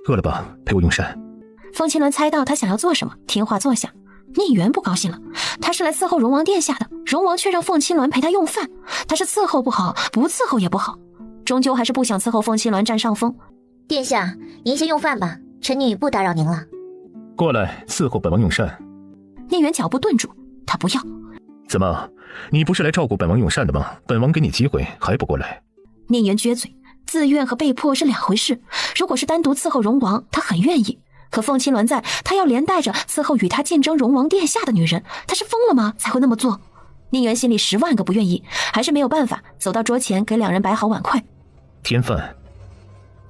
饿了吧？陪我用膳。风清鸾猜到他想要做什么，听话坐下。宁远不高兴了，他是来伺候荣王殿下的，荣王却让凤清鸾陪他用饭，他是伺候不好，不伺候也不好，终究还是不想伺候凤清鸾占上风。殿下，您先用饭吧，臣女不打扰您了。过来伺候本王用膳。宁远脚步顿住，他不要。怎么，你不是来照顾本王用膳的吗？本王给你机会还不过来？宁远撅嘴，自愿和被迫是两回事，如果是单独伺候荣王，他很愿意，可凤清鸾在，他要连带着伺候与他竞争荣王殿下的女人，他是疯了吗？才会那么做。宁远心里10万个不愿意，还是没有办法，走到桌前给两人摆好碗筷。添饭。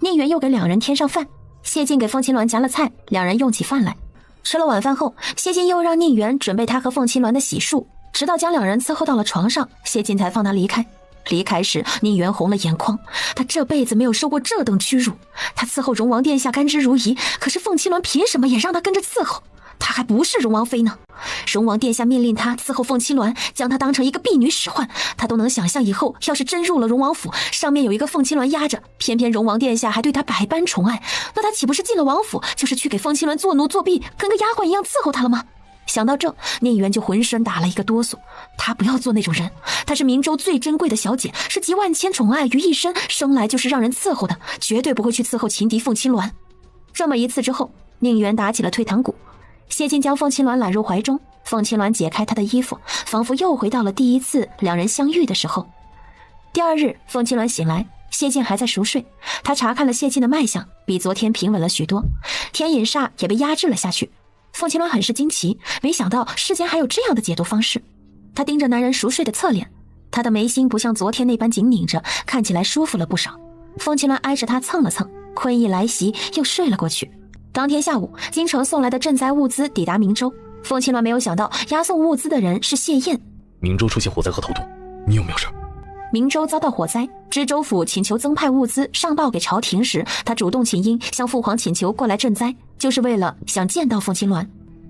宁远又给两人添上饭，谢晋给凤清鸾夹了菜，两人用起饭来。吃了晚饭后，谢晋又让宁远准备他和凤清鸾的洗漱，直到将两人伺候到了床上，谢晋才放他离开。离开时，宁远红了眼眶，他这辈子没有受过这等屈辱。他伺候荣王殿下甘之如饴，可是凤清鸾凭什么也让他跟着伺候？他还不是荣王妃呢。荣王殿下命令他伺候凤清鸾，将他当成一个婢女使唤，他都能想象以后要是真入了荣王府，上面有一个凤清鸾压着，偏偏荣王殿下还对他百般宠爱，那他岂不是进了王府就是去给凤清鸾做奴做婢，跟个丫鬟一样伺候他了吗？想到这，宁远就浑身打了一个哆嗦。他不要做那种人，她是明州最珍贵的小姐，是集万千宠爱于一身，生来就是让人伺候的，绝对不会去伺候情敌凤清鸾。这么一次之后，宁远打起了退堂鼓。谢晋将凤清鸾揽入怀中，凤清鸾解开他的衣服，仿佛又回到了第一次两人相遇的时候。第二日，凤清鸾醒来，谢晋还在熟睡。他查看了谢晋的脉象，比昨天平稳了许多，天隐煞也被压制了下去。凤清鸾很是惊奇，没想到世间还有这样的解读方式。他盯着男人熟睡的侧脸，他的眉心不像昨天那般紧拧着，看起来舒服了不少。凤清鸾挨着他蹭了蹭，困意来袭，又睡了过去。当天下午，京城送来的赈灾物资抵达明州，凤清鸾没有想到押送物资的人是谢燕。明州出现火灾和逃动，你有没有事？明州遭到火灾，知州府请求增派物资上报给朝廷时，他主动请缨向父皇请求过来赈灾，就是为了想见到凤清鸾。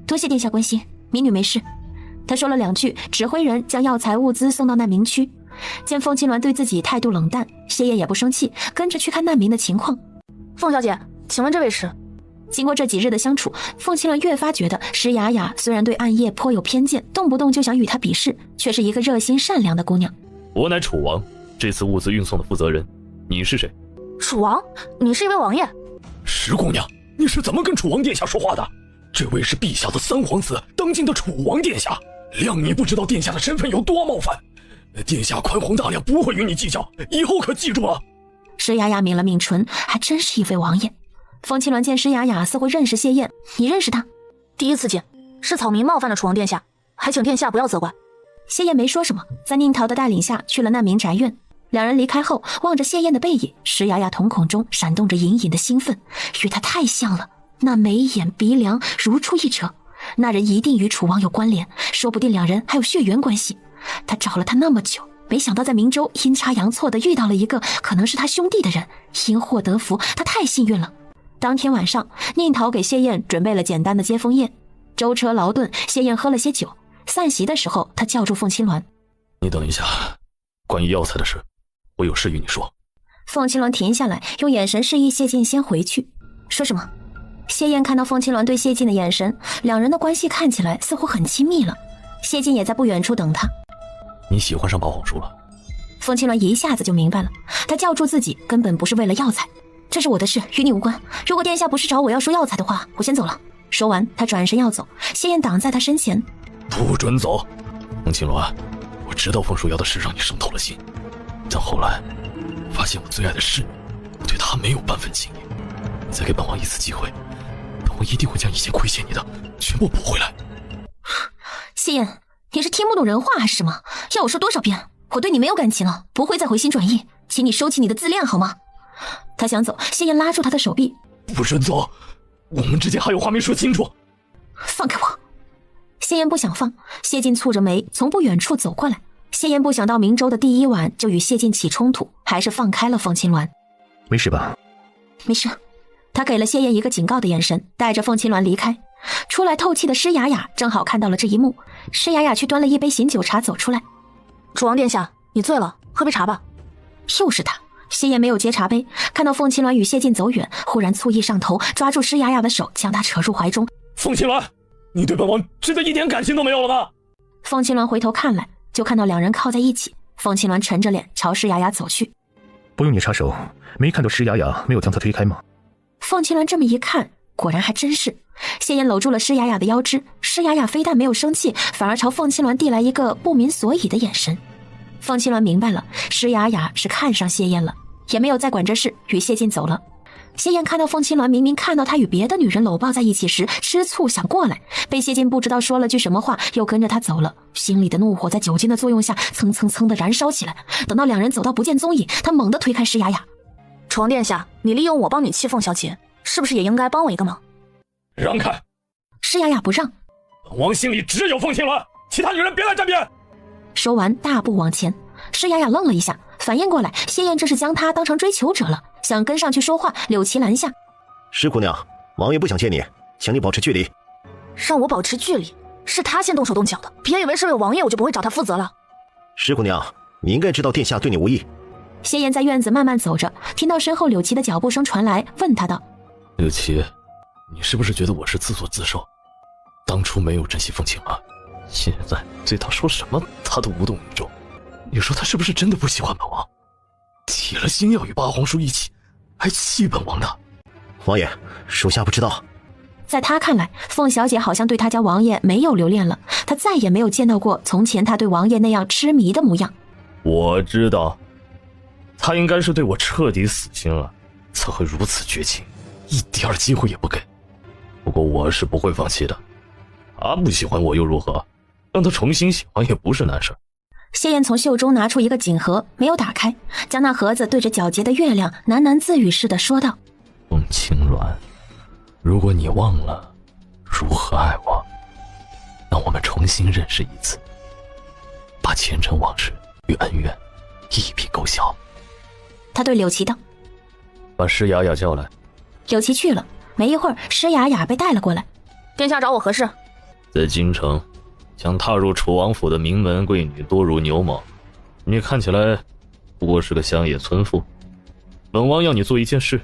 多谢殿下关心，民女没事。他说了2句，指挥人将药材物资送到难民区。见凤清鸾对自己态度冷淡，谢燕也不生气，跟着去看难民的情况。凤小姐，请问这位是？经过这几日的相处，凤清鸾越发觉得施雅雅虽然对暗夜颇有偏见，动不动就想与他比试，却是一个热心善良的姑娘。我乃楚王，这次物资运送的负责人，你是谁？楚王？你是一位王爷？石姑娘，你是怎么跟楚王殿下说话的？这位是陛下的三皇子，当今的楚王殿下，谅你不知道殿下的身份有多冒犯。殿下宽宏大量，不会与你计较，以后可记住了。施雅雅抿了抿唇，还真是一位王爷。凤清鸾见施雅雅似乎认识谢燕，你认识她？第一次见，是草民冒犯了楚王殿下，还请殿下不要责怪。谢燕没说什么，在宁桃的带领下去了难民宅院。两人离开后，望着谢燕的背影，施雅雅瞳孔中闪动着隐隐的兴奋，与她太像了，那眉眼鼻梁如出一辙，那人一定与楚王有关联，说不定两人还有血缘关系。他找了他那么久，没想到在明州阴差阳错的遇到了一个可能是他兄弟的人，因祸得福，他太幸运了。当天晚上，宁桃给谢燕准备了简单的接风宴，舟车劳顿，谢燕喝了些酒。散席的时候，他叫住凤清鸾：“你等一下，关于药材的事，我有事与你说。”凤清鸾停下来，用眼神示意谢晋先回去。说什么？谢燕看到凤清鸾对谢晋的眼神，两人的关系看起来似乎很亲密了。谢晋也在不远处等他。你喜欢上宝晃叔了？凤清鸾一下子就明白了，他叫住自己根本不是为了药材。这是我的事，与你无关。如果殿下不是找我要说药材的话，我先走了。说完，他转身要走，谢燕挡在他身前。不准走！凤清鸾，我知道凤叔瑶的事让你伤透了心，但后来发现我最爱的是你，我对她没有半分情谊。再给本王一次机会，本王一定会将以前亏欠你的全部补回来。谢燕，你是听不懂人话还是什么？要我说多少遍？我对你没有感情了，不会再回心转意，请你收起你的自恋好吗？他想走，谢燕拉住他的手臂。不准走，我们之间还有话没说清楚。放开我！谢燕不想放，谢晋蹙着眉从不远处走过来。谢燕不想到明州的第一晚就与谢晋起冲突，还是放开了凤清鸾。没事吧？没事。他给了谢燕一个警告的眼神，带着凤清鸾离开。出来透气的施雅雅正好看到了这一幕，施雅雅去端了一杯醒酒茶走出来。楚王殿下，你醉了，喝杯茶吧。又是他，谢燕没有接茶杯，看到凤青鸾与谢晋走远，忽然醋意上头，抓住施雅雅的手，将她扯入怀中。凤青鸾，你对本王真的一点感情都没有了吗？凤青鸾回头看来，就看到两人靠在一起。凤青鸾沉着脸朝施雅雅走去。不用你插手，没看到施雅雅没有将她推开吗？凤青鸾这么一看，果然还真是。谢燕搂住了施雅雅的腰肢，施雅雅非但没有生气，反而朝凤青鸾递来一个不明所以的眼神。凤青鸾明白了，施雅雅是看上谢燕了，也没有再管这事，与谢晋走了。谢燕看到凤青鸾明明看到他与别的女人搂抱在一起时，吃醋想过来，被谢晋不知道说了句什么话，又跟着他走了。心里的怒火在酒精的作用下蹭蹭蹭的燃烧起来。等到两人走到不见踪影，他猛地推开施雅雅。楚王殿下，你利用我帮你气凤小姐，是不是也应该帮我一个忙？让开！施雅雅不让。本王心里只有凤青鸾，其他女人别来沾边。说完大步往前。施雅雅愣了一下，反应过来谢燕这是将她当成追求者了，想跟上去说话，柳琪拦下。施姑娘，王爷不想见你，请你保持距离。让我保持距离？是他先动手动脚的，别以为是为王爷我就不会找他负责了。施姑娘，你应该知道殿下对你无意。谢燕在院子慢慢走着，听到身后柳琪的脚步声传来，问他道：柳琪，你是不是觉得我是自作自受？当初没有珍惜凤青鸾，现在对他说什么他都无动于衷。你说他是不是真的不喜欢本王？铁了心要与八皇叔一起，还气本王呢？王爷，属下不知道。在他看来，凤小姐好像对他家王爷没有留恋了，他再也没有见到过从前他对王爷那样痴迷的模样。我知道，他应该是对我彻底死心了，才会如此绝情，一点机会也不给。不过我是不会放弃的，他不喜欢我又如何？让他重新喜欢也不是难事。谢燕从袖中拿出一个锦盒，没有打开，将那盒子对着皎洁的月亮喃喃自语似的说道：凤青鸾，如果你忘了如何爱我，那我们重新认识一次，把前尘往事与恩怨一笔勾销。他对柳琪道：把施雅雅叫来。柳琪去了，没一会儿施雅雅被带了过来。殿下找我何事？在京城想踏入楚王府的名门贵女多如牛毛，你看起来不过是个乡野村妇。本王要你做一件事，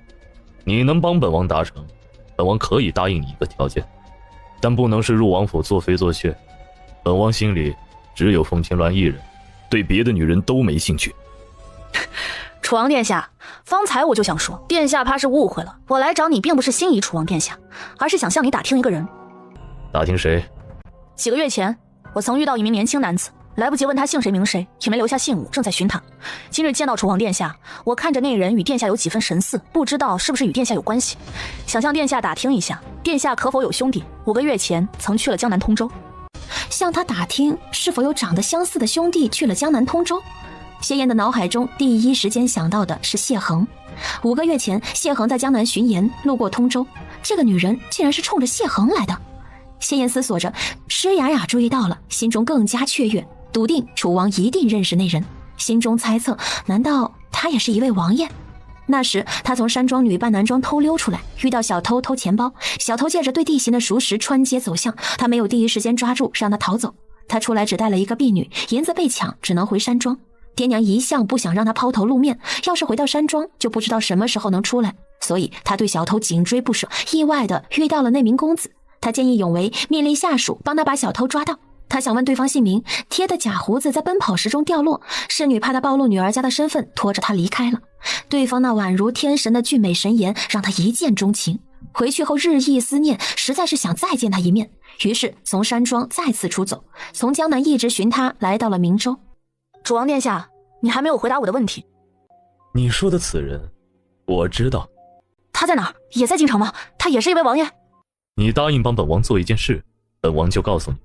你能帮本王达成，本王可以答应你一个条件，但不能是入王府做肥做屑。本王心里只有凤青鸾一人，对别的女人都没兴趣。楚王殿下，方才我就想说，殿下怕是误会了，我来找你并不是心仪楚王殿下，而是想向你打听一个人。打听谁？几个月前，我曾遇到一名年轻男子，来不及问他姓谁名谁，也没留下信物，正在寻他。今日见到楚王殿下，我看着那人与殿下有几分神似，不知道是不是与殿下有关系，想向殿下打听一下，殿下可否有兄弟？5个月前曾去了江南通州。向他打听是否有长得相似的兄弟去了江南通州。谢燕的脑海中第一时间想到的是谢衡。5个月前，谢衡在江南巡盐，路过通州，这个女人竟然是冲着谢衡来的。谢燕思索着，施雅雅注意到了，心中更加雀跃，笃定楚王一定认识那人，心中猜测，难道他也是一位王爷？那时他从山庄女扮男装偷溜出来，遇到小偷偷钱包，小偷借着对地形的熟识穿街走巷，他没有第一时间抓住，让他逃走。他出来只带了一个婢女，银子被抢，只能回山庄。爹娘一向不想让他抛头露面，要是回到山庄就不知道什么时候能出来，所以他对小偷紧追不舍，意外的遇到了那名公子。他见义勇为，命令下属帮他把小偷抓到。他想问对方姓名，贴的假胡子在奔跑时中掉落，侍女怕他暴露女儿家的身份，拖着他离开了。对方那宛如天神的俊美神颜让他一见钟情，回去后日益思念，实在是想再见他一面，于是从山庄再次出走，从江南一直寻他来到了明州。楚王殿下，你还没有回答我的问题。你说的此人我知道。他在哪儿？也在京城吗？他也是一位王爷？你答应帮本王做一件事，本王就告诉你，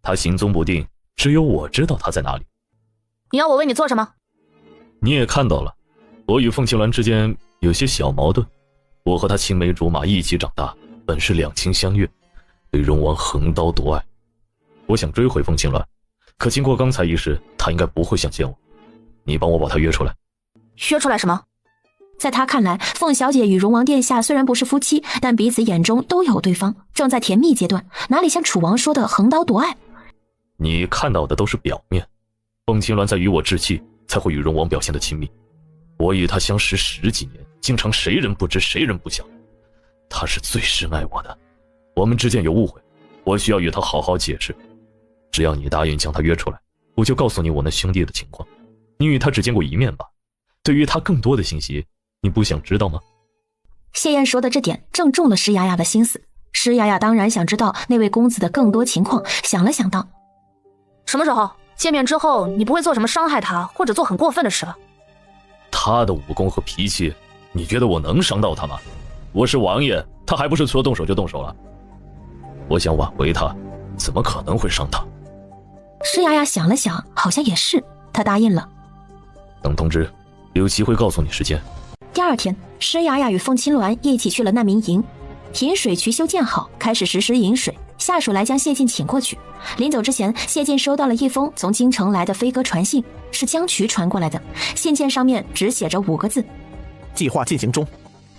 他行踪不定，只有我知道他在哪里。你要我为你做什么？你也看到了，我与凤青鸾之间有些小矛盾。我和他青梅竹马一起长大，本是两情相悦，对荣王横刀夺爱。我想追回凤青鸾，可经过刚才一事，他应该不会想见我。你帮我把他约出来。约出来什么？在他看来，凤小姐与荣王殿下虽然不是夫妻，但彼此眼中都有对方，正在甜蜜阶段，哪里像楚王说的横刀夺爱？你看到的都是表面，凤青鸾在与我置气，才会与荣王表现的亲密。我与他相识10几年，经常谁人不知谁人不晓。他是最深爱我的，我们之间有误会，我需要与他好好解释。只要你答应将他约出来，我就告诉你我那兄弟的情况。你与他只见过一面吧？对于他更多的信息，你不想知道吗？谢燕说的这点正中了施雅雅的心思。施雅雅当然想知道那位公子的更多情况，想了想道：什么时候见面之后，你不会做什么伤害他或者做很过分的事吧？他的武功和脾气，你觉得我能伤到他吗？我是王爷，他还不是说动手就动手了？我想挽回他，怎么可能会伤他？施雅雅想了想，好像也是，她答应了。等通知，柳琪会告诉你时间。第二天，施雅雅与凤青鸾一起去了难民营，引水渠修建好，开始实施引水。下属来将谢晋请过去。临走之前，谢晋收到了一封从京城来的飞鸽传信，是江渠传过来的。信件上面只写着5个字：计划进行中。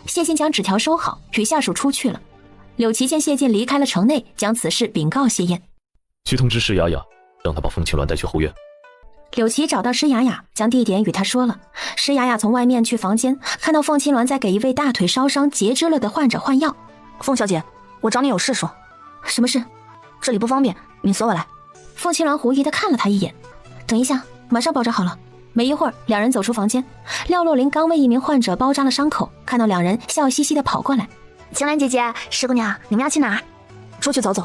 谢晋将纸条收好，与下属出去了。柳琪见谢晋离开了城内，将此事禀告谢燕。去通知施雅雅，让她把凤青鸾带去后院。柳琪找到施雅雅，将地点与她说了。施雅雅从外面去房间，看到凤青鸾在给一位大腿烧伤截肢了的患者换药。凤小姐，我找你有事说。什么事？这里不方便，你随我来。凤青鸾狐疑地看了他一眼。等一下，马上包扎好了。没一会儿，两人走出房间。廖洛林刚为一名患者包扎了伤口，看到两人，笑嘻嘻地跑过来。青鸾姐姐，石姑娘，你们要去哪儿？出去走走。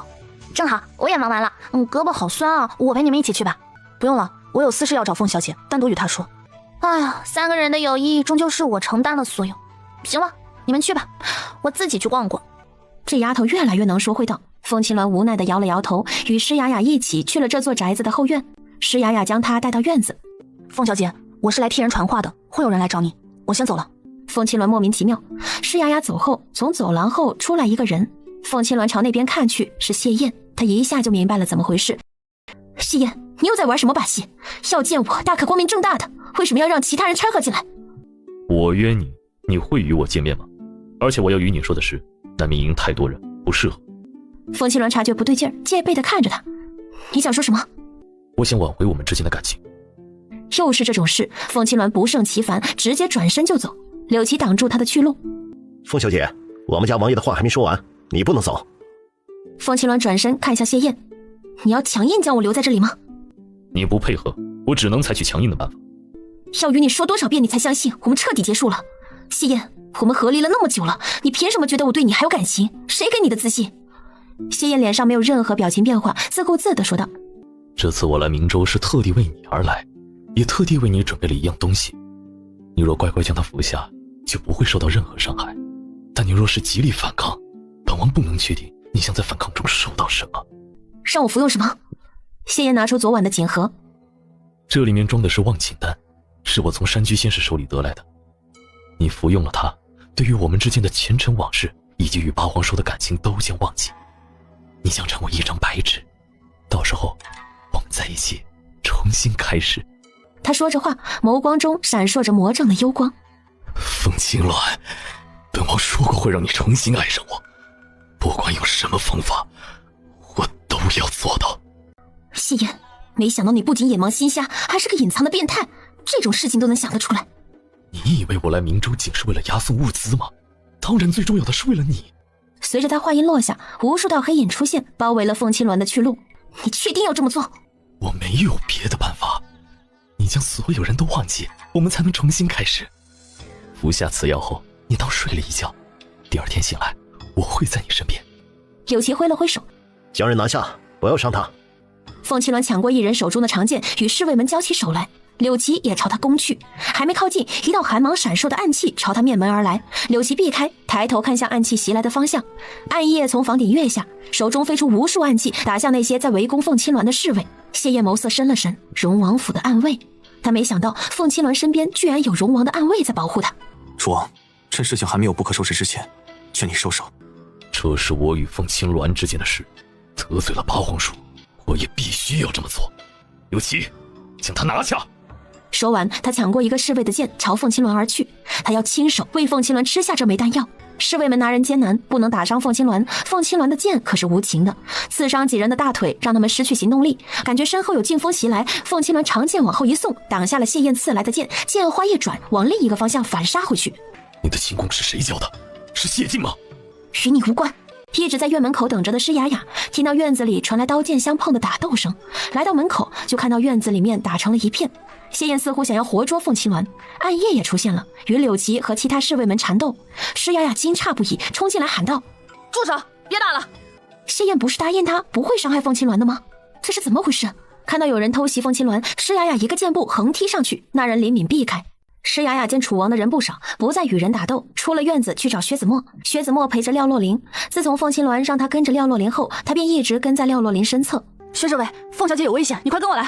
正好，我也忙完了。胳膊好酸啊，我陪你们一起去吧。不用了，我有私事要找凤小姐，单独与她说。哎呀，3个人的友谊终究是我承担了所有。行了，你们去吧，我自己去逛逛。这丫头越来越能说会道。凤青鸾无奈地摇了摇头，与施雅雅一起去了这座宅子的后院。施雅雅将她带到院子。凤小姐，我是来替人传话的，会有人来找你，我先走了。凤青鸾莫名其妙。施雅雅走后，从走廊后出来一个人。凤青鸾朝那边看去，是谢燕。她一下就明白了怎么回事。谢燕，你又在玩什么把戏？要见我，大可光明正大的，为什么要让其他人掺和进来？我约你，你会与我见面吗？而且我要与你说的是，难民营太多人，不适合。凤青鸾察觉不对劲儿，戒备地看着他。你想说什么？我想挽回我们之间的感情。又是这种事，凤青鸾不胜其烦，直接转身就走。柳琪挡住他的去路。凤小姐，我们家王爷的话还没说完，你不能走。凤青鸾转身看向谢燕，你要强硬将我留在这里吗？你不配合，我只能采取强硬的办法。要与你说多少遍你才相信我们彻底结束了？谢燕，我们和离了那么久了，你凭什么觉得我对你还有感情？谁给你的自信？谢燕脸上没有任何表情变化，自顾自地说道：这次我来明州是特地为你而来，也特地为你准备了一样东西。你若乖乖将它服下，就不会受到任何伤害。但你若是极力反抗，本王不能确定你想在反抗中受到什么。让我服用什么？谢燕拿出昨晚的锦盒，这里面装的是忘情丹，是我从山居仙士手里得来的。你服用了它，对于我们之间的前尘往事以及与八皇叔的感情都将忘记。你将成为一张白纸，到时候我们在一起重新开始。他说着话，眸光中闪烁着魔怔的幽光。凤青鸾，本王说过会让你重新爱上我，不管用什么方法，我都要做到。谢燕，没想到你不仅眼盲心瞎，还是个隐藏的变态，这种事情都能想得出来。你以为我来明州仅是为了押送物资吗？当然最重要的是为了你。随着他话音落下，无数道黑影出现，包围了凤青鸾的去路。你确定要这么做？我没有别的办法。你将所有人都忘记，我们才能重新开始。服下此药后，你当睡了一觉，第二天醒来，我会在你身边。柳琪挥了挥手，将人拿下，不要伤他。凤青鸾抢过一人手中的长剑，与侍卫们交起手来。柳琪也朝他攻去，还没靠近，一道寒芒闪烁的暗气朝他面门而来。柳琪避开，抬头看向暗气袭来的方向。暗夜从房顶跃下，手中飞出无数暗气，打向那些在围攻凤青鸾的侍卫。谢燕眸色深了深，荣王府的暗卫。他没想到凤青鸾身边居然有荣王的暗卫在保护他。楚王，趁事情还没有不可收拾之前，劝你收手。这是我与凤青鸾之间的事，得罪了八皇叔，我也必须要这么做。刘琦，将他拿下。说完，他抢过一个侍卫的剑，朝凤青鸾而去。他要亲手为凤青鸾吃下这枚丹药。侍卫们拿人艰难，不能打伤凤青鸾。凤青鸾的剑可是无情的，刺伤几人的大腿，让他们失去行动力。感觉身后有劲风袭来，凤青鸾长剑往后一送，挡下了谢燕刺来的剑，剑花一转，往另一个方向反杀回去。你的轻功是谁教的？是谢晋吗？与你无关。一直在院门口等着的施雅雅听到院子里传来刀剑相碰的打斗声，来到门口就看到院子里面打成了一片。谢燕似乎想要活捉凤青鸾，暗夜也出现了，与柳琪和其他侍卫们缠斗。施雅雅惊诧不已，冲进来喊道：住手，别打了！谢燕不是答应他不会伤害凤青鸾的吗？这是怎么回事？看到有人偷袭凤青鸾，施雅雅一个箭步横踢上去，那人灵敏避开。施雅雅见楚王的人不少，不再与人打斗，出了院子去找薛子墨。薛子墨陪着廖洛林，自从凤青鸾让他跟着廖洛林后，他便一直跟在廖洛林身侧。薛侍卫，凤小姐有危险，你快跟我来。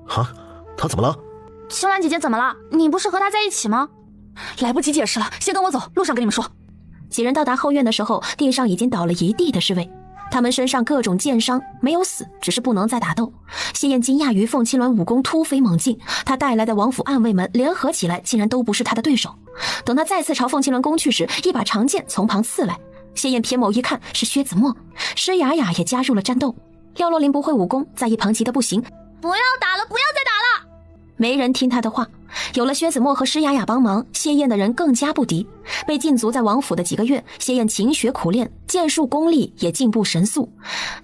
啊，她怎么了？青鸾姐姐怎么了？你不是和她在一起吗？来不及解释了，先跟我走，路上跟你们说。几人到达后院的时候，地上已经倒了一地的侍卫，他们身上各种剑伤，没有死，只是不能再打斗。谢燕惊讶于凤青鸾武功突飞猛进，他带来的王府暗卫们联合起来，竟然都不是他的对手。等他再次朝凤青鸾攻去时，一把长剑从旁刺来。谢燕瞥眸一看，是薛子墨。施雅雅也加入了战斗。廖洛林不会武功，在一旁急得不行，不要打了，不要再打了！没人听他的话。有了薛子墨和施雅雅帮忙，谢燕的人更加不敌。被禁足在王府的几个月，谢燕勤学苦练，剑术功力也进步神速。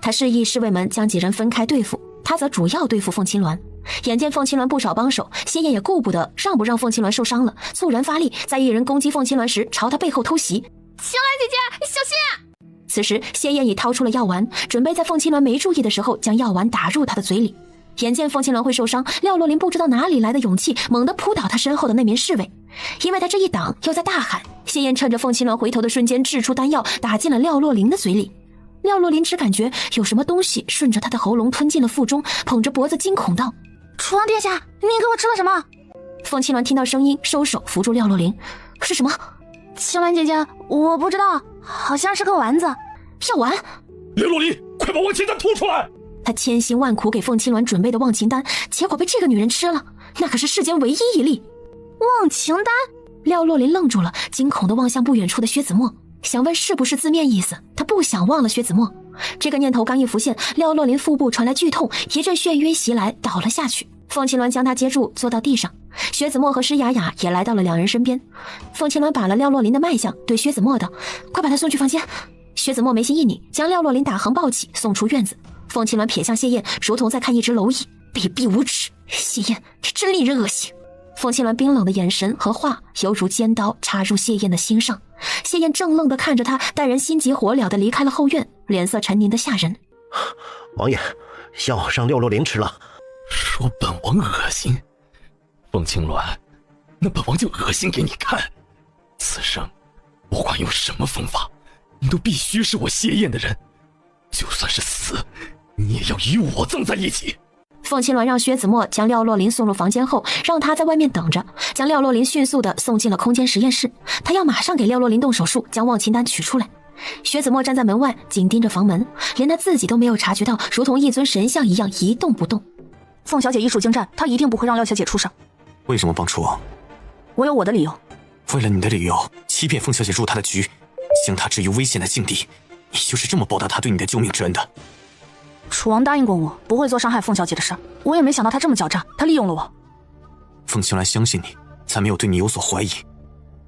他示意侍卫们将几人分开对付，他则主要对付凤青鸾。眼见凤青鸾不少帮手，谢燕也顾不得让不让凤青鸾受伤了，猝然发力，在一人攻击凤青鸾时，朝他背后偷袭。青鸾姐姐，小心！此时谢燕已掏出了药丸，准备在凤青鸾没注意的时候将药丸打入他的嘴里。眼见凤青鸾会受伤，廖洛林不知道哪里来的勇气，猛地扑倒他身后的那名侍卫。因为他这一挡，又在大喊，谢燕趁着凤青鸾回头的瞬间，掷出丹药打进了廖洛林的嘴里。廖洛林只感觉有什么东西顺着他的喉咙吞进了腹中，捧着脖子惊恐道：楚王殿下，你给我吃了什么？凤青鸾听到声音，收手扶住廖洛林。是什么？青鸾姐姐，我不知道，好像是个丸子。药丸？廖洛林，快把忘情丹吐出来！他千辛万苦给凤青鸾准备的忘情丹，结果被这个女人吃了，那可是世间唯一一例。忘情丹？廖洛林愣住了，惊恐地望向不远处的薛子墨，想问是不是字面意思，他不想忘了薛子墨。这个念头刚一浮现，廖洛林腹部传来剧痛，一阵眩晕袭来，倒了下去。凤青鸾将他接住，坐到地上。薛子墨和施雅雅也来到了两人身边。凤青鸾把了廖洛林的脉象，对薛子墨道：快把他送去房间。薛子墨眉心一拧，将廖洛林打横抱起，送出院子。凤青鸾瞥向谢燕，如同在看一只蝼蚁，卑鄙无耻。谢燕，你真令人恶心。凤青鸾冰冷的眼神和话犹如尖刀插入谢燕的心上。谢燕怔愣地看着他，待人心急火燎地离开了后院，脸色沉凝的吓人。王爷，药让廖洛林吃了。说本王恶心？凤青鸾，那本王就恶心给你看。此生不管用什么方法，你都必须是我谢燕的人，就算是死，你也要与我葬在一起。凤青鸾让薛子墨将廖洛林送入房间后，让他在外面等着，将廖洛林迅速地送进了空间实验室。他要马上给廖洛林动手术，将忘情丹取出来。薛子墨站在门外，紧盯着房门，连他自己都没有察觉到，如同一尊神像一样一动不动。凤小姐医术精湛，她一定不会让廖小姐出事。为什么帮楚王？我有我的理由。为了你的理由，欺骗凤小姐入她的局，将她置于危险的境地，你就是这么报答她对你的救命之恩的。楚王答应过我不会做伤害凤小姐的事，我也没想到他这么狡诈，他利用了我。凤青鸾相信你，才没有对你有所怀疑，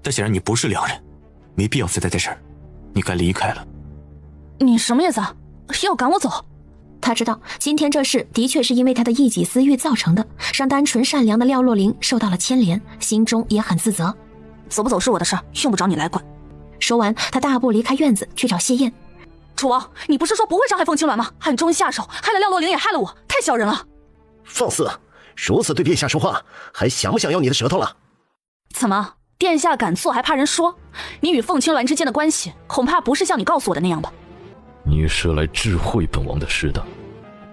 但显然你不是良人，没必要再待在这儿，你该离开了。你什么意思啊？要赶我走？他知道今天这事的确是因为他的一己私欲造成的，让单纯善良的廖洛林受到了牵连，心中也很自责。走不走是我的事，用不着你来管。说完，他大步离开院子去找谢燕。楚王，你不是说不会伤害凤青鸾吗？暗中下手，害了廖洛林，也害了我，太小人了。放肆！如此对殿下说话，还想不想要你的舌头了？怎么，殿下敢做还怕人说？你与凤青鸾之间的关系，恐怕不是像你告诉我的那样吧？你是来智慧本王的事的。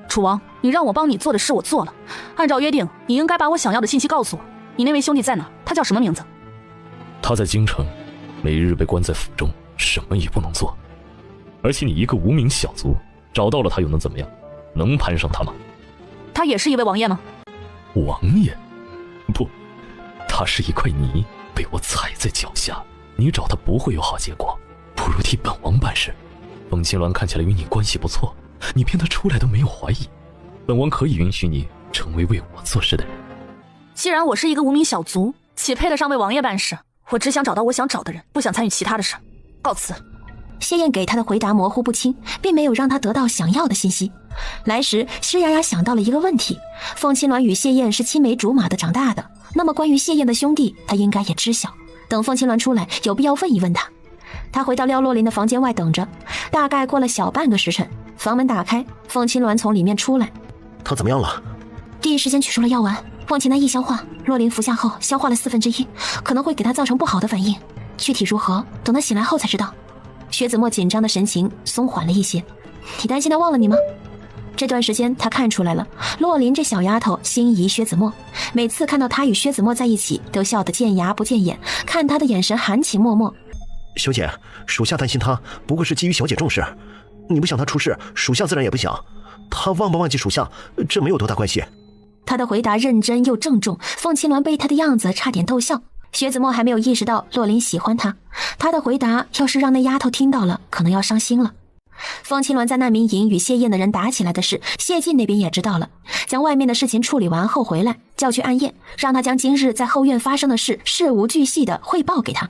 楚王，你让我帮你做的事我做了，按照约定，你应该把我想要的信息告诉我。你那位兄弟在哪？他叫什么名字？他在京城，每日被关在府中，什么也不能做。而且你一个无名小卒，找到了他又能怎么样？能攀上他吗？他也是一位王爷吗？王爷？不，他是一块泥，被我踩在脚下。你找他不会有好结果，不如替本王办事。凤青鸾看起来与你关系不错，你骗他出来都没有怀疑，本王可以允许你成为为我做事的人。既然我是一个无名小卒，岂配得上为王爷办事？我只想找到我想找的人，不想参与其他的事。告辞。谢燕给他的回答模糊不清，并没有让他得到想要的信息。来时，施雅雅想到了一个问题：凤青鸾与谢燕是青梅竹马的长大的，那么关于谢燕的兄弟，他应该也知晓。等凤青鸾出来，有必要问一问他。他回到廖洛林的房间外等着，大概过了小半个时辰，房门打开，凤青鸾从里面出来。他怎么样了？第一时间取出了药丸，望其难易消化。洛林服下后消化了1/4，可能会给他造成不好的反应，具体如何，等他醒来后才知道。薛子墨紧张的神情松缓了一些。你担心他忘了你吗？这段时间他看出来了，洛林这小丫头心仪薛子墨，每次看到他与薛子墨在一起，都笑得见牙不见眼，看他的眼神含情脉脉。小姐，属下担心他不过是基于小姐重视，你不想他出事，属下自然也不想。他忘不忘记属下，这没有多大关系。他的回答认真又郑重，凤青鸾被他的样子差点逗笑。薛子墨还没有意识到洛林喜欢他，他的回答要是让那丫头听到了，可能要伤心了。凤青鸾在难民营与谢燕的人打起来的事，谢晋那边也知道了，将外面的事情处理完后回来，叫去暗夜，让他将今日在后院发生的事事无巨细的汇报给他。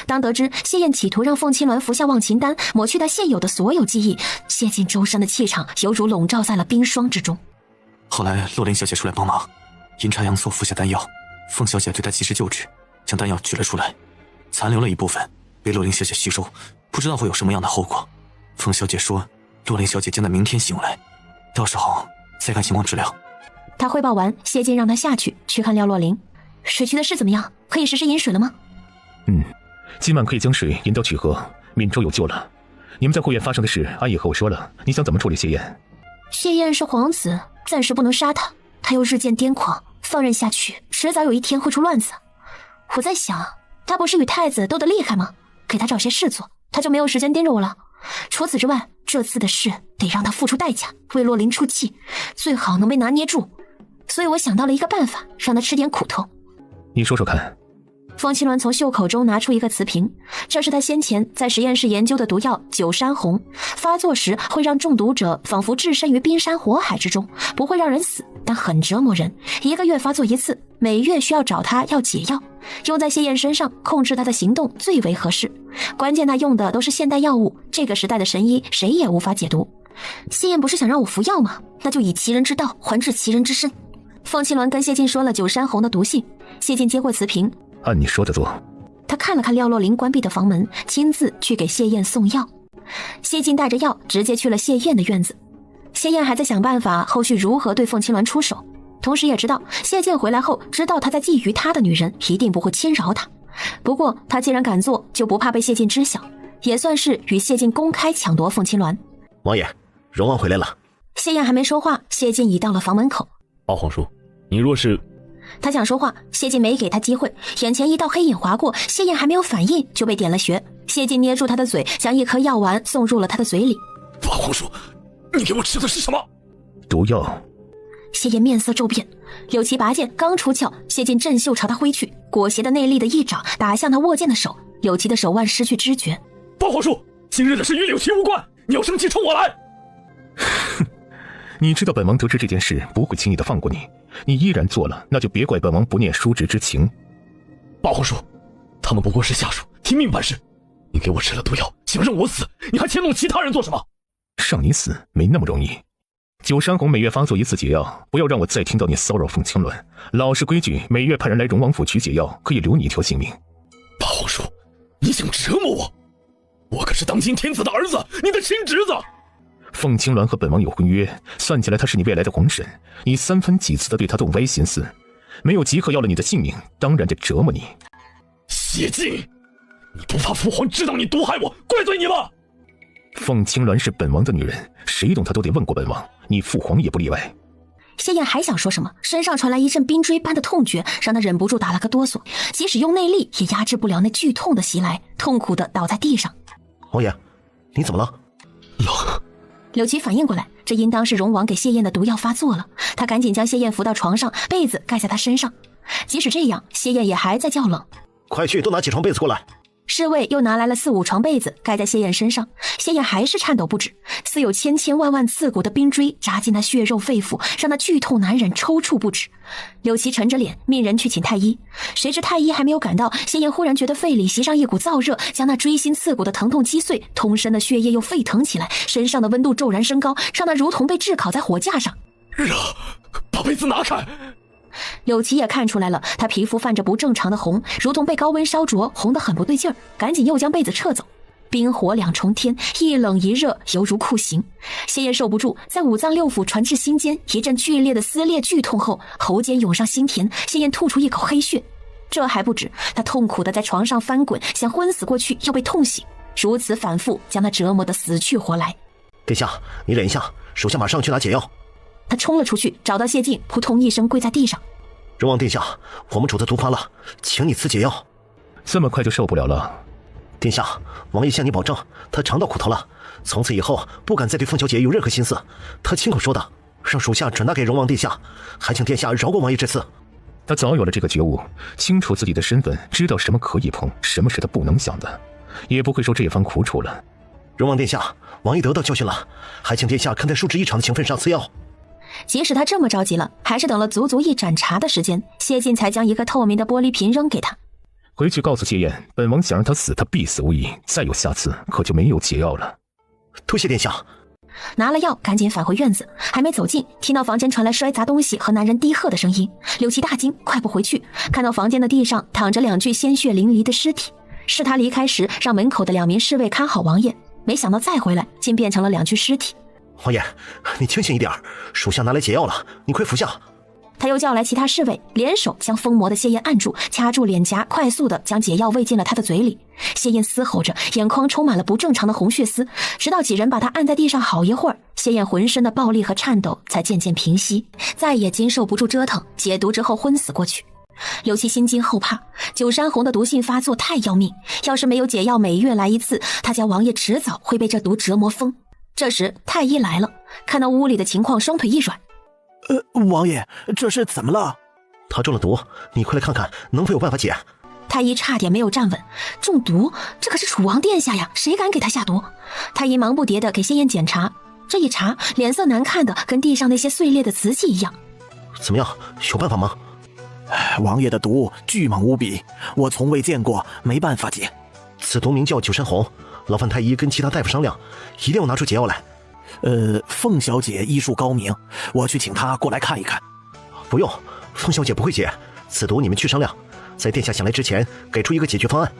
当得知谢燕企图让凤青鸾服下忘情丹，抹去他现有的所有记忆，谢晋周身的气场犹如笼罩在了冰霜之中。后来洛林小姐出来帮忙，阴差阳错服下丹药，凤小姐对她及时救治，将丹药取了出来，残留了一部分被洛林小姐吸收，不知道会有什么样的后果。凤小姐说洛林小姐将在明天醒来，到时候再看情况治疗。他汇报完，谢晋让他下去看廖洛林。水渠的事怎么样？可以实施引水了吗？今晚可以将水引到曲河，闽州有救了。你们在后院发生的事，阿姨和我说了，你想怎么处理谢燕？谢燕是皇子，暂时不能杀他，他又日渐癫狂，放任下去，迟早有一天会出乱子。我在想，他不是与太子斗得厉害吗？给他找些事做，他就没有时间盯着我了。除此之外，这次的事得让他付出代价，为洛林出气，最好能被拿捏住。所以我想到了一个办法，让他吃点苦头。你说说看。凤青鸾从袖口中拿出一个瓷瓶，这是他先前在实验室研究的毒药九山红，发作时会让中毒者仿佛置身于冰山火海之中，不会让人死，但很折磨人。1个月发作一次，每月需要找他要解药，用在谢燕身上，控制他的行动最为合适。关键他用的都是现代药物，这个时代的神医谁也无法解毒。谢燕不是想让我服药吗？那就以其人之道还治其人之身。凤青鸾跟谢晋说了九山红的毒性，谢晋接过瓷瓶，按你说的做。他看了看廖洛林关闭的房门，亲自去给谢燕送药。谢晋带着药直接去了谢燕的院子。谢燕还在想办法后续如何对凤青鸾出手，同时也知道谢晋回来后知道他在觊觎他的女人，一定不会轻饶他。不过他既然敢做，就不怕被谢晋知晓，也算是与谢晋公开抢夺凤青鸾。王爷，荣王回来了。谢燕还没说话，谢晋已到了房门口。八皇叔，你若是……他想说话，谢晋没给他机会，眼前一道黑影划过，谢燕还没有反应就被点了穴。谢晋捏住他的嘴，将一颗药丸送入了他的嘴里。八皇叔，你给我吃的是什么？毒药。谢燕面色骤变，柳旗拔剑刚出鞘，谢晋振袖朝他挥去，裹挟的内力的一掌打向他握剑的手，柳旗的手腕失去知觉。八皇叔，今日的事与柳旗无关，你要生气冲我来。你知道本王得知这件事不会轻易的放过你，你依然做了，那就别怪本王不念叔侄之情。八皇叔，他们不过是下属，听命办事。你给我吃了毒药，想让我死，你还牵动其他人做什么？让你死没那么容易。九山红每月发作一次解药，不要让我再听到你骚扰凤青鸾。老实规矩，每月派人来荣王府取解药，可以留你一条性命。八皇叔，你想折磨我？我可是当今天子的儿子，你的亲侄子。凤青鸾和本王有婚约，算起来他是你未来的皇婶，你三番几次的对他动歪心思，没有即刻要了你的性命，当然得折磨你。谢晋，你不怕父皇知道你毒害我，怪罪你了。凤青鸾是本王的女人，谁动她都得问过本王，你父皇也不例外。谢燕还想说什么，身上传来一阵冰锥般的痛觉，让他忍不住打了个哆嗦，即使用内力也压制不了那剧痛的袭来，痛苦的倒在地上。王爷，你怎么了？冷。柳旗反应过来，这应当是荣王给谢燕的毒药发作了，他赶紧将谢燕扶到床上，被子盖在她身上。即使这样，谢燕也还在叫冷。快去，都拿起床被子过来。侍卫又拿来了4、5床被子盖在谢燕身上，谢燕还是颤抖不止，似有千千万万刺骨的冰锥扎进那血肉肺腑，让那剧痛难忍，抽搐不止。柳琪沉着脸命人去请太医，谁知太医还没有赶到，谢燕忽然觉得肺里袭上一股燥热，将那锥心刺骨的疼痛击碎，通身的血液又沸腾起来，身上的温度骤然升高，让那如同被炙烤在火架上。热，把被子拿开！柳琪也看出来了，他皮肤泛着不正常的红，如同被高温烧灼，红得很不对劲儿，赶紧又将被子撤走。冰火2重天，一冷一热，犹如酷刑。谢燕受不住，在5脏6腑传至心间，一阵剧烈的撕裂剧痛后，喉间涌上心田，谢燕吐出一口黑血。这还不止，她痛苦地在床上翻滚，想昏死过去，又被痛醒，如此反复，将她折磨得死去活来。殿下，你忍一下，属下马上去拿解药。他冲了出去，找到谢晋，扑通一声跪在地上。荣王殿下，我们主子毒发了，请你赐解药。这么快就受不了了？殿下，王爷向你保证，他尝到苦头了，从此以后不敢再对凤小姐有任何心思。他亲口说的，让属下转达给荣王殿下，还请殿下饶过王爷这次。他早有了这个觉悟，清楚自己的身份，知道什么可以碰，什么是他不能想的，也不会受这番苦楚了。荣王殿下，王爷得到教训了，还请殿下看在数值1场的情分上赐药。即使他这么着急了，还是等了足足1盏茶的时间，谢晋才将一个透明的玻璃瓶扔给他。回去告诉谢燕，本王想让他死，他必死无疑，再有下次，可就没有解药了。多谢殿下。拿了药，赶紧返回院子，还没走近，听到房间传来摔砸东西和男人低喝的声音。柳琪大惊，快步回去，看到房间的地上躺着2具鲜血淋漓的尸体，是他离开时让门口的2名侍卫看好王爷，没想到再回来，竟变成了2具尸体。王爷，你清醒一点，属下拿来解药了，你快服下。他又叫来其他侍卫，联手将疯魔的谢燕按住，掐住脸颊，快速地将解药喂进了他的嘴里。谢燕嘶吼着，眼眶充满了不正常的红血丝，直到几人把他按在地上好一会儿，谢燕浑身的暴力和颤抖才渐渐平息，再也经受不住折腾，解毒之后昏死过去。柳琪心惊后怕，九山红的毒性发作太要命，要是没有解药每月来1次，他家王爷迟早会被这毒折磨疯。这时太医来了，看到屋里的情况，双腿一软。王爷，这是怎么了？他中了毒，你快来看看能否有办法解。太医差点没有站稳，中毒？这可是楚王殿下呀，谁敢给他下毒？太医忙不迭地给谢燕检查，这一查，脸色难看的跟地上那些碎裂的瓷器一样。怎么样，有办法吗？王爷的毒巨猛无比，我从未见过，没办法解。此毒名叫九山红，劳烦太医跟其他大夫商量，一定要拿出解药来。凤小姐医术高明，我去请她过来看一看。不用，凤小姐不会解，此毒你们去商量，在殿下想来之前给出一个解决方案。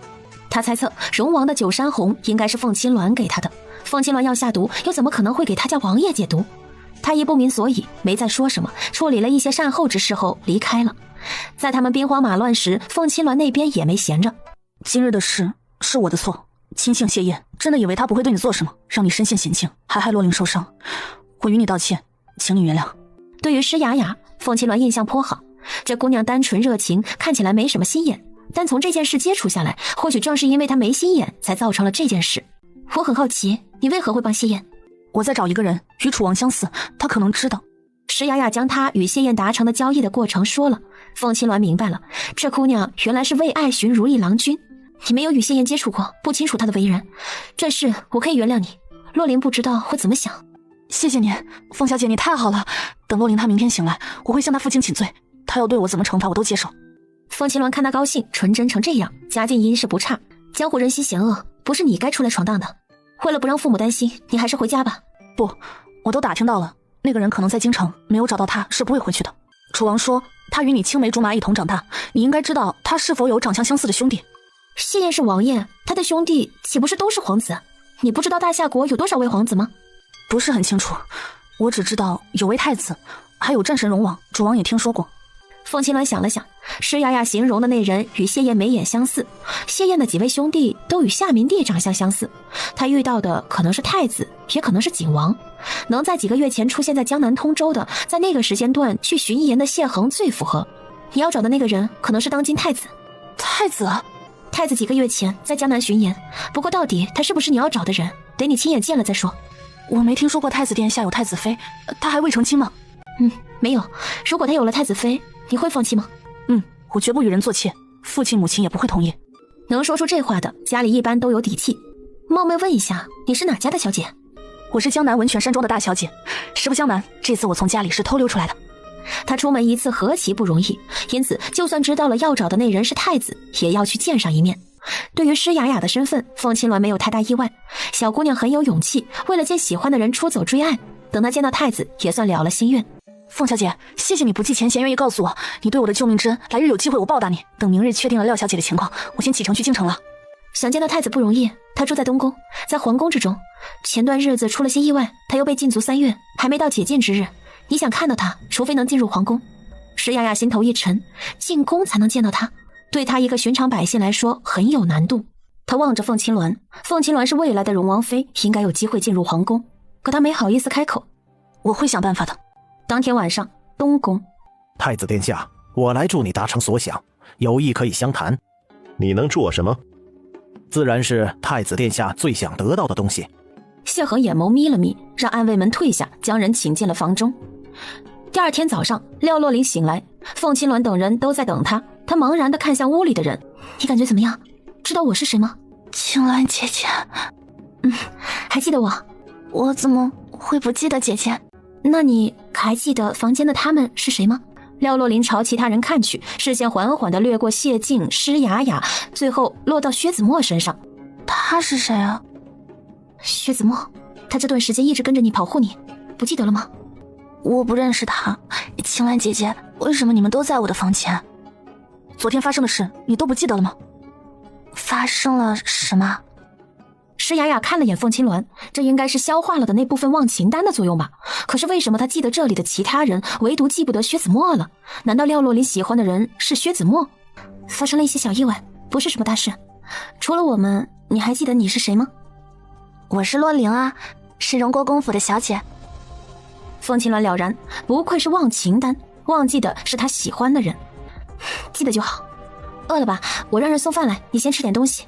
他猜测荣王的九山红应该是凤青鸾给他的，凤青鸾要下毒，又怎么可能会给他家王爷解毒？太医不明所以，没再说什么，处理了一些善后之事后离开了。在他们兵荒马乱时，凤青鸾那边也没闲着。今日的事是我的错，轻信谢燕，真的以为他不会对你做什么，让你身陷险境，还害洛灵受伤。我与你道歉，请你原谅。对于施雅雅，凤青鸾印象颇好，这姑娘单纯热情，看起来没什么心眼，但从这件事接触下来，或许正是因为她没心眼，才造成了这件事。我很好奇，你为何会帮谢燕？我在找一个人，与楚王相似，他可能知道。施雅雅将她与谢燕达成的交易的过程说了，凤青鸾明白了，这姑娘原来是为爱寻如意郎君。你没有与谢燕接触过，不清楚她的为人，这事我可以原谅你。洛灵不知道会怎么想。谢谢你，凤小姐，你太好了。等洛灵她明天醒来，我会向她父亲请罪，她要对我怎么惩罚我都接受。凤青鸾看她高兴，纯真成这样，家境殷实不差。江湖人心险恶，不是你该出来闯荡的。为了不让父母担心，你还是回家吧。不，我都打听到了，那个人可能在京城，没有找到他是不会回去的。楚王说他与你青梅竹马一同长大，你应该知道他是否有长相相似的兄弟。谢燕是王爷，他的兄弟岂不是都是皇子？你不知道大夏国有多少位皇子吗？不是很清楚，我只知道有位太子，还有战神荣王，主王也听说过。凤青鸾想了想，施雅雅形容的那人与谢燕眉眼相似，谢燕的几位兄弟都与夏明帝长相相似，他遇到的可能是太子，也可能是景王。能在几个月前出现在江南通州的，在那个时间段去巡盐的谢衡最符合。你要找的那个人可能是当今太子。太子几个月前在江南巡盐，不过到底他是不是你要找的人，得你亲眼见了再说。我没听说过太子殿下有太子妃，他还未成亲吗？没有。如果他有了太子妃，你会放弃吗？我绝不与人做妾，父亲母亲也不会同意。能说出这话的，家里一般都有底气。冒昧问一下，你是哪家的小姐？我是江南文泉山庄的大小姐。实不相瞒，这次我从家里是偷溜出来的。她出门一次何其不容易，因此就算知道了要找的那人是太子，也要去见上一面。对于施雅雅的身份，凤青鸾没有太大意外。小姑娘很有勇气，为了见喜欢的人出走追爱，等她见到太子，也算了了心愿。凤小姐，谢谢你不计前嫌愿意告诉我你对我的救命之恩，来日有机会我报答你。等明日确定了廖小姐的情况，我先启程去京城了。想见到太子不容易，他住在东宫，在皇宫之中。前段日子出了些意外，他又被禁足3月，还没到解禁之日。你想看到他，除非能进入皇宫。施雅雅心头一沉，进宫才能见到他，对他一个寻常百姓来说很有难度。他望着凤青鸾，凤青鸾是未来的荣王妃，应该有机会进入皇宫，可他没好意思开口。我会想办法的。当天晚上，东宫。太子殿下，我来助你达成所想，有意可以相谈。你能助我什么？自然是太子殿下最想得到的东西。谢恒眼眸眯了眯，让暗卫们退下，将人请进了房中。第二天早上，廖洛林醒来，凤青鸾等人都在等他。他茫然地看向屋里的人：“你感觉怎么样？知道我是谁吗？”青鸾姐姐。还记得我？我怎么会不记得姐姐？那你还记得房间的他们是谁吗？廖洛林朝其他人看去，视线缓缓地掠过谢静、施雅雅，最后落到薛子墨身上。他是谁啊？薛子墨，他这段时间一直跟着你，保护你，不记得了吗？我不认识他。青鸾姐姐，为什么你们都在我的房间？昨天发生的事你都不记得了吗？发生了什么？施雅雅看了眼凤青鸾，这应该是消化了的那部分忘情丹的作用吧。可是为什么她记得这里的其他人，唯独记不得薛子墨了？难道廖洛林喜欢的人是薛子墨？发生了一些小意外，不是什么大事。除了我们，你还记得你是谁吗？我是洛灵啊，是荣国公府的小姐。凤青鸾了然，不愧是忘情丹，忘记的是他喜欢的人。记得就好。饿了吧？我让人送饭来，你先吃点东西。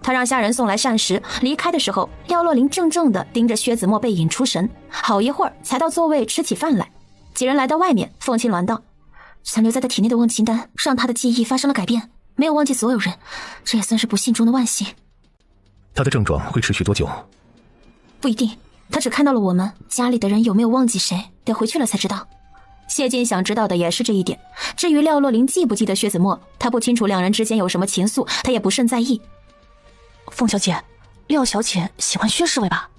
他让下人送来膳食，离开的时候，廖洛林怔怔地盯着薛子墨背影出神，好一会儿才到座位吃起饭来。几人来到外面，凤青鸾道：“残留在他体内的忘情丹，让他的记忆发生了改变，没有忘记所有人，这也算是不幸中的万幸。”他的症状会持续多久？不一定，他只看到了我们家里的人有没有忘记谁，得回去了才知道。谢晋想知道的也是这一点。至于廖洛林记不记得薛子墨，他不清楚两人之间有什么情愫，他也不甚在意。凤小姐，廖小姐喜欢薛侍卫吧？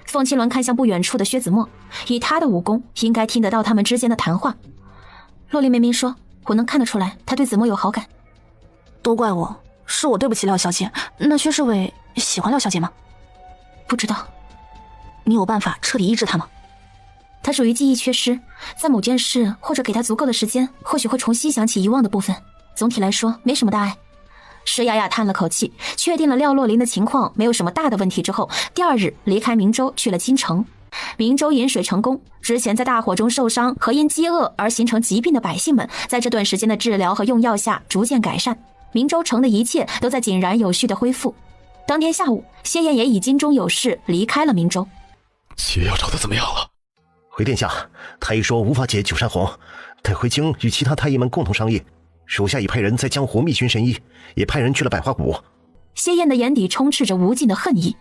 凤青鸾看向不远处的薛子墨，以他的武功，应该听得到他们之间的谈话。洛林明明说，我能看得出来，他对子墨有好感。都怪我，是我对不起廖小姐。那薛侍卫喜欢廖小姐吗？不知道。你有办法彻底医治他吗？他属于记忆缺失，在某件事或者给他足够的时间，或许会重新想起遗忘的部分。总体来说，没什么大碍。施雅雅叹了口气，确定了廖洛林的情况没有什么大的问题之后，第二日离开明州去了京城。明州引水成功，之前在大火中受伤和因饥饿而形成疾病的百姓们，在这段时间的治疗和用药下逐渐改善。明州城的一切都在井然有序的恢复。当天下午，谢燕也以京中有事离开了明州。解药找得怎么样了？回殿下，太医说无法解九山红，得回京与其他太医们共同商议。属下已派人在江湖觅寻神医，也派人去了百花谷。谢燕的眼底充斥着无尽的恨意，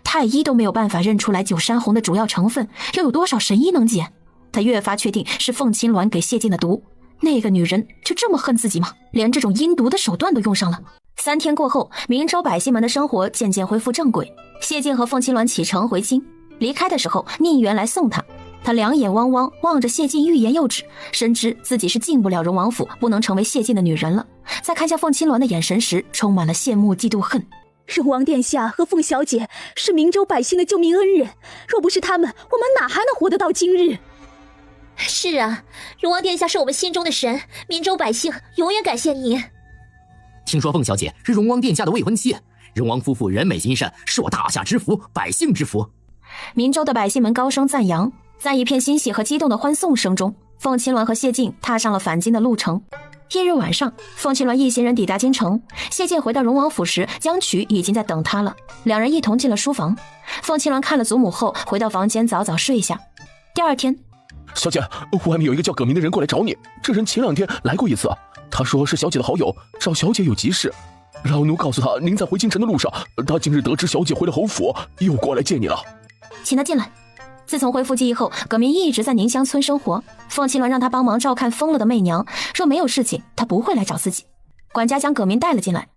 太医都没有办法认出来九山红的主要成分，又有多少神医能解？他越发确定是凤青鸾给谢进的毒。那个女人就这么恨自己吗？连这种阴毒的手段都用上了。3天过后，明州百姓们的生活渐渐恢复正轨。谢晋和凤青鸾启程回京，离开的时候，宁远来送他。他两眼汪汪望着谢晋，欲言又止，深知自己是进不了荣王府，不能成为谢晋的女人了。在看向凤青鸾的眼神时，充满了羡慕、嫉妒、恨。荣王殿下和凤小姐是明州百姓的救命恩人，若不是他们，我们哪还能活得到今日？是啊，荣王殿下是我们心中的神，明州百姓永远感谢你。听说凤小姐是荣王殿下的未婚妻，荣王夫妇人美心善，是我大夏之福，百姓之福。明州的百姓们高声赞扬。在一片欣喜和激动的欢送声中，凤青鸾和谢晋踏上了返京的路程。翌日晚上，凤青鸾一行人抵达京城，谢晋回到荣王府时，江曲已经在等他了。两人一同进了书房。凤青鸾看了祖母后，回到房间早早睡下。第二天，小姐，外面有一个叫葛明的人过来找你，这人前2天来过一次，他说是小姐的好友，找小姐有急事。老奴告诉他，您在回京城的路上，他今日得知小姐回了侯府，又过来见你了。请他进来。自从恢复记忆后，葛明一直在宁乡村生活。凤青鸾让他帮忙照看疯了的媚娘，若没有事情，他不会来找自己。管家将葛明带了进来。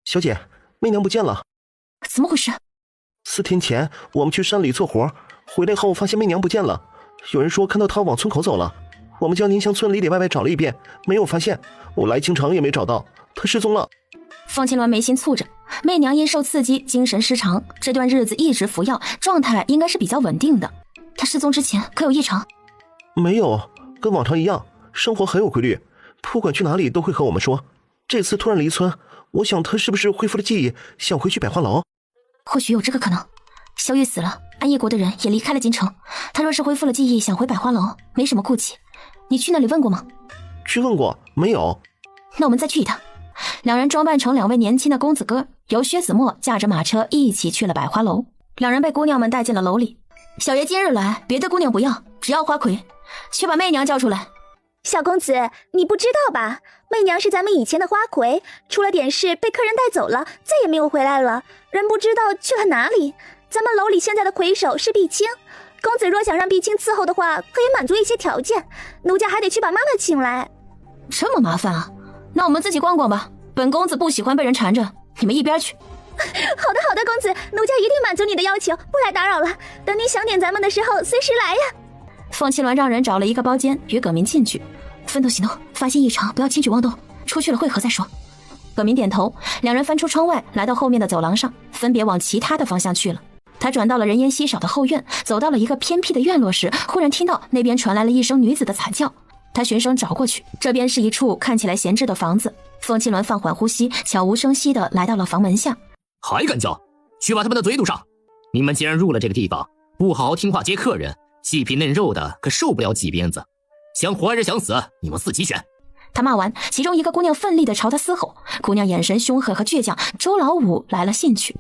小姐，媚娘不见了。怎么回事？4天前我们去山里做活，回来后发现媚娘不见了。有人说看到她往村口走了。我们将宁乡村里里外外找了一遍，没有发现。我来京城也没找到，她失踪了。凤青鸾眉心蹙着，媚娘因受刺激，精神失常，这段日子一直服药，状态应该是比较稳定的。她失踪之前可有异常？没有，跟往常一样，生活很有规律，不管去哪里都会和我们说。这次突然离村，我想她是不是恢复了记忆，想回去百花楼？或许有这个可能。萧玉死了，安义国的人也离开了京城，他若是恢复了记忆，想回百花楼，没什么顾忌。你去那里问过吗？去问过，没有。那我们再去一趟。两人装扮成2位年轻的公子哥，由薛子墨驾着马车一起去了百花楼。两人被姑娘们带进了楼里。小爷今日来，别的姑娘不要，只要花魁，去把媚娘叫出来。小公子，你不知道吧？媚娘是咱们以前的花魁，出了点事被客人带走了，再也没有回来了，人不知道去了哪里。咱们楼里现在的魁首是碧青，公子若想让碧青伺候的话，可以满足一些条件，奴家还得去把妈妈请来。这么麻烦啊？那我们自己逛逛吧，本公子不喜欢被人缠着，你们一边去。好的，公子，奴家一定满足你的要求，不来打扰了。等你想点咱们的时候，随时来呀。凤青鸾让人找了一个包间，与葛明进去，分头行动，发现异常不要轻举妄动，出去了会合再说。葛明点头，两人翻出窗外，来到后面的走廊上，分别往其他的方向去了。他转到了人烟稀少的后院，走到了一个偏僻的院落时，忽然听到那边传来了一声女子的惨叫。他循声找过去，这边是一处看起来闲置的房子。凤青鸾放缓呼吸，悄无声息地来到了房门下。还敢叫？去把他们的嘴堵上！你们既然入了这个地方，不好好听话接客人，细皮嫩肉的可受不了几鞭子。想活还是想死，你们自己选。他骂完，其中一个姑娘奋力地朝他嘶吼，姑娘眼神凶狠和倔强，周老五来了兴趣。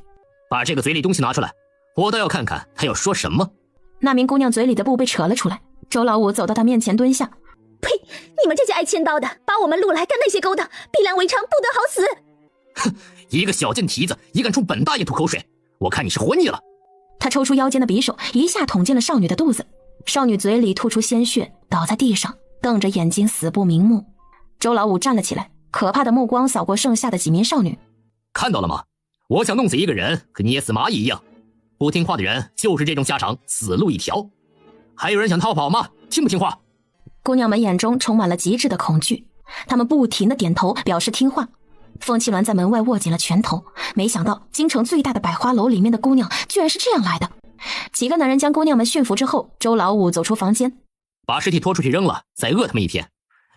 把这个嘴里东西拿出来，我倒要看看他要说什么。那名姑娘嘴里的布被扯了出来，周老五走到她面前蹲下。呸！你们这些爱签刀的，把我们掳来干那些勾当，逼良为娼，不得好死！哼，一个小贱蹄子也敢冲本大爷吐口水，我看你是活腻了。他抽出腰间的匕首，一下捅进了少女的肚子，少女嘴里吐出鲜血，倒在地上，瞪着眼睛死不瞑目。周老五站了起来，可怕的目光扫过剩下的几名少女。看到了吗？我想弄死一个人和捏死蚂蚁一样，不听话的人就是这种下场，死路一条。还有人想逃跑吗？听不听话？姑娘们眼中充满了极致的恐惧，她们不停地点头表示听话。凤七鸾在门外握紧了拳头，没想到京城最大的百花楼里面的姑娘居然是这样来的。几个男人将姑娘们驯服之后，周老五走出房间，把尸体拖出去扔了，再饿他们一天，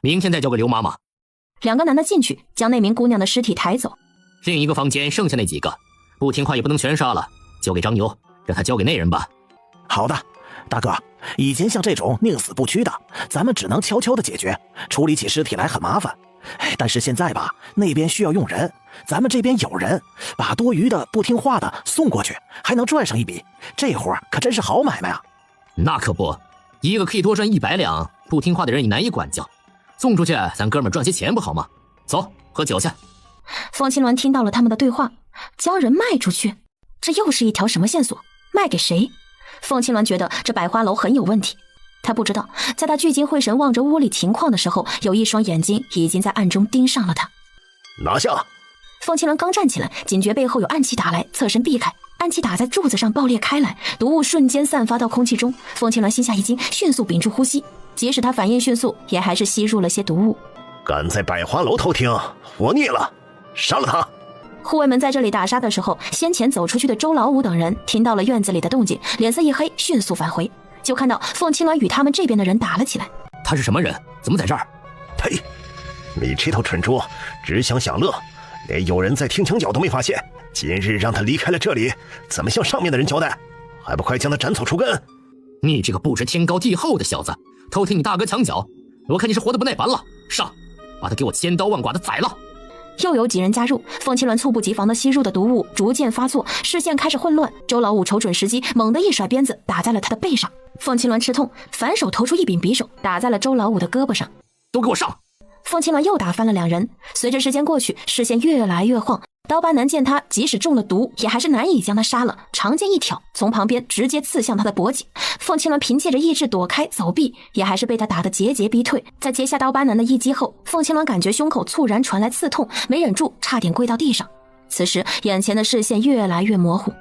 明天再交给刘妈妈。两个男的进去，将那名姑娘的尸体抬走。另一个房间剩下那几个，不听话也不能全杀了，交给张牛，让他交给那人吧。好的，大哥，以前像这种宁死不屈的，咱们只能悄悄的解决，处理起尸体来很麻烦。但是现在吧，那边需要用人，咱们这边有人，把多余的不听话的送过去，还能赚上一笔，这活可真是好买卖啊！那可不，一个可以多赚100两，不听话的人也难以管教，送出去咱哥们赚些钱不好吗？走，喝酒去。方清鸾听到了他们的对话，将人卖出去，这又是一条什么线索？卖给谁？凤青鸾觉得这百花楼很有问题。他不知道，在他聚精会神望着屋里情况的时候，有一双眼睛已经在暗中盯上了他。拿下！凤青鸾刚站起来，警觉背后有暗器打来，侧身避开，暗器打在柱子上爆裂开来，毒雾瞬间散发到空气中。凤青鸾心下一惊，迅速屏住呼吸，即使他反应迅速，也还是吸入了些毒雾。敢在百花楼偷听，活腻了，杀了他！护卫们在这里打杀的时候，先前走出去的周老五等人听到了院子里的动静，脸色一黑，迅速返回，就看到凤青鸾与他们这边的人打了起来。他是什么人？怎么在这儿？呸！你这头蠢猪，只想享乐，连有人在听墙角都没发现。今日让他离开了这里，怎么向上面的人交代？还不快将他斩草除根！你这个不知天高地厚的小子，偷听你大哥墙角，我看你是活得不耐烦了。上，把他给我千刀万剐的宰了！又有几人加入，凤青鸾猝不及防的吸入的毒物逐渐发作，视线开始混乱。周老五瞅准时机，猛地一甩鞭子打在了他的背上。凤青鸾吃痛，反手投出一柄匕首，打在了周老五的胳膊上。都给我上！凤青鸾又打翻了两人。随着时间过去，视线越来越晃，刀疤男见他即使中了毒，也还是难以将他杀了，长剑一挑，从旁边直接刺向他的脖颈。凤青鸾凭借着意志躲开走避，也还是被他打得节节逼退。在接下刀疤男的一击后，凤青鸾感觉胸口猝然传来刺痛，没忍住，差点跪到地上。此时眼前的视线越来越模糊，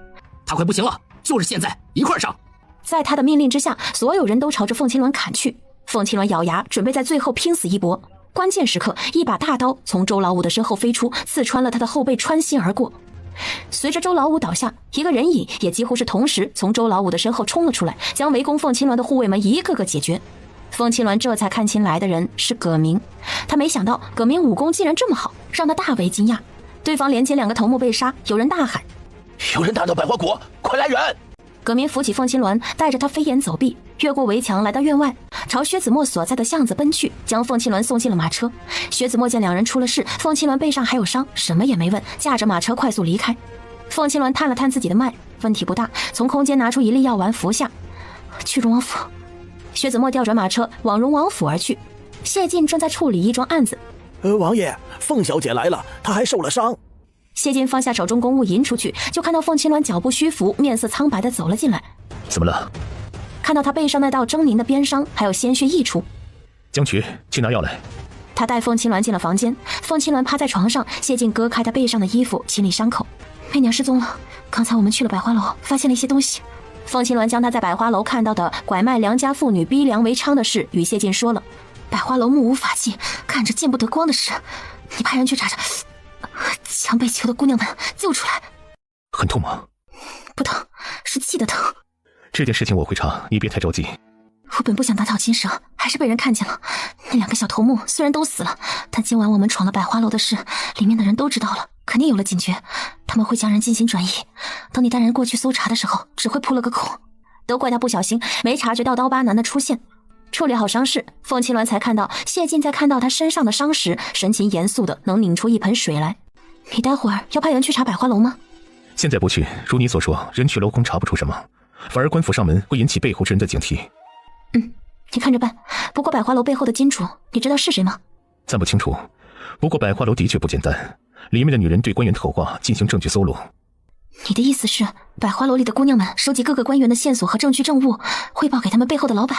他快不行了，就是现在，一块上！在他的命令之下，所有人都朝着凤青鸾砍去。凤青鸾咬牙，准备在最后拼死一搏。关键时刻，一把大刀从周老五的身后飞出，刺穿了他的后背，穿心而过。随着周老五倒下，一个人影也几乎是同时从周老五的身后冲了出来，将围攻凤青鸾的护卫们一个个解决。凤青鸾这才看清来的人是葛明，他没想到葛明武功竟然这么好，让他大为惊讶。对方连接2个头目被杀，有人大喊：有人打到百花谷，快来人！葛明扶起凤青鸾，带着他飞檐走壁，越过围墙来到院外，朝薛子墨所在的巷子奔去，将凤青鸾送进了马车。薛子墨见2人出了事，凤青鸾背上还有伤，什么也没问，驾着马车快速离开。凤青鸾探了探自己的脉，问题不大，从空间拿出1粒药丸服下，去荣王府。薛子墨调转马车往荣王府而去。谢晋正在处理一桩案子。王爷，凤小姐来了，她还受了伤。谢晋放下手中公务迎出去，就看到凤青鸾脚步虚浮，面色苍白地走了进来。怎么了？看到他背上那道狰狞的鞭伤，还有鲜血溢出。江渠，去拿药来。他带凤青鸾进了房间，凤青鸾趴在床上，谢晋割开他背上的衣服，清理伤口。媚娘失踪了，刚才我们去了百花楼，发现了一些东西。凤青鸾将他在百花楼看到的拐卖良家妇女、逼良为娼的事与谢晋说了。百花楼目无法纪，看着见不得光的事，你派人去查查，将被囚的姑娘们救出来。很痛吗？不疼，是气的疼。这件事情我会查，你别太着急。我本不想打草惊蛇，还是被人看见了。那2个小头目虽然都死了，但今晚我们闯了百花楼的事，里面的人都知道了，肯定有了警觉，他们会将人进行转移。等你带人过去搜查的时候，只会扑了个空。都怪他不小心，没察觉到刀疤男的出现。处理好伤势，凤青鸾才看到谢晋在看到他身上的伤时，神情严肃的能拧出一盆水来。你待会儿要派人去查百花楼吗？现在不去，如你所说，人去楼空查不出什么，反而官府上门会引起背后之人的警惕。你看着办。不过百花楼背后的金主，你知道是谁吗？暂不清楚，不过百花楼的确不简单，里面的女人对官员的口话进行证据搜罗。你的意思是，百花楼里的姑娘们收集各个官员的线索和证据证物，汇报给他们背后的老板？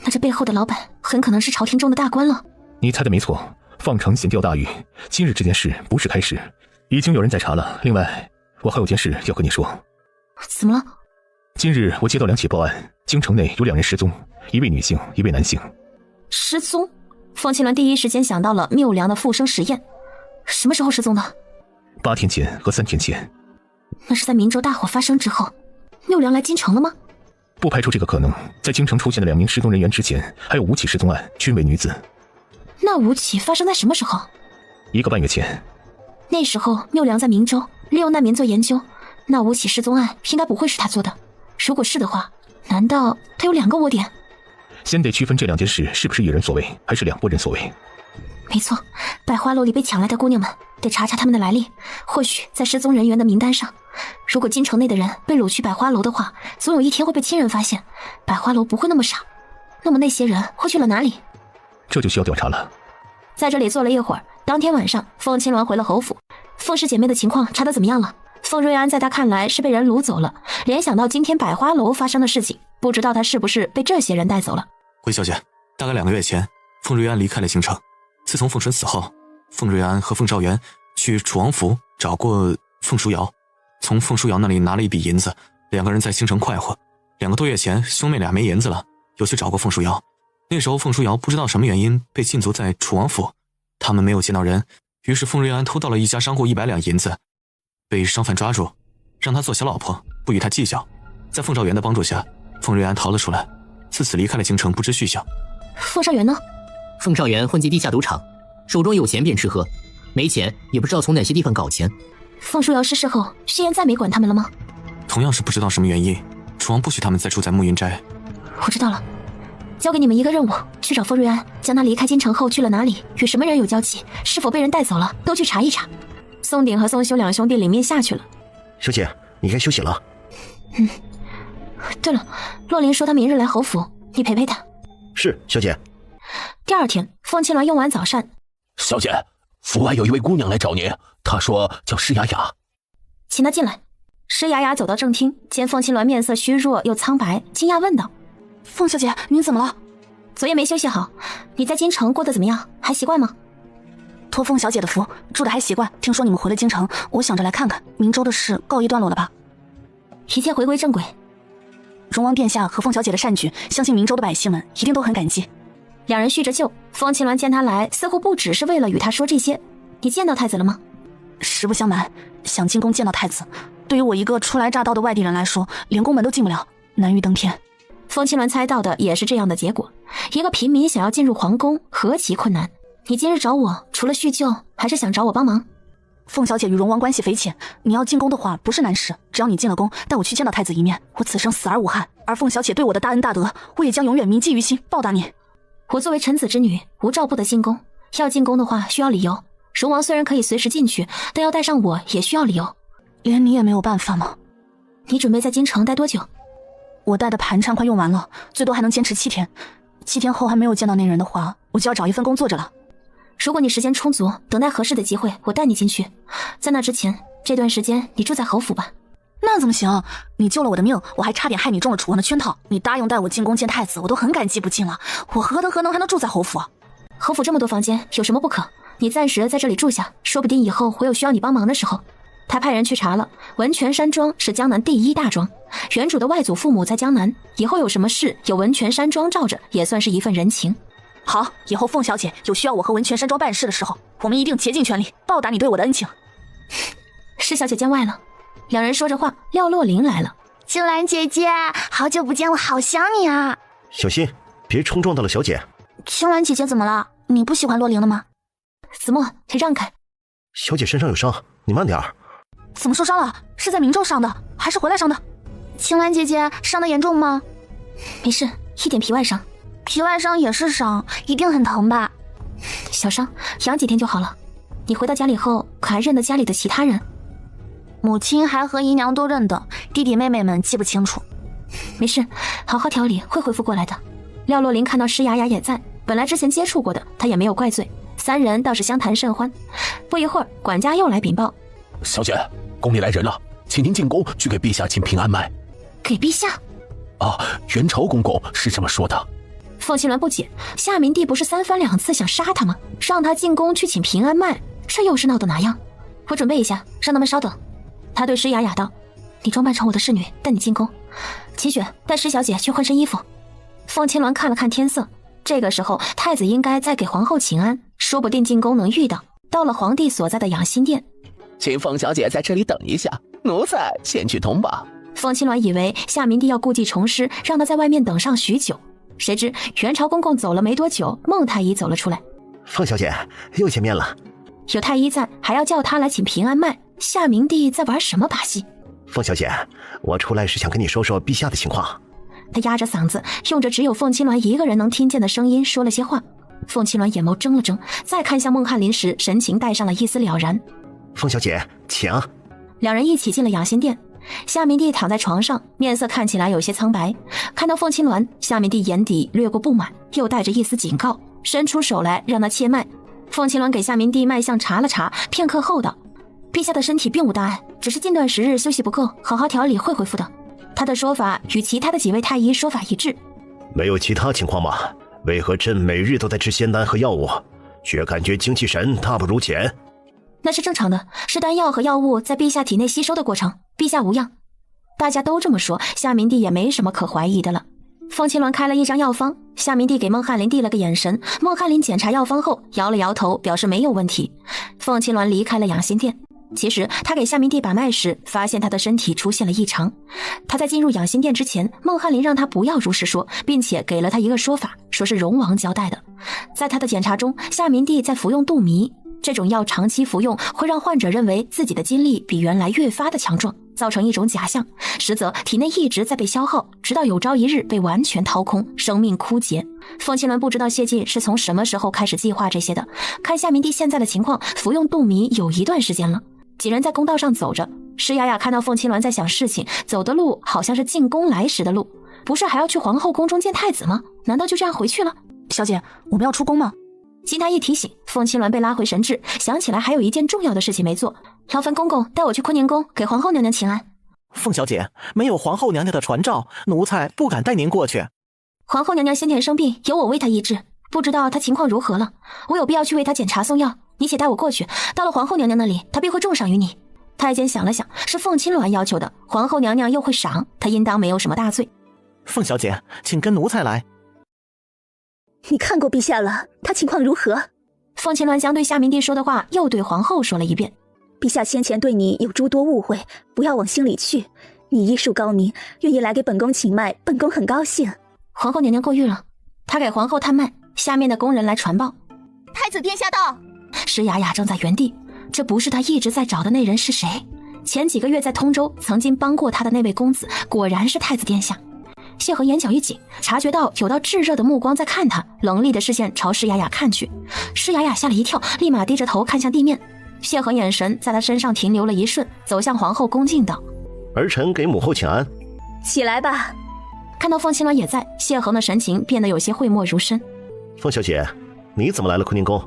那这背后的老板很可能是朝廷中的大官了。你猜的没错，放长线钓大鱼，今日这件事不是开始，已经有人在查了。另外，我还有件事要和你说。怎么了？今日我接到2起报案，京城内有2人失踪，一位女性，一位男性。失踪？凤青鸾第一时间想到了缪良的复生实验。什么时候失踪的？8天前和3天前。那是在明州大火发生之后。缪良来京城了吗？不排除这个可能。在京城出现的2名失踪人员之前，还有5起失踪案，均为女子。那5起发生在什么时候？1个半月前。那时候缪良在明州利用难民做研究，那5起失踪案应该不会是他做的。如果是的话，难道他有2个窝点？先得区分这2件事是不是一人所为，还是2拨人所为。没错，百花楼里被抢来的姑娘们，得查查他们的来历，或许在失踪人员的名单上。如果京城内的人被掳去百花楼的话，总有一天会被亲人发现。百花楼不会那么傻，那么那些人会去了哪里？这就需要调查了。在这里坐了一会儿，当天晚上，凤青鸾回了侯府。凤氏姐妹的情况查得怎么样了？凤瑞安在他看来是被人掳走了，联想到今天百花楼发生的事情，不知道他是不是被这些人带走了。回小姐，大概2个月前，凤瑞安离开了京城。自从凤纯死后，凤瑞安和凤少元去楚王府找过凤书瑶，从凤书瑶那里拿了一笔银子，2个人在京城快活。2个多月前，兄妹俩没银子了，又去找过凤书瑶。那时候凤书瑶不知道什么原因被禁足在楚王府，他们没有见到人，于是凤瑞安偷到了一家商户100两银子，被商贩抓住，让他做小老婆，不与他计较。在凤少元的帮助下，凤瑞安逃了出来，自此离开了京城，不知去向。凤少元呢？凤少元混迹地下赌场，手中有钱便吃喝，没钱也不知道从哪些地方搞钱。凤书瑶逝世后，世言再没管他们了吗？同样是不知道什么原因，楚王不许他们再住在暮云斋。我知道了，交给你们一个任务，去找凤瑞安，将他离开京城后去了哪里，与什么人有交集，是否被人带走了，都去查一查。宋鼎和宋修2兄弟领命下去了。小姐，你该休息了。对了，洛林说他明日来侯府，你陪陪他。是，小姐。第2天，凤青鸾用完早膳。小姐，府外有一位姑娘来找您，她说叫施雅雅。请她进来。施雅雅走到正厅，见凤青鸾面色虚弱又苍白，惊讶问道：凤小姐，您怎么了？昨夜没休息好，你在京城过得怎么样？还习惯吗？托凤小姐的福，住的还习惯。听说你们回了京城，我想着来看看。明州的事告一段落了吧？一切回归正轨。荣王殿下和凤小姐的善举，相信明州的百姓们一定都很感激。两人叙着旧，凤青鸾见他来，似乎不只是为了与他说这些。你见到太子了吗？实不相瞒，想进宫见到太子，对于我一个初来乍到的外地人来说，连宫门都进不了，难于登天。凤青鸾猜到的也是这样的结果。一个平民想要进入皇宫，何其困难！你今日找我，除了叙旧，还是想找我帮忙？凤小姐与荣王关系匪浅，你要进宫的话不是难事，只要你进了宫，带我去见到太子一面，我此生死而无憾。而凤小姐对我的大恩大德，我也将永远铭记于心，报答你。我作为臣子之女，无诏不得进宫。要进宫的话，需要理由。荣王虽然可以随时进去，但要带上我也需要理由。连你也没有办法吗？你准备在京城待多久？我带的盘缠快用完了，最多还能坚持7天。7天后还没有见到那人的话，我就要找一份工作着了。如果你时间充足，等待合适的机会，我带你进去。在那之前，这段时间你住在侯府吧。那怎么行？你救了我的命，我还差点害你中了楚王的圈套。你答应带我进宫见太子，我都很感激不尽了。我何德何能还能住在侯府？侯府这么多房间，有什么不可？你暂时在这里住下，说不定以后会有需要你帮忙的时候。他派人去查了，文泉山庄是江南第1大庄，原主的外祖父母在江南，以后有什么事有文泉山庄罩着，也算是一份人情。好，以后凤小姐有需要我和文泉山庄办事的时候，我们一定竭尽全力报答你对我的恩情。施小姐见外了。两人说着话，廖洛琳来了。青兰姐姐，好久不见，我好想你啊！小心，别冲撞到了小姐。青兰姐姐怎么了？你不喜欢洛琳了吗？子墨，你让开。小姐身上有伤，你慢点儿。怎么受伤了？是在明州伤的，还是回来伤的？青兰姐姐伤得严重吗？没事，一点皮外伤。皮外伤也是伤，一定很疼吧？小伤，养几天就好了。你回到家里后，可还认得家里的其他人？母亲还和姨娘都认得，弟弟妹妹们记不清楚。没事，好好调理，会恢复过来的。廖洛琳看到施雅雅也在，本来之前接触过的，她也没有怪罪。三人倒是相谈甚欢。不一会儿，管家又来禀报：小姐，宫里来人了，请您进宫去给陛下请平安脉。给陛下？啊，元朝公公是这么说的。凤青鸾不解，夏明帝不是3番2次想杀他吗？让他进宫去请平安脉，这又是闹得哪样？我准备一下，让他们稍等。他对施雅雅道：你装扮成我的侍女，带你进宫。齐雪，带施小姐去换身衣服。凤青鸾看了看天色，这个时候太子应该在给皇后请安，说不定进宫能遇到。到了皇帝所在的养心殿，请凤小姐在这里等一下，奴才先去通报。凤青鸾以为夏明帝要故技重施，让他在外面等上许久，谁知元朝公公走了没多久，孟太医走了出来。凤小姐又见面了。有太医在，还要叫他来请平安脉，夏明帝在玩什么把戏？凤小姐，我出来是想跟你说说陛下的情况。他压着嗓子，用着只有凤青鸾一个人能听见的声音说了些话。凤青鸾眼眸睁了睁，再看向孟翰林时，神情带上了一丝了然。凤小姐，请。两人一起进了养心殿。夏明帝躺在床上，面色看起来有些苍白。看到凤青鸾，夏明帝眼底掠过不满，又带着一丝警告，伸出手来让他切脉。凤青鸾给夏明帝脉象查了查，片刻后道：陛下的身体并无大碍，只是近段时日休息不够，好好调理会恢复的。他的说法与其他的几位太医说法一致。没有其他情况吗？为何朕每日都在吃仙丹和药物，却感觉精气神大不如前？那是正常的，是丹药和药物在陛下体内吸收的过程，陛下无恙。大家都这么说，夏明帝也没什么可怀疑的了。凤青鸾开了一张药方，夏明帝给孟翰林递了个眼神，孟翰林检查药方后摇了摇头，表示没有问题。凤青鸾离开了养心殿。其实他给夏明帝把脉时，发现他的身体出现了异常。他在进入养心殿之前，孟翰林让他不要如实说，并且给了他一个说法，说是荣王交代的。在他的检查中，夏明帝在服用杜迷，这种药长期服用会让患者认为自己的精力比原来越发的强壮，造成一种假象，实则体内一直在被消耗，直到有朝一日被完全掏空，生命枯竭。凤青鸾不知道谢晋是从什么时候开始计划这些的，看夏明帝现在的情况，服用杜迷有一段时间了。几人在公道上走着，施雅雅看到凤青鸾在想事情，走的路好像是进宫来时的路，不是还要去皇后宫中见太子吗？难道就这样回去了？小姐，我们要出宫吗？经他一提醒，凤青鸾被拉回神智，想起来还有一件重要的事情没做。劳烦公公带我去坤宁宫给皇后娘娘请安。凤小姐，没有皇后娘娘的传召，奴才不敢带您过去。皇后娘娘先前生病，由我为她医治，不知道她情况如何了。我有必要去为她检查送药，你且带我过去。到了皇后娘娘那里，她必会重赏于你。太监想了想，是凤青鸾要求的，皇后娘娘又会赏，她应当没有什么大罪。凤小姐，请跟奴才来。你看过陛下了，他情况如何？凤青鸾将对夏明帝说的话又对皇后说了一遍。陛下先前对你有诸多误会，不要往心里去。你医术高明，愿意来给本宫请脉，本宫很高兴。皇后娘娘过誉了。她给皇后探脉，下面的工人来传报。太子殿下到。施雅雅正在原地，这不是她一直在找的那人是谁？前几个月在通州曾经帮过她的那位公子，果然是太子殿下。谢恒眼角一紧，察觉到有道炙热的目光在看他，冷厉的视线朝施雅雅看去。施雅雅吓了一跳，立马低着头看向地面。谢恒眼神在他身上停留了一瞬，走向皇后恭敬道：儿臣给母后请安。起来吧。看到凤青鸾也在，谢恒的神情变得有些讳莫如深。凤小姐，你怎么来了坤宁宫？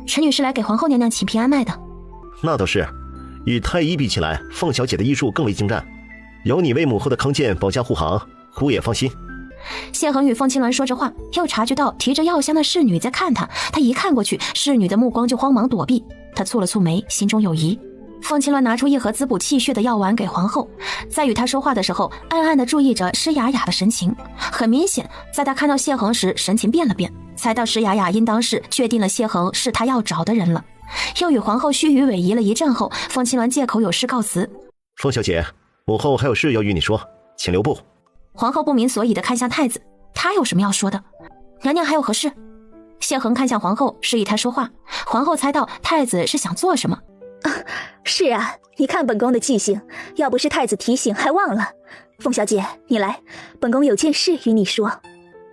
臣女是来给皇后娘娘请平安脉的。那倒是，与太医比起来，凤小姐的医术更为精湛，有你为母后的康健保驾护航，姑也放心。谢恒与凤青鸾说着话，又察觉到提着药箱的侍女在看他，他一看过去，侍女的目光就慌忙躲避。他蹙了蹙眉，心中有疑。凤青鸾拿出一盒滋补气血的药丸给皇后，在与他说话的时候，暗暗地注意着施雅雅的神情。很明显，在他看到谢恒时，神情变了变，猜到施雅雅应当是确定了谢恒是他要找的人了。又与皇后虚与委蛇了一阵后，凤青鸾借口有事告辞。凤小姐，母后还有事要与你说，请留步。皇后不明所以地看向太子，他有什么要说的？娘娘还有何事？谢恒看向皇后，示意她说话。皇后猜到太子是想做什么。是啊，你看本宫的记性，要不是太子提醒还忘了。凤小姐，你来，本宫有件事与你说。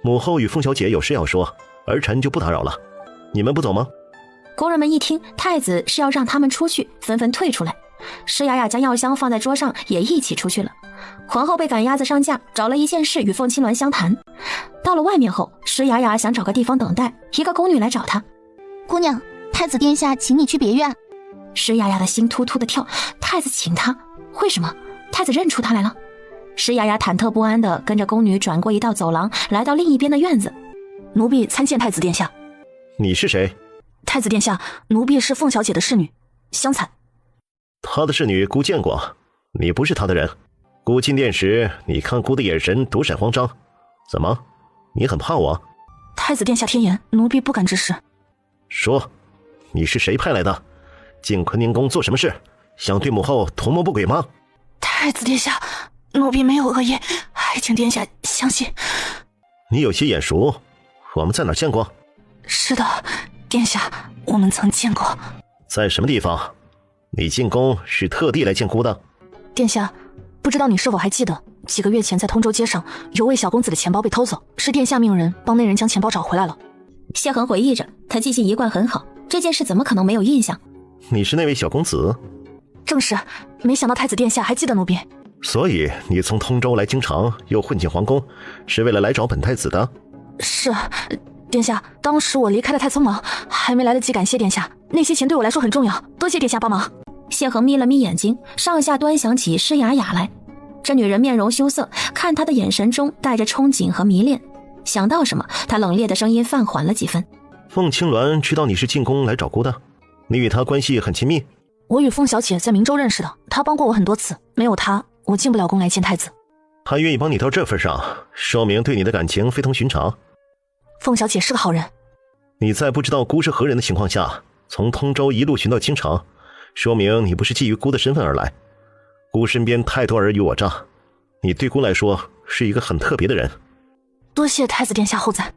母后与凤小姐有事要说，儿臣就不打扰了。你们不走吗？工人们一听太子是要让他们出去，纷纷退出来。施雅雅将药箱放在桌上，也一起出去了。皇后被赶鸭子上架，找了一件事与凤青鸾相谈。到了外面后，施雅雅想找个地方等待，一个宫女来找她。姑娘，太子殿下请你去别院。施雅雅的心突突的跳，太子请她？为什么？太子认出她来了？施雅雅忐忑不安地跟着宫女转过一道走廊，来到另一边的院子。奴婢参见太子殿下。你是谁？太子殿下，奴婢是凤小姐的侍女香彩。她的侍女姑见过，你不是她的人。姑进殿时，你看姑的眼神躲闪慌张，怎么？你很怕我？太子殿下天言，奴婢不敢直视。说，你是谁派来的？进坤宁宫做什么事？想对母后图谋不轨吗？太子殿下，奴婢没有恶意，还请殿下相信。你有些眼熟，我们在哪儿见过？是的，殿下，我们曾见过。在什么地方？你进宫是特地来见姑的？殿下，不知道你是否还记得，几个月前在通州街上，有位小公子的钱包被偷走，是殿下命人帮那人将钱包找回来了。谢恒回忆着，他记性一贯很好，这件事怎么可能没有印象？你是那位小公子？正是，没想到太子殿下还记得奴婢。所以你从通州来京城，又混进皇宫，是为了来找本太子的？是，殿下，当时我离开的太匆忙，还没来得及感谢殿下，那些钱对我来说很重要，多谢殿下帮忙。谢恒眯了眯眼睛，上下端详起施雅雅来。这女人面容羞涩，看她的眼神中带着憧憬和迷恋。想到什么，她冷冽的声音放缓了几分。凤青鸾知道你是进宫来找姑的，你与她关系很亲密？我与凤小姐在明州认识的，她帮过我很多次，没有她，我进不了宫来见太子。她愿意帮你到这份上，说明对你的感情非同寻常。凤小姐是个好人。你在不知道姑是何人的情况下，从通州一路寻到京城，说明你不是基于姑的身份而来。姑身边太多尔虞我诈，你对姑来说是一个很特别的人。多谢太子殿下厚赞。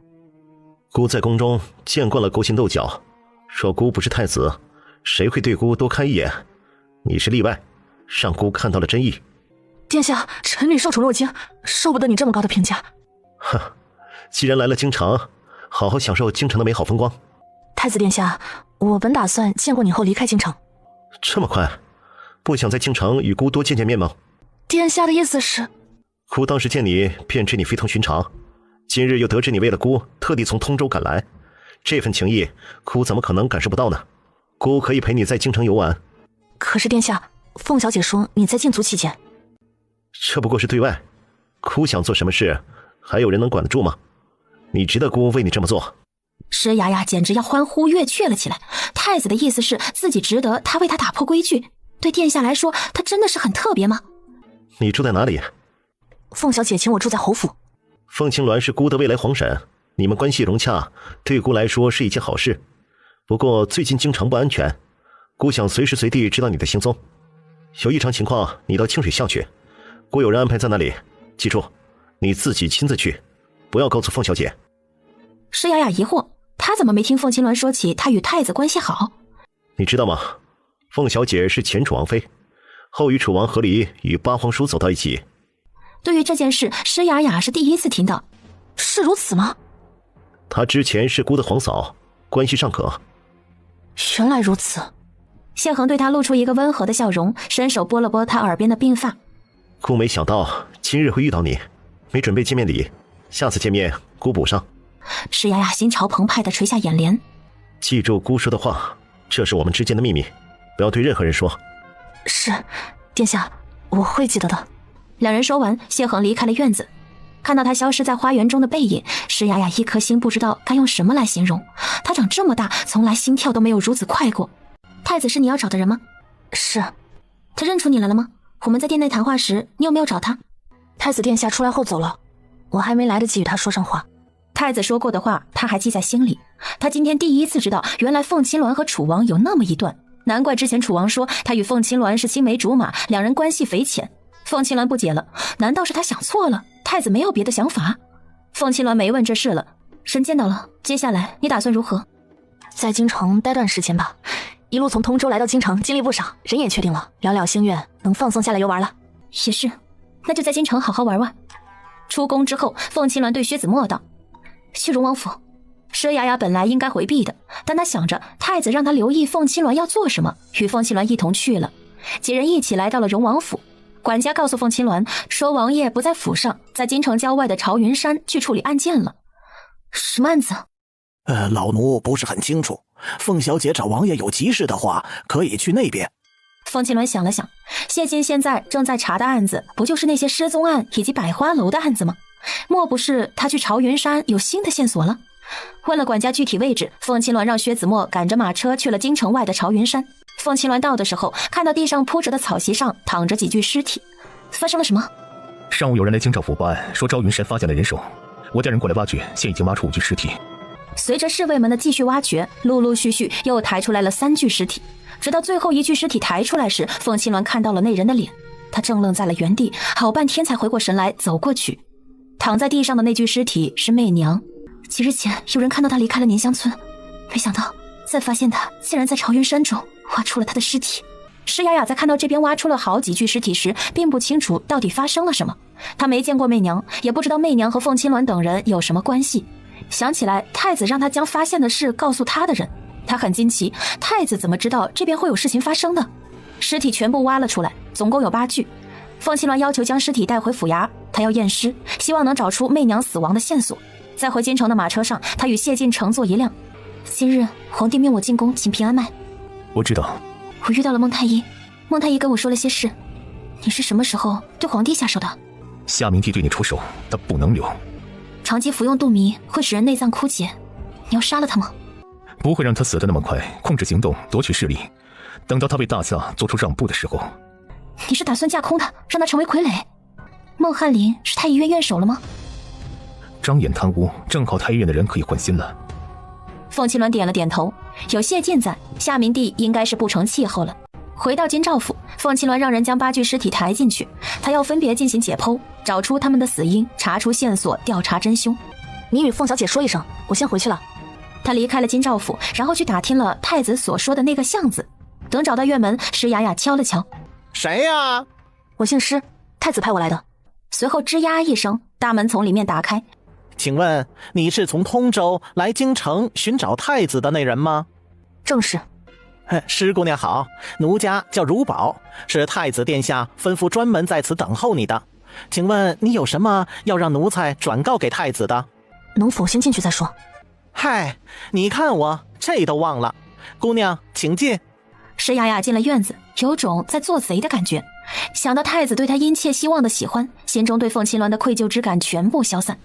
姑在宫中见惯了勾心斗角，若姑不是太子，谁会对姑多看一眼？你是例外，让姑看到了真意。殿下，臣女受宠若惊，受不得你这么高的评价。哼，既然来了京城，好好享受京城的美好风光。太子殿下，我本打算见过你后离开京城。这么快？不想在京城与姑多见见面吗？殿下的意思是？姑当时见你便知你非同寻常，今日又得知你为了姑特地从通州赶来，这份情谊，姑怎么可能感受不到呢？姑可以陪你在京城游玩。可是殿下，凤小姐说你在禁足期间。这不过是对外，姑想做什么事，还有人能管得住吗？你值得姑为你这么做。施雅雅简直要欢呼跃雀了起来。太子的意思是自己值得他为他打破规矩，对殿下来说，他真的是很特别吗？你住在哪里？凤小姐请我住在侯府。凤青鸾是姑的未来皇婶，你们关系融洽，对姑来说是一件好事。不过最近京城不安全，姑想随时随地知道你的行踪。有异常情况，你到清水巷去，姑有人安排在那里。记住，你自己亲自去，不要告诉凤小姐。施雅雅疑惑，她怎么没听凤青鸾说起她与太子关系好？你知道吗？凤小姐是前楚王妃，后与楚王和离，与八皇叔走到一起。对于这件事，施雅雅是第一次听到。是如此吗？她之前是姑的皇嫂，关系尚可。原来如此。谢恒对她露出一个温和的笑容，伸手拨了拨她耳边的鬓发。姑没想到今日会遇到你，没准备见面礼，下次见面姑补上。施雅雅心潮澎湃地垂下眼帘。记住姑说的话，这是我们之间的秘密，不要对任何人说。是，殿下，我会记得的。两人说完，谢恒离开了院子。看到他消失在花园中的背影，施雅雅一颗心不知道该用什么来形容。他长这么大，从来心跳都没有如此快过。太子是你要找的人吗？是。他认出你来了吗？我们在殿内谈话时，你有没有找他？太子殿下出来后走了，我还没来得及与他说上话。太子说过的话，他还记在心里。他今天第一次知道，原来凤青鸾和楚王有那么一段。难怪之前楚王说他与凤青鸾是青梅竹马，两人关系匪浅。凤青鸾不解了，难道是他想错了？太子没有别的想法？凤青鸾没问这事了。神见到了，接下来你打算如何？在京城待段时间吧。一路从通州来到京城，经历不少，人也确定了，了了心愿，能放松下来游玩了。也是，那就在京城好好玩玩。出宫之后，凤青鸾对薛子墨道：“去荣王府。”佘雅雅本来应该回避的，但她想着太子让她留意凤青鸾要做什么，与凤青鸾一同去了。几人一起来到了荣王府。管家告诉凤青鸾说，王爷不在府上，在京城郊外的朝云山去处理案件了。什么案子？老奴不是很清楚。凤小姐找王爷有急事的话，可以去那边。凤青鸾想了想，谢晋现在正在查的案子，不就是那些失踪案以及百花楼的案子吗？莫不是他去朝云山有新的线索了？问了管家具体位置，凤青鸾让薛子墨赶着马车去了京城外的朝云山。凤青鸾到的时候，看到地上铺着的草席上躺着几具尸体。发生了什么？上午有人来京兆府报案，说朝云山发现了人手，我带人过来挖掘，现已经挖出5具尸体。随着侍卫们的继续挖掘，陆陆续续又抬出来了3具尸体。直到最后一具尸体抬出来时，凤青鸾看到了那人的脸，他怔愣在了原地，好半天才回过神来，走过去。躺在地上的那具尸体是媚娘。几日前有人看到她离开了宁乡村，没想到再发现她竟然在朝云山中挖出了她的尸体。施雅雅在看到这边挖出了好几具尸体时，并不清楚到底发生了什么。她没见过媚娘，也不知道媚娘和凤青鸾等人有什么关系。想起来太子让她将发现的事告诉他的人，她很惊奇，太子怎么知道这边会有事情发生的？尸体全部挖了出来，总共有8具。凤青鸾要求将尸体带回府衙，他要验尸，希望能找出媚娘死亡的线索。在回京城的马车上，他与谢晋乘坐一辆。今日皇帝命我进宫请平安脉。我知道。我遇到了孟太医，孟太医跟我说了些事。你是什么时候对皇帝下手的？夏明帝对你出手，他不能留。长期服用杜迷会使人内脏枯竭，你要杀了他吗？不会让他死得那么快，控制行动，夺取势力，等到他为大夏做出让步的时候。你是打算架空他，让他成为傀儡？孟翰林是太医院院首了吗？张眼贪污，正好太医院的人可以换新了。凤青鸾点了点头，有谢晋在，夏明帝应该是不成气候了。回到京兆府，凤青鸾让人将8具尸体抬进去，他要分别进行解剖，找出他们的死因，查出线索，调查真凶。你与凤小姐说一声，我先回去了。他离开了京兆府，然后去打听了太子所说的那个巷子。等找到院门，施雅雅敲了敲：“谁呀？”“我姓施，太子派我来的。”随后吱呀一声，大门从里面打开。“请问你是从通州来京城寻找太子的那人吗？”“正是。”“施姑娘好，奴家叫如宝，是太子殿下吩咐专门在此等候你的。请问你有什么要让奴才转告给太子的？”“能否先进去再说？”嗨，你看我这都忘了。姑娘，请进。施雅雅进了院子，有种在做贼的感觉。想到太子对她殷切希望的喜欢，心中对凤琴鸾的愧疚之感全部消散。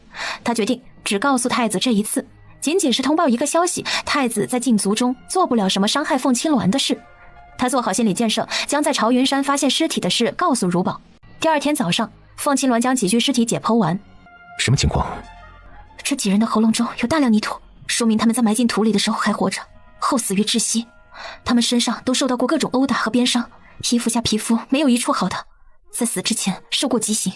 她决定只告诉太子这一次，仅仅是通报一个消息，太子在禁足中做不了什么伤害凤琴鸾的事。她做好心理建设，将在朝云山发现尸体的事告诉如宝。第二天早上，凤琴鸾将几具尸体解剖完。什么情况？这几人的喉咙中有大量泥土，说明他们在埋进土里的时候还活着，后死于窒息。他们身上都受到过各种殴打和鞭伤，衣服下皮肤没有一处好的，在死之前受过极刑。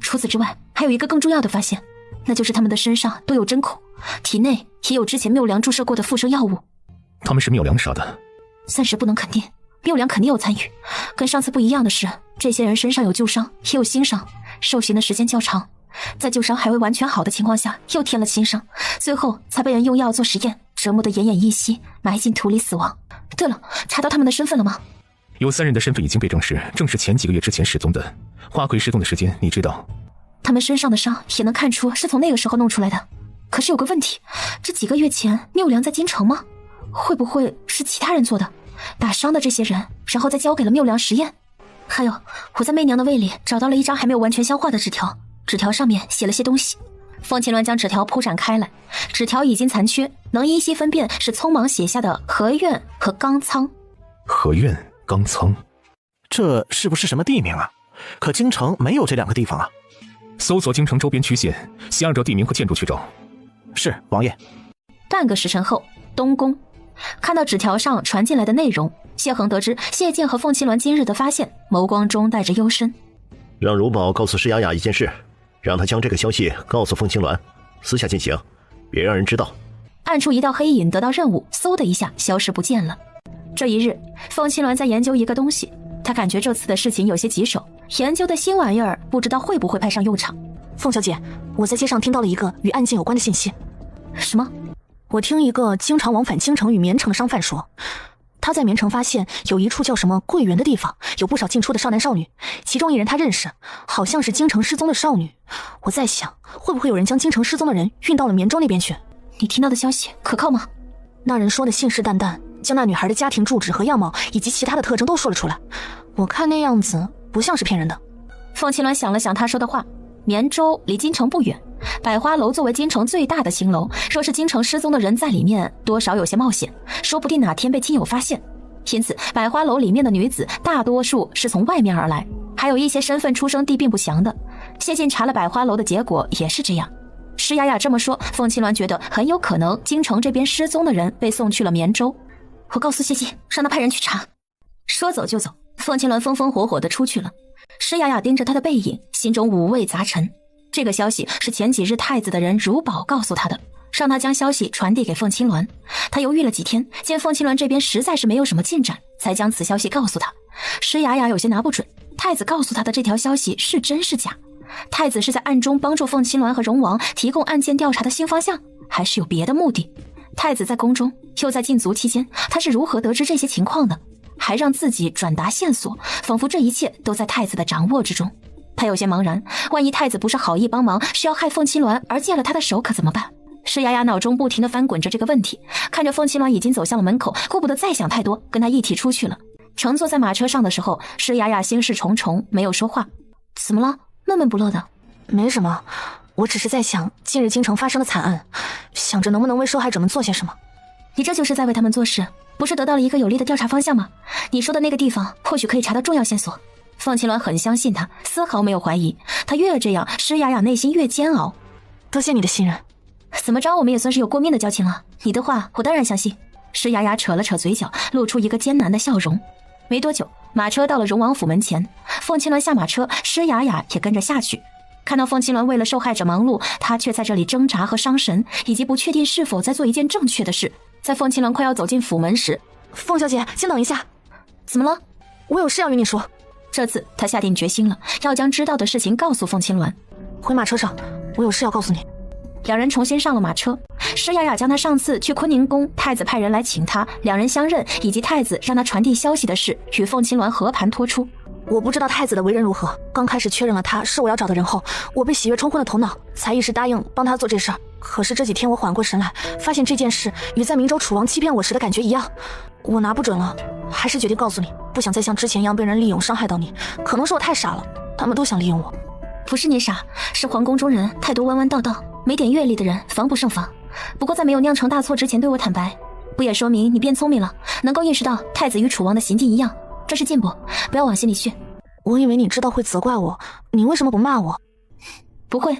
除此之外，还有一个更重要的发现，那就是他们的身上都有针孔，体内也有之前缪良注射过的附生药物。他们是缪良杀的？暂时不能肯定，缪良肯定有参与。跟上次不一样的是，这些人身上有旧伤，也有新伤，受刑的时间较长，在旧伤还未完全好的情况下又添了新伤，最后才被人用药做实验，折磨得奄奄一息，埋进土里死亡。对了，查到他们的身份了吗？有3人的身份已经被证实，正是前几个月之前失踪的。花魁失踪的时间你知道？他们身上的伤也能看出是从那个时候弄出来的。可是有个问题，这几个月前缪良在京城吗？会不会是其他人做的？打伤的这些人，然后再交给了缪良实验？还有，我在媚娘的胃里找到了一张还没有完全消化的纸条，纸条上面写了些东西。凤琴鸾将纸条铺展开来，纸条已经残缺，能依稀分辨是匆忙写下的和苑和冈仓。和苑、冈仓，这是不是什么地名啊？可京城没有这2个地方啊。搜索京城周边区县，先按照地名和建筑去找。是，王爷。半个时辰后，东宫看到纸条上传进来的内容，谢恒得知谢剑和凤琴鸾今日的发现，眸光中带着幽深。让如宝告诉施雅雅一件事，让他将这个消息告诉凤青鸾，私下进行，别让人知道。暗处一道黑影得到任务，嗖的一下消失不见了。这一日，凤青鸾在研究一个东西，他感觉这次的事情有些棘手，研究的新玩意儿不知道会不会派上用场。凤小姐，我在街上听到了一个与案件有关的信息。什么？我听一个经常往返京城与绵城的商贩说，他在绵城发现有一处叫什么桂园的地方，有不少进出的少男少女，其中一人他认识，好像是京城失踪的少女。我在想，会不会有人将京城失踪的人运到了绵州那边去？你听到的消息可靠吗？那人说的信誓旦旦，将那女孩的家庭住址和样貌以及其他的特征都说了出来，我看那样子不像是骗人的。凤青鸾想了想他说的话，绵州离京城不远，百花楼作为京城最大的新楼，若是京城失踪的人在里面，多少有些冒险，说不定哪天被亲友发现。因此百花楼里面的女子大多数是从外面而来，还有一些身份出生地并不详的。谢晋查了百花楼的结果也是这样。施雅雅这么说，凤青鸾觉得很有可能京城这边失踪的人被送去了绵州。我告诉谢晋，让他派人去查。说走就走，凤青鸾风风火火地出去了。施雅雅盯着他的背影，心中五味杂陈。这个消息是前几日太子的人如宝告诉他的，让他将消息传递给凤青鸾。他犹豫了几天，见凤青鸾这边实在是没有什么进展，才将此消息告诉他。施雅雅有些拿不准，太子告诉他的这条消息是真是假？太子是在暗中帮助凤青鸾和荣王提供案件调查的新方向，还是有别的目的？太子在宫中又在禁足期间，他是如何得知这些情况的？还让自己转达线索，仿佛这一切都在太子的掌握之中。他有些茫然，万一太子不是好意帮忙，是要害凤青鸾而借了他的手，可怎么办？施雅雅脑中不停地翻滚着这个问题，看着凤青鸾已经走向了门口，顾不得再想太多，跟他一起出去了。乘坐在马车上的时候，施雅雅心事重重，没有说话。怎么了？闷闷不乐的。没什么，我只是在想近日京城发生的惨案，想着能不能为受害者们做些什么。你这就是在为他们做事，不是得到了一个有力的调查方向吗？你说的那个地方或许可以查到重要线索。凤青鸾很相信他，丝毫没有怀疑。他越这样，施雅雅内心越煎熬。多谢你的信任。怎么着，我们也算是有过面的交情了。你的话我当然相信。施雅雅扯了扯嘴角，露出一个艰难的笑容。没多久，马车到了荣王府门前，凤青鸾下马车，施雅雅也跟着下去。看到凤青鸾为了受害者忙碌，他却在这里挣扎和伤神，以及不确定是否在做一件正确的事。在凤青鸾快要走进府门时，凤小姐，先等一下。怎么了？我有事要与你说。这次他下定决心了，要将知道的事情告诉凤青鸾。回马车上，我有事要告诉你。两人重新上了马车，施雅雅将他上次去坤宁宫太子派人来请他，两人相认，以及太子让他传递消息的事与凤青鸾和盘托出。我不知道太子的为人如何，刚开始确认了他是我要找的人后，我被喜悦冲昏了头脑，才一时答应帮他做这事儿。可是这几天我缓过神来，发现这件事与在明州楚王欺骗我时的感觉一样，我拿不准了，还是决定告诉你，不想再像之前一样被人利用伤害到你。可能是我太傻了，他们都想利用我。不是你傻，是皇宫中人太多弯弯道道、没点阅历的人，防不胜防。不过在没有酿成大错之前对我坦白，不也说明你变聪明了，能够意识到太子与楚王的行径一样，这是进步，不要往心里去。我以为你知道会责怪我，你为什么不骂我？不会，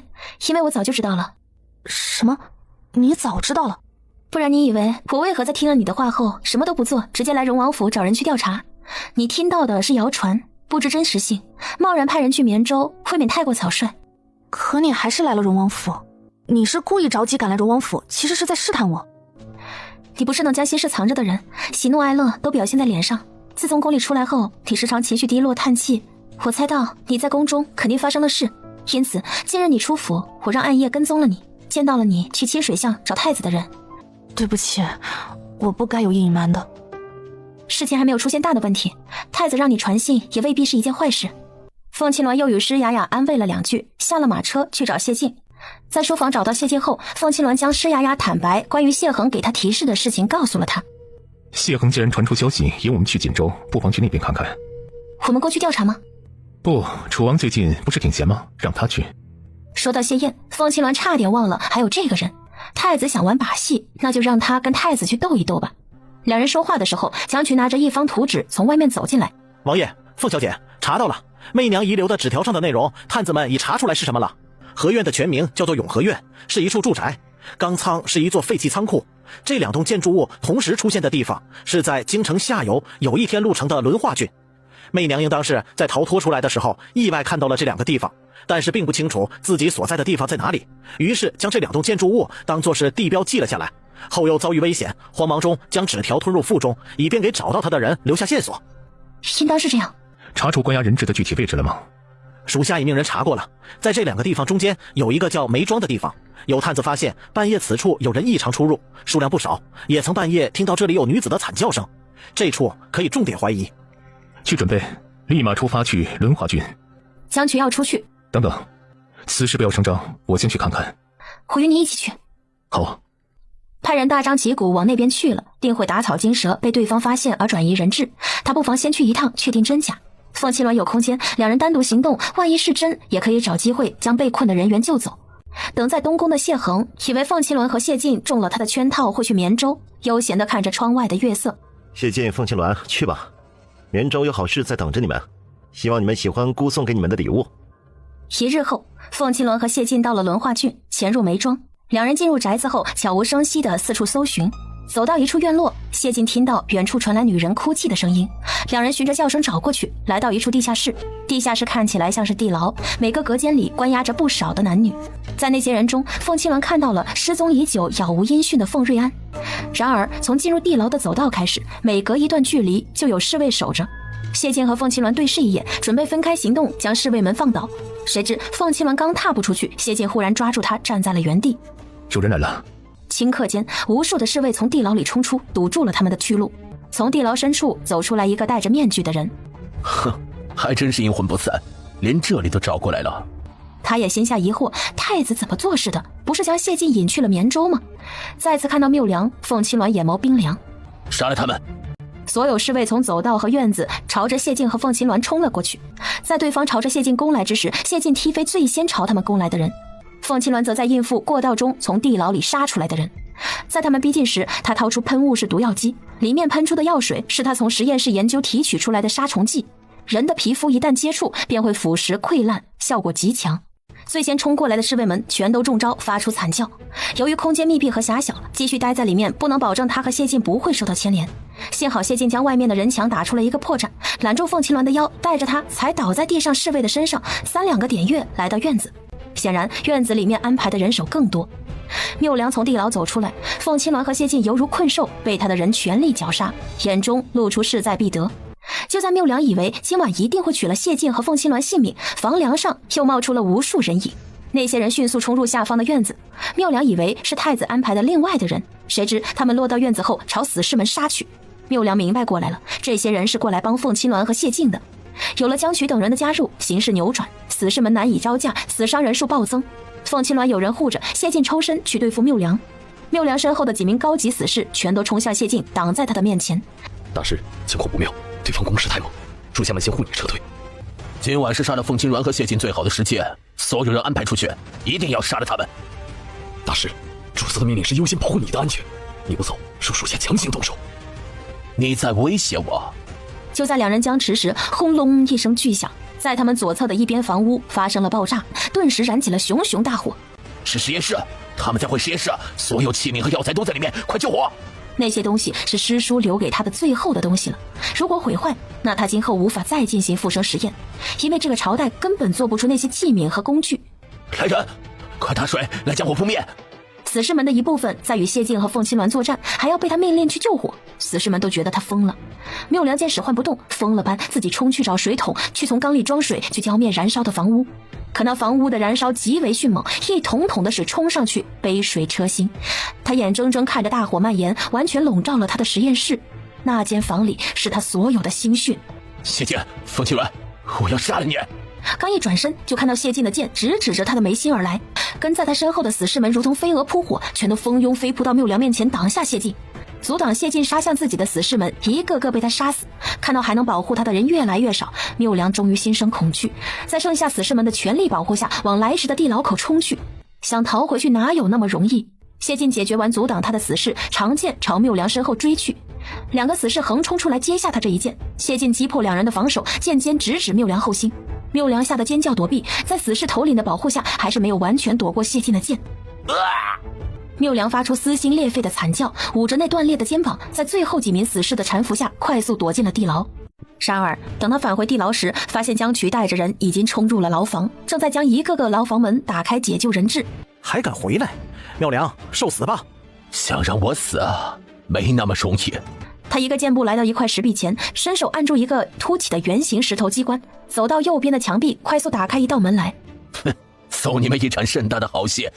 因为我早就知道了。什么？你早知道了？不然你以为我为何在听了你的话后什么都不做，直接来荣王府找人去调查？你听到的是谣传，不知真实性，贸然派人去绵州，未免太过草率。可你还是来了荣王府，你是故意着急赶来荣王府，其实是在试探我。你不是能将心事藏着的人，喜怒哀乐都表现在脸上。自从宫里出来后，你时常情绪低落叹气，我猜到你在宫中肯定发生了事，因此近日你出府，我让暗夜跟踪了你，见到了你去清水巷找太子的人。对不起，我不该有隐瞒的。事情还没有出现大的问题，太子让你传信也未必是一件坏事。凤青鸾又与施雅雅安慰了2句，下了马车去找谢晋。在书房找到谢晋后，凤青鸾将施雅雅坦白关于谢恒给他提示的事情告诉了他。谢恒既然传出消息引我们去锦州，不妨去那边看看。我们过去调查吗？不，楚王最近不是挺闲吗？让他去。说到谢燕，凤青鸾差点忘了还有这个人。太子想玩把戏，那就让他跟太子去斗一斗吧。两人说话的时候，蒋曲拿着一方图纸从外面走进来。王爷，凤小姐，查到了，媚娘遗留的纸条上的内容，探子们已查出来是什么了。和苑的全名叫做永和苑，是一处住宅，钢仓是一座废弃仓库。这2栋建筑物同时出现的地方是在京城下游有1天路程的伦化郡。媚娘应当是在逃脱出来的时候意外看到了这2个地方，但是并不清楚自己所在的地方在哪里，于是将这2栋建筑物当作是地标记了下来，后又遭遇危险，慌忙中将纸条吞入腹中，以便给找到他的人留下线索。应当是这样。查出关押人质的具体位置了吗？属下已命人查过了，在这2个地方中间有一个叫梅庄的地方，有探子发现半夜此处有人异常出入，数量不少，也曾半夜听到这里有女子的惨叫声，这处可以重点怀疑。去准备，立马出发去伦化郡。蒋曲要出去。等等，此事不要声张，我先去看看。我与你一起去。好。派人大张旗鼓往那边去了，定会打草惊蛇，被对方发现而转移人质。他不妨先去一趟，确定真假。凤青鸾有空间，两人单独行动，万一是真，也可以找机会将被困的人员救走。等在东宫的谢恒以为凤青鸾和谢晋中了他的圈套，会去绵州，悠闲地看着窗外的月色。谢晋、凤青鸾，去吧，绵州有好事在等着你们，希望你们喜欢姑送给你们的礼物。1日后，凤青鸾和谢晋到了伦化郡，潜入梅庄。两人进入宅子后，悄无声息地四处搜寻。走到一处院落，谢晋听到远处传来女人哭泣的声音，两人循着叫声找过去，来到一处地下室。地下室看起来像是地牢，每个隔间里关押着不少的男女。在那些人中，凤青鸾看到了失踪已久、杳无音讯的凤瑞安。然而，从进入地牢的走道开始，每隔一段距离就有侍卫守着。谢晋和凤青鸾对视一眼，准备分开行动，将侍卫们放倒。谁知凤青鸾刚踏步出去，谢晋忽然抓住他，站在了原地。有人来了。顷刻间，无数的侍卫从地牢里冲出，堵住了他们的去路。从地牢深处走出来一个戴着面具的人。哼，还真是阴魂不散，连这里都找过来了。他也心下疑惑，太子怎么做事的？不是将谢晋引去了绵州吗？再次看到缪良，凤青鸾眼眸冰凉。杀了他们！所有侍卫从走道和院子朝着谢晋和凤青鸾冲了过去。在对方朝着谢晋攻来之时，谢晋踢飞最先朝他们攻来的人。凤青鸾则在应付过道中从地牢里杀出来的人。在他们逼近时，他掏出喷雾式毒药机，里面喷出的药水是他从实验室研究提取出来的杀虫剂。人的皮肤一旦接触便会腐蚀溃烂，效果极强。最先冲过来的侍卫们全都中招，发出惨叫。由于空间密闭和狭小，继续待在里面不能保证他和谢晋不会受到牵连。幸好谢晋将外面的人墙打出了一个破绽，揽住凤青鸾的腰，带着他才倒在地上侍卫的身上，3两个点跃来到院子。显然院子里面安排的人手更多。缪良从地牢走出来，凤青鸾和谢晋犹如困兽，被他的人全力绞杀，眼中露出势在必得。就在缪良以为今晚一定会取了谢晋和凤青鸾性命，房梁上又冒出了无数人影。那些人迅速冲入下方的院子，缪良以为是太子安排的另外的人，谁知他们落到院子后朝死士们杀去。缪良明白过来了，这些人是过来帮凤青鸾和谢晋的。有了江渠等人的加入，形势扭转，死士们难以招架，死伤人数暴增。凤青鸾有人护着，谢晋抽身去对付缪良。缪良身后的几名高级死士全都冲向谢晋，挡在他的面前。大师，情况不妙，对方攻势太猛，属下们先护你撤退。今晚是杀了凤青鸾和谢晋最好的时间，所有人安排出去，一定要杀了他们。大师，主子的命令是优先保护你的安全，你不走，属下强行动手。你在威胁我？就在两人僵持时，轰隆一声巨响，在他们左侧的一边房屋发生了爆炸，顿时燃起了熊熊大火。是实验室，他们在毁实验室，所有器皿和药材都在里面，快救火！那些东西是师叔留给他的最后的东西了，如果毁坏，那他今后无法再进行复生实验，因为这个朝代根本做不出那些器皿和工具。来人，快打水来将火扑灭！死士们的一部分在与谢晋和凤青鸾作战，还要被他命令去救火，死士们都觉得他疯了。缪良见使唤不动，疯了般自己冲去找水桶，去从缸里装水，去浇灭燃烧的房屋。可那房屋的燃烧极为迅猛，一桶桶的水冲上去，杯水车薪。他眼睁睁看着大火蔓延，完全笼罩了他的实验室。那间房里是他所有的心血。谢晋，凤青鸾，我要杀了你！刚一转身，就看到谢晋的剑直指着他的眉心而来。跟在他身后的死士们如同飞蛾扑火，全都蜂拥飞扑到缪良面前，挡下谢晋。阻挡谢晋杀向自己的死士们一个个被他杀死。看到还能保护他的人越来越少，缪良终于心生恐惧，在剩下死士们的全力保护下，往来时的地牢口冲去。想逃回去哪有那么容易？谢晋解决完阻挡他的死士，长剑朝缪良身后追去。两个死士横冲出来接下他这一剑，谢晋击破两人的防守，剑尖直指缪良后心。缪良吓得尖叫躲避，在死士头领的保护下，还是没有完全躲过谢晋的剑。缪良发出撕心裂肺的惨叫，捂着那断裂的肩膀，在最后几名死士的搀扶下，快速躲进了地牢。然而等他返回地牢时，发现江渠带着人已经冲入了牢房，正在将一个个牢房门打开解救人质。还敢回来？缪良，受死吧！想让我死啊，没那么容易。他一个箭步来到一块石壁前，伸手按住一个凸起的圆形石头机关，走到右边的墙壁，快速打开一道门来。哼，送你们一场盛大的好戏，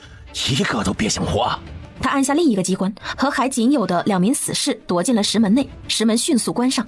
一个都别想活。他按下另一个机关，和还仅有的2名死士躲进了石门内，石门迅速关上。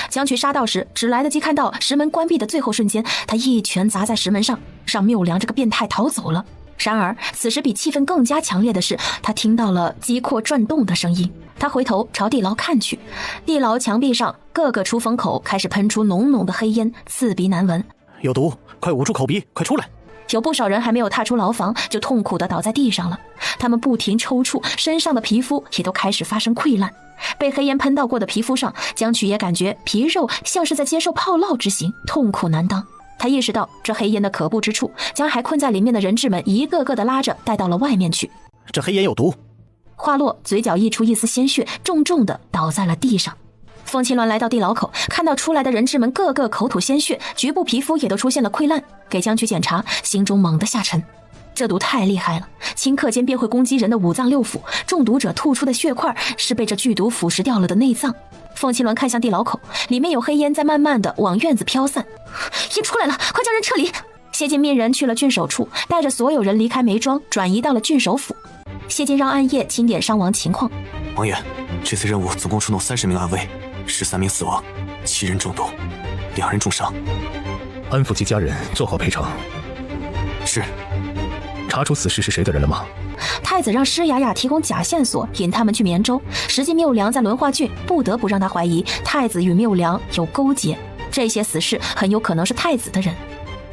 江渠杀到时，只来得及看到石门关闭的最后瞬间，他一拳砸在石门上，让缪良这个变态逃走了。然而此时比气氛更加强烈的是，他听到了机括转动的声音。他回头朝地牢看去，地牢墙壁上各个出风口开始喷出浓浓的黑烟，刺鼻难闻。有毒，快捂住口鼻，快出来！有不少人还没有踏出牢房，就痛苦地倒在地上了。他们不停抽搐，身上的皮肤也都开始发生溃烂。被黑烟喷到过的皮肤上，江渠也感觉皮肉像是在接受炮烙之刑，痛苦难当。他意识到这黑烟的可怖之处，将还困在里面的人质们一个个的拉着带到了外面去。这黑烟有毒。话落，嘴角溢出一丝鲜血，重重地倒在了地上。凤青鸾来到地牢口，看到出来的人质们个个口吐鲜血，局部皮肤也都出现了溃烂，给江渠检查，心中猛地下沉。这毒太厉害了，顷刻间便会攻击人的五脏六腑，中毒者吐出的血块是被这剧毒腐蚀掉了的内脏。凤青鸾看向地牢口，里面有黑烟在慢慢的往院子飘散。烟出来了，快将人撤离！谢晋命人去了郡守处，带着所有人离开梅庄，转移到了郡守府。谢晋让暗夜清点伤亡情况。王爷，这次任务总共出动30名暗卫，13名死亡，7人中毒，2人重伤。安抚其家人，做好赔偿。是。查出死士是谁的人了吗？太子让施雅雅提供假线索，引他们去绵州。实际缪良在轮化郡，不得不让他怀疑太子与缪良有勾结。这些死士很有可能是太子的人。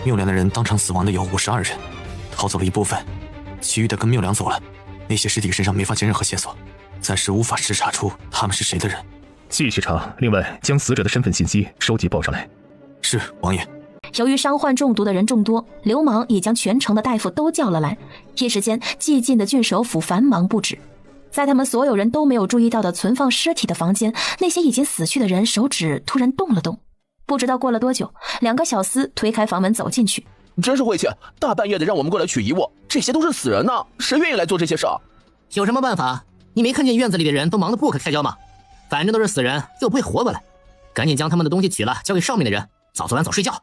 缪良的人当场死亡的有52人，逃走了一部分，其余的跟缪良走了。那些尸体身上没发现任何线索，暂时无法识查出他们是谁的人。继续查，另外将死者的身份信息收集报上来。是，王爷。由于伤患中毒的人众多，流氓已将全城的大夫都叫了来。一时间，寂静的郡守府繁忙不止。在他们所有人都没有注意到的存放尸体的房间，那些已经死去的人手指突然动了动。不知道过了多久，2个小厮推开房门走进去。真是晦气，大半夜的让我们过来取遗物，这些都是死人呢，谁愿意来做这些事？有什么办法？你没看见院子里的人都忙得不可开交吗？反正都是死人，又不会活过来，赶紧将他们的东西取了，交给上面的人，早做完早睡觉。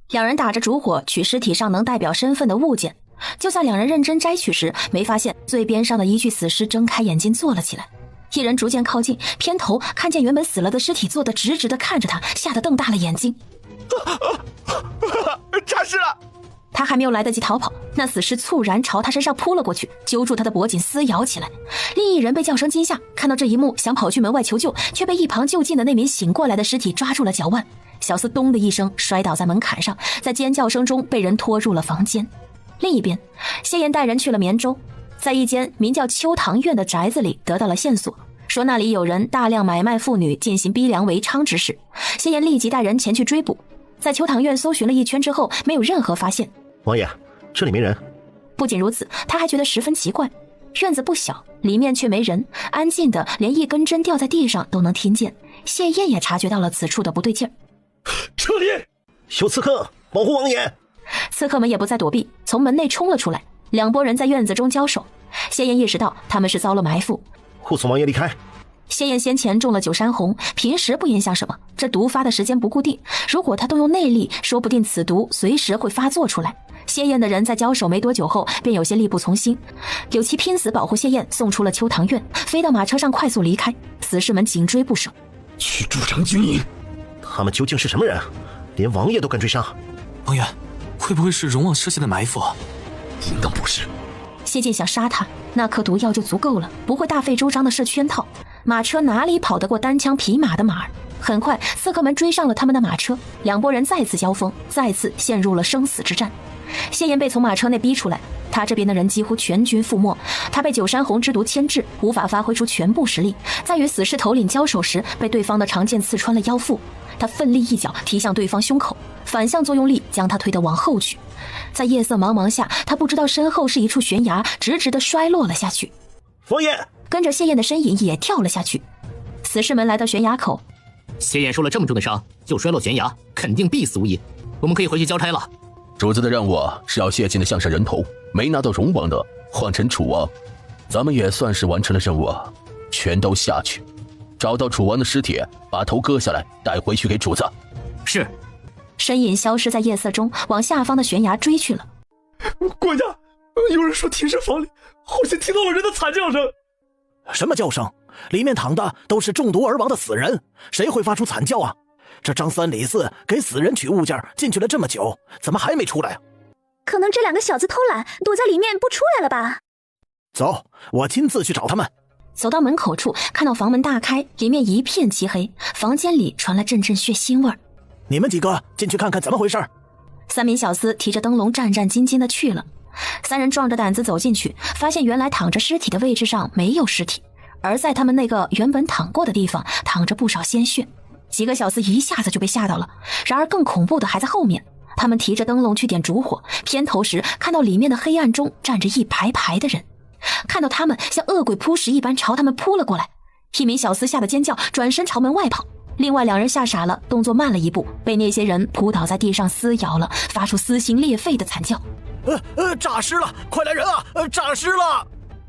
2人打着烛火取尸体上能代表身份的物件，就在2人认真摘取时，没发现最边上的一具死尸睁开眼睛坐了起来。一人逐渐靠近，偏头看见原本死了的尸体坐得直直地看着他，吓得瞪大了眼睛。诈尸了！他还没有来得及逃跑，那死尸猝然朝他身上扑了过去，揪住他的脖颈撕咬起来。另一人被叫声惊吓，看到这一幕，想跑去门外求救，却被一旁就近的那名醒过来的尸体抓住了脚腕。小厮咚的一声摔倒在门槛上，在尖叫声中被人拖入了房间。另一边，谢燕带人去了绵州，在一间名叫秋堂院的宅子里得到了线索，说那里有人大量买卖妇女，进行逼良为娼之事。谢燕立即带人前去追捕，在秋堂院搜寻了一圈之后，没有任何发现。王爷，这里没人。不仅如此，他还觉得十分奇怪，院子不小，里面却没人，安静的连一根针掉在地上都能听见。谢燕也察觉到了此处的不对劲儿。撤离！有刺客，保护王爷！刺客们也不再躲避，从门内冲了出来，两拨人在院子中交手。谢燕意识到他们是遭了埋伏，护送王爷离开。谢燕先前中了九山红，平时不影响什么，这毒发的时间不固定，如果他动用内力，说不定此毒随时会发作出来。谢燕的人在交手没多久后便有些力不从心，柳七拼死保护谢燕，送出了秋堂院，飞到马车上快速离开，死士们紧追不舍。去驻场军营。他们究竟是什么人？连王爷都敢追杀？王爷，会不会是荣王设下的埋伏？应当不是。谢晋想杀他，那颗毒药就足够了，不会大费周章的设圈套。马车哪里跑得过单枪匹马的马儿？很快，刺客们追上了他们的马车，两拨人再次交锋，再次陷入了生死之战。谢燕被从马车内逼出来，他这边的人几乎全军覆没，他被九山红之毒牵制，无法发挥出全部实力，在与死士头领交手时，被对方的长剑刺穿了腰腹。他奋力一脚踢向对方胸口，反向作用力将他推得往后去。在夜色茫茫下，他不知道身后是一处悬崖，直直地摔落了下去。王爷跟着谢燕的身影也跳了下去。死士们来到悬崖口，谢燕受了这么重的伤，就摔落悬崖，肯定必死无疑。我们可以回去交差了。主子的任务是要谢晋的项上人头，没拿到荣王的换成楚王，咱们也算是完成了任务，全都下去，找到楚王的尸体，把头割下来带回去给主子。是。身影消失在夜色中，往下方的悬崖追去了。管家，有人说停尸房里好像听到了人的惨叫声。什么叫声？里面躺的都是中毒而亡的死人，谁会发出惨叫啊？这张三李四给死人取物件进去了这么久，怎么还没出来啊？可能这两个小子偷懒，躲在里面不出来了吧？走，我亲自去找他们。走到门口处，看到房门大开，里面一片漆黑，房间里传来阵阵血腥味儿。你们几个进去看看怎么回事。三名小厮提着灯笼战战兢兢地去了。三人壮着胆子走进去，发现原来躺着尸体的位置上没有尸体，而在他们那个原本躺过的地方躺着不少鲜血。几个小厮一下子就被吓到了，然而更恐怖的还在后面。他们提着灯笼去点烛火，偏头时看到里面的黑暗中站着一排排的人，看到他们像恶鬼扑食一般朝他们扑了过来。一名小厮吓得尖叫，转身朝门外跑。另外两人吓傻了，动作慢了一步，被那些人扑倒在地上撕咬了，发出撕心裂肺的惨叫。诈尸了，快来人啊！诈尸了！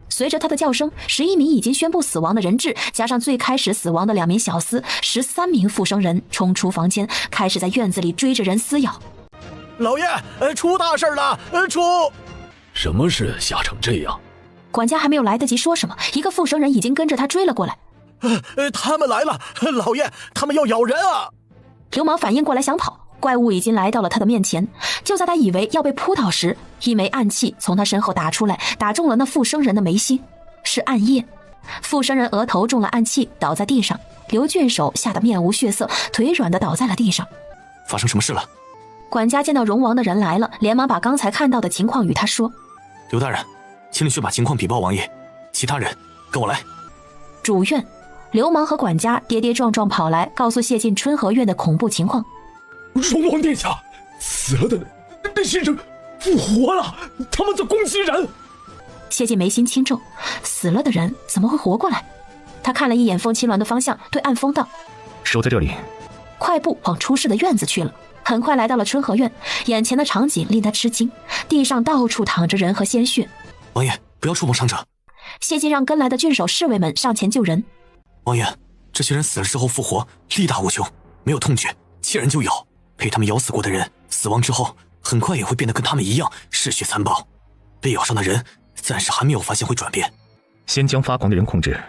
随着他的叫声，11名已经宣布死亡的人质，加上最开始死亡的2名小厮，13名附生人冲出房间，开始在院子里追着人撕咬。老爷，出大事了！什么事吓成这样？管家还没有来得及说什么，一个附生人已经跟着他追了过来。他们来了，老爷，他们要咬人啊！流氓反应过来想跑，怪物已经来到了他的面前。就在他以为要被扑倒时，一枚暗器从他身后打出来，打中了那附生人的眉心，是暗夜。附生人额头中了暗器，倒在地上。刘卷手吓得面无血色，腿软的倒在了地上。发生什么事了？管家见到荣王的人来了，连忙把刚才看到的情况与他说。刘大人，请你去把情况禀报王爷，其他人跟我来。主院，流氓和管家跌跌撞撞跑来，告诉谢晋春和院的恐怖情况。荣王殿下，死了的那些人复活了，他们在攻击人。谢晋眉心轻皱，死了的人怎么会活过来？他看了一眼风清鸾的方向，对暗风道：守在这里。快步往出事的院子去了。很快来到了春和院，眼前的场景令他吃惊，地上到处淌着人和鲜血。王爷，不要触碰伤者。谢晋让跟来的郡守侍卫们上前救人。王爷，这些人死了之后复活，力大无穷，没有痛觉，见人就咬，被他们咬死过的人，死亡之后很快也会变得跟他们一样嗜血残暴。被咬伤的人暂时还没有发现会转变。先将发狂的人控制。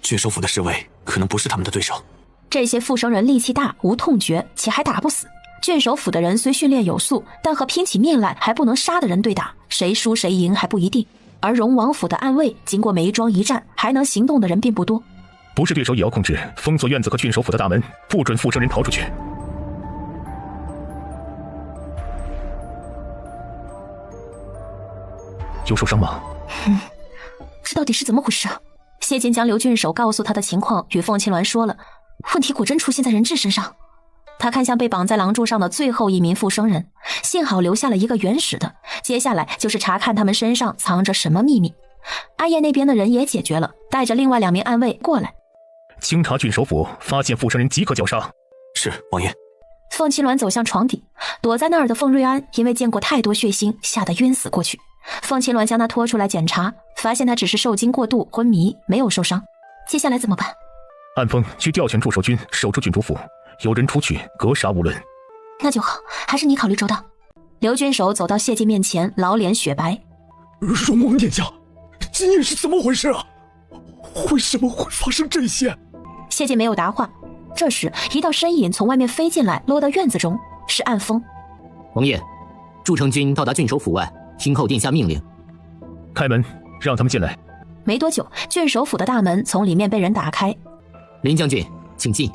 郡守府的侍卫可能不是他们的对手。这些附生人力气大，无痛觉，且还打不死。郡守府的人虽训练有素，但和拼起命来还不能杀的人对打，谁输谁赢还不一定。而荣王府的暗卫经过梅庄一战，还能行动的人并不多。不是对手也要控制，封锁院子和郡守府的大门，不准附生人逃出去。有受伤吗？这到底是怎么回事啊？谢晋将刘郡守告诉他的情况与凤青鸾说了，问题果真出现在人质身上。他看向被绑在廊柱上的最后一名附生人，幸好留下了一个原始的，接下来就是查看他们身上藏着什么秘密。暗夜那边的人也解决了，带着另外2名暗卫过来。经查郡守府，发现附生人即可绞杀。是，王爷。凤青鸾走向床底，躲在那儿的凤瑞安因为见过太多血腥，吓得晕死过去。凤青鸾将他拖出来检查，发现他只是受惊过度昏迷，没有受伤。接下来怎么办？暗锋去调遣驻守军守住郡主府，有人出去格杀勿论。那就好，还是你考虑周到。刘郡守走到谢晋面前，老脸雪白。荣王殿下，今夜是怎么回事啊？为什么会发生这些？谢晋没有答话。这时一道身影从外面飞进来，落到院子中，是暗锋。王爷，驻城军到达郡守府外，听候殿下命令。开门，让他们进来。没多久，郡守府的大门从里面被人打开。林将军，请进。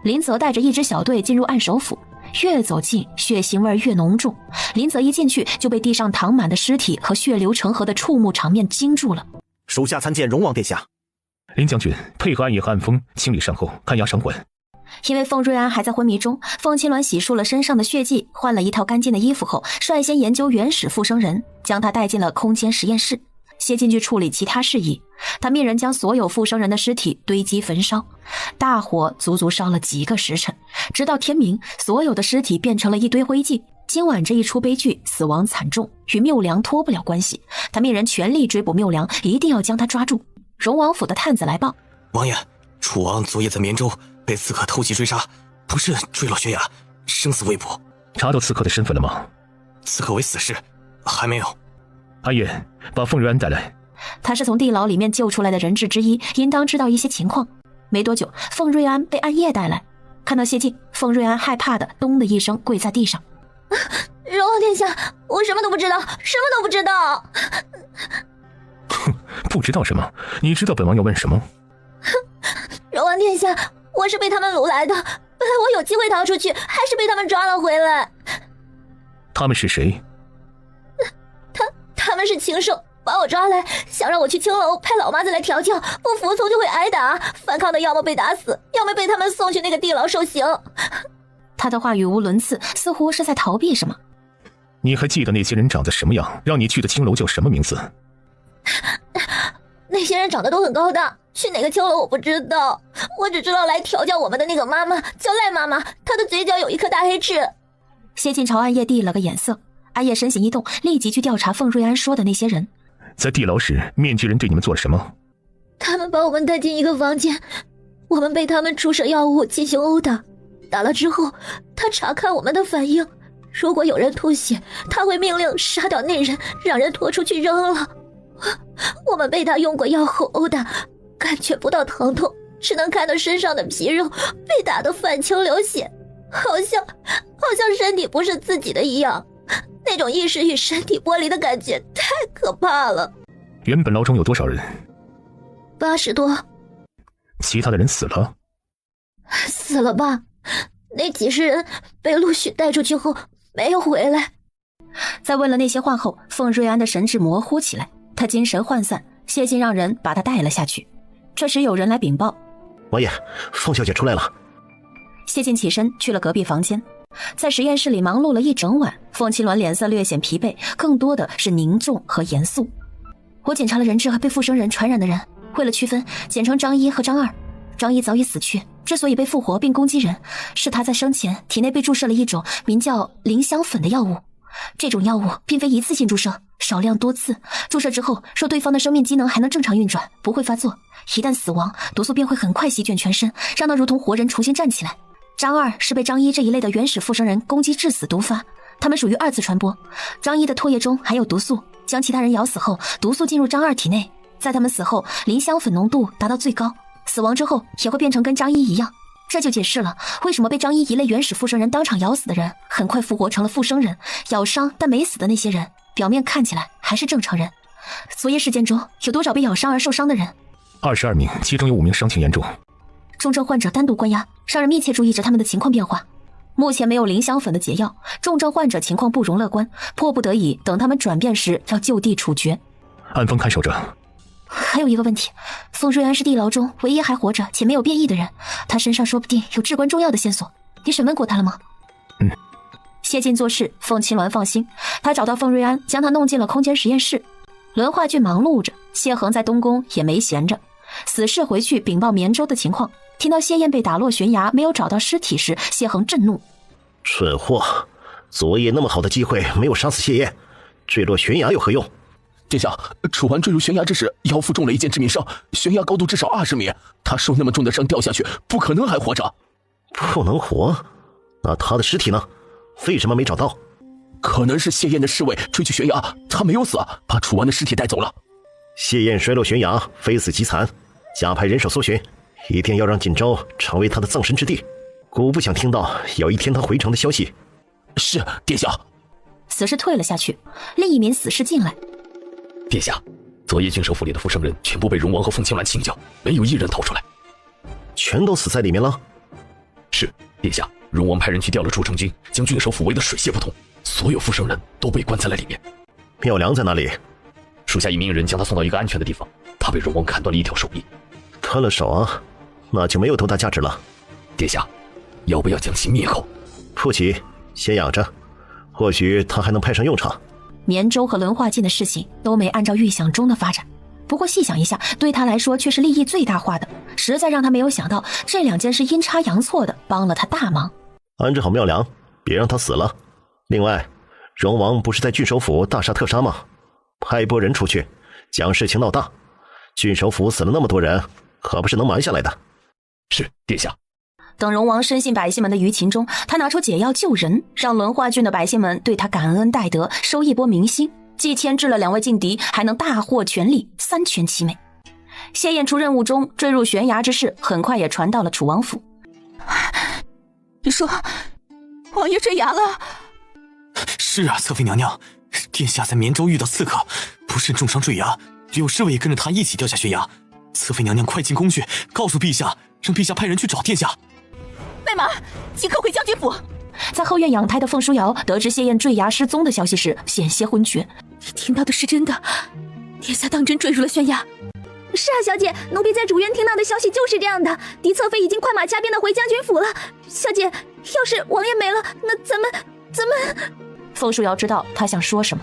林泽带着一支小队进入暗守府，越走近血腥味越浓重。林泽一进去就被地上躺满的尸体和血流成河的触目场面惊住了。属下参见荣王殿下。林将军配合暗夜和暗锋清理善后，看押伤患。因为凤瑞安还在昏迷中，凤青鸾洗漱了身上的血迹，换了一套干净的衣服后，率先研究原始附生人，将他带进了空间实验室。谢进去处理其他事宜，他命人将所有附生人的尸体堆积焚烧，大火足足烧了几个时辰，直到天明，所有的尸体变成了一堆灰烬。今晚这一出悲剧，死亡惨重，与缪良脱不了关系。他命人全力追捕缪良，一定要将他抓住。荣王府的探子来报，王爷，楚王昨夜在绵州被刺客偷袭追杀，不慎坠落悬崖，生死未卜。查到刺客的身份了吗？刺客为死士，还没有。阿叶，把凤瑞安带来。他是从地牢里面救出来的人质之一，应当知道一些情况。没多久，凤瑞安被暗夜带来，看到谢晋，凤瑞安害怕的咚的一声跪在地上。荣王殿下，我什么都不知道，什么都不知道。哼，不知道什么？你知道本王要问什么？荣王殿下，我是被他们掳来的，本来我有机会逃出去，还是被他们抓了回来。他们是谁？他们是禽兽，把我抓来，想让我去青楼派老妈子来调教，不服从就会挨打，反抗的要么被打死，要么被他们送去那个地牢受刑。他的话语无伦次，似乎是在逃避什么。你还记得那些人长得什么样？让你去的青楼叫什么名字？那些人长得都很高大，去哪个青楼我不知道，我只知道来调教我们的那个妈妈叫赖妈妈，她的嘴角有一颗大黑痣。谢晋朝暗夜递了个眼色，暗夜身形一动，立即去调查凤瑞安说的那些人。在地牢时，面具人对你们做了什么？他们把我们带进一个房间，我们被他们注射药物进行殴打，打了之后，他查看我们的反应，如果有人吐血，他会命令杀掉那人，让人拖出去扔了。我们被他用过药后殴打，感觉不到疼痛，只能看到身上的皮肉被打得泛青流血，好像身体不是自己的一样，那种意识与身体剥离的感觉太可怕了。原本牢中有多少人？80多。其他的人死了？死了吧，那几十人被陆续带出去后没有回来。在问了那些话后，凤瑞安的神志模糊起来，他精神涣散，谢晋让人把他带了下去。这时有人来禀报，王爷，凤小姐出来了。谢晋起身去了隔壁房间，在实验室里忙碌了一整晚，凤青鸾脸色略显疲惫，更多的是凝重和严肃。我检查了人质和被附生人传染的人，为了区分，简称张一和张二。张一早已死去，之所以被复活并攻击人，是他在生前体内被注射了一种名叫灵香粉的药物。这种药物并非一次性注射，少量多次注射之后，若对方的生命机能还能正常运转，不会发作，一旦死亡，毒素便会很快席卷全身，让他如同活人重新站起来。张二是被张一这一类的原始附生人攻击致死毒发，他们属于二次传播。张一的唾液中含有毒素，将其他人咬死后，毒素进入张二体内，在他们死后，磷香粉浓度达到最高，死亡之后也会变成跟张一一样。这就解释了为什么被张一类原始附生人当场咬死的人，很快复活成了附生人，咬伤但没死的那些人，表面看起来还是正常人。昨夜事件中有多少被咬伤而受伤的人？22名，其中有5名伤情严重。重症患者单独关押，让人密切注意着他们的情况变化。目前没有磷香粉的解药，重症患者情况不容乐观，迫不得已等他们转变时要就地处决。暗风看守着。还有一个问题，凤瑞安是地牢中唯一还活着且没有变异的人，他身上说不定有至关重要的线索。你审问过他了吗？谢晋做事，凤青鸾放心。他找到凤瑞安，将他弄进了空间实验室。轮化俊忙碌着，谢恒在东宫也没闲着。死士回去禀报绵州的情况，听到谢燕被打落悬崖，没有找到尸体时，谢恒震怒：蠢货！昨夜那么好的机会没有杀死谢燕，坠落悬崖有何用？殿下，楚完坠入悬崖之时，腰腹中了一箭致命伤，悬崖高度至少20米，他受那么重的伤掉下去，不可能还活着。不能活？那他的尸体呢？为什么没找到？可能是谢燕的侍卫追去悬崖，他没有死，把楚完的尸体带走了。谢燕摔落悬崖，非死即残，加派人手搜寻，一定要让锦州成为他的葬身之地。姑不想听到有一天他回城的消息。是，殿下。死士退了下去，另一名死士进来。殿下，昨夜郡守府里的附生人全部被荣王和凤青鸾清剿，没有一人逃出来。全都死在里面了？是，殿下，荣王派人去调了筑城军，将郡守府围得水泄不通，所有附生人都被关在了里面。妙良在哪里？属下一名人将他送到一个安全的地方，他被荣王砍断了一条手臂。断了手啊？那就没有多大价值了。殿下，要不要将其灭口？不急，先养着，或许他还能派上用场。绵州和轮化境的事情都没按照预想中的发展，不过细想一下，对他来说却是利益最大化的，实在让他没有想到这2件事阴差阳错的帮了他大忙。安置好妙良，别让他死了。另外，荣王不是在郡守府大杀特杀吗？派一拨人出去，将事情闹大。郡守府死了那么多人，可不是能瞒下来的。是，殿下。等荣王深信百姓们的舆情中，他拿出解药救人，让轮化郡的百姓们对他感恩戴德，收一波民心，既牵制了2位劲敌，还能大获全利，3全其美。谢燕出任务中坠入悬崖之事，很快也传到了楚王府。你说王爷坠崖了？是啊，侧妃娘娘，殿下在绵州遇到刺客，不慎重伤坠崖，柳侍卫也跟着他一起掉下悬崖。侧妃娘娘快进宫去，告诉陛下，让陛下派人去找殿下。内马，即刻回将军府。在后院养胎的凤书瑶得知谢燕坠崖失踪的消息时，险些昏厥。你听到的是真的？殿下当真坠入了悬崖？是啊，小姐，奴婢在主院听到的消息就是这样的。嫡侧妃已经快马加鞭的回将军府了。小姐，要是王爷没了，那咱们……凤书瑶知道他想说什么，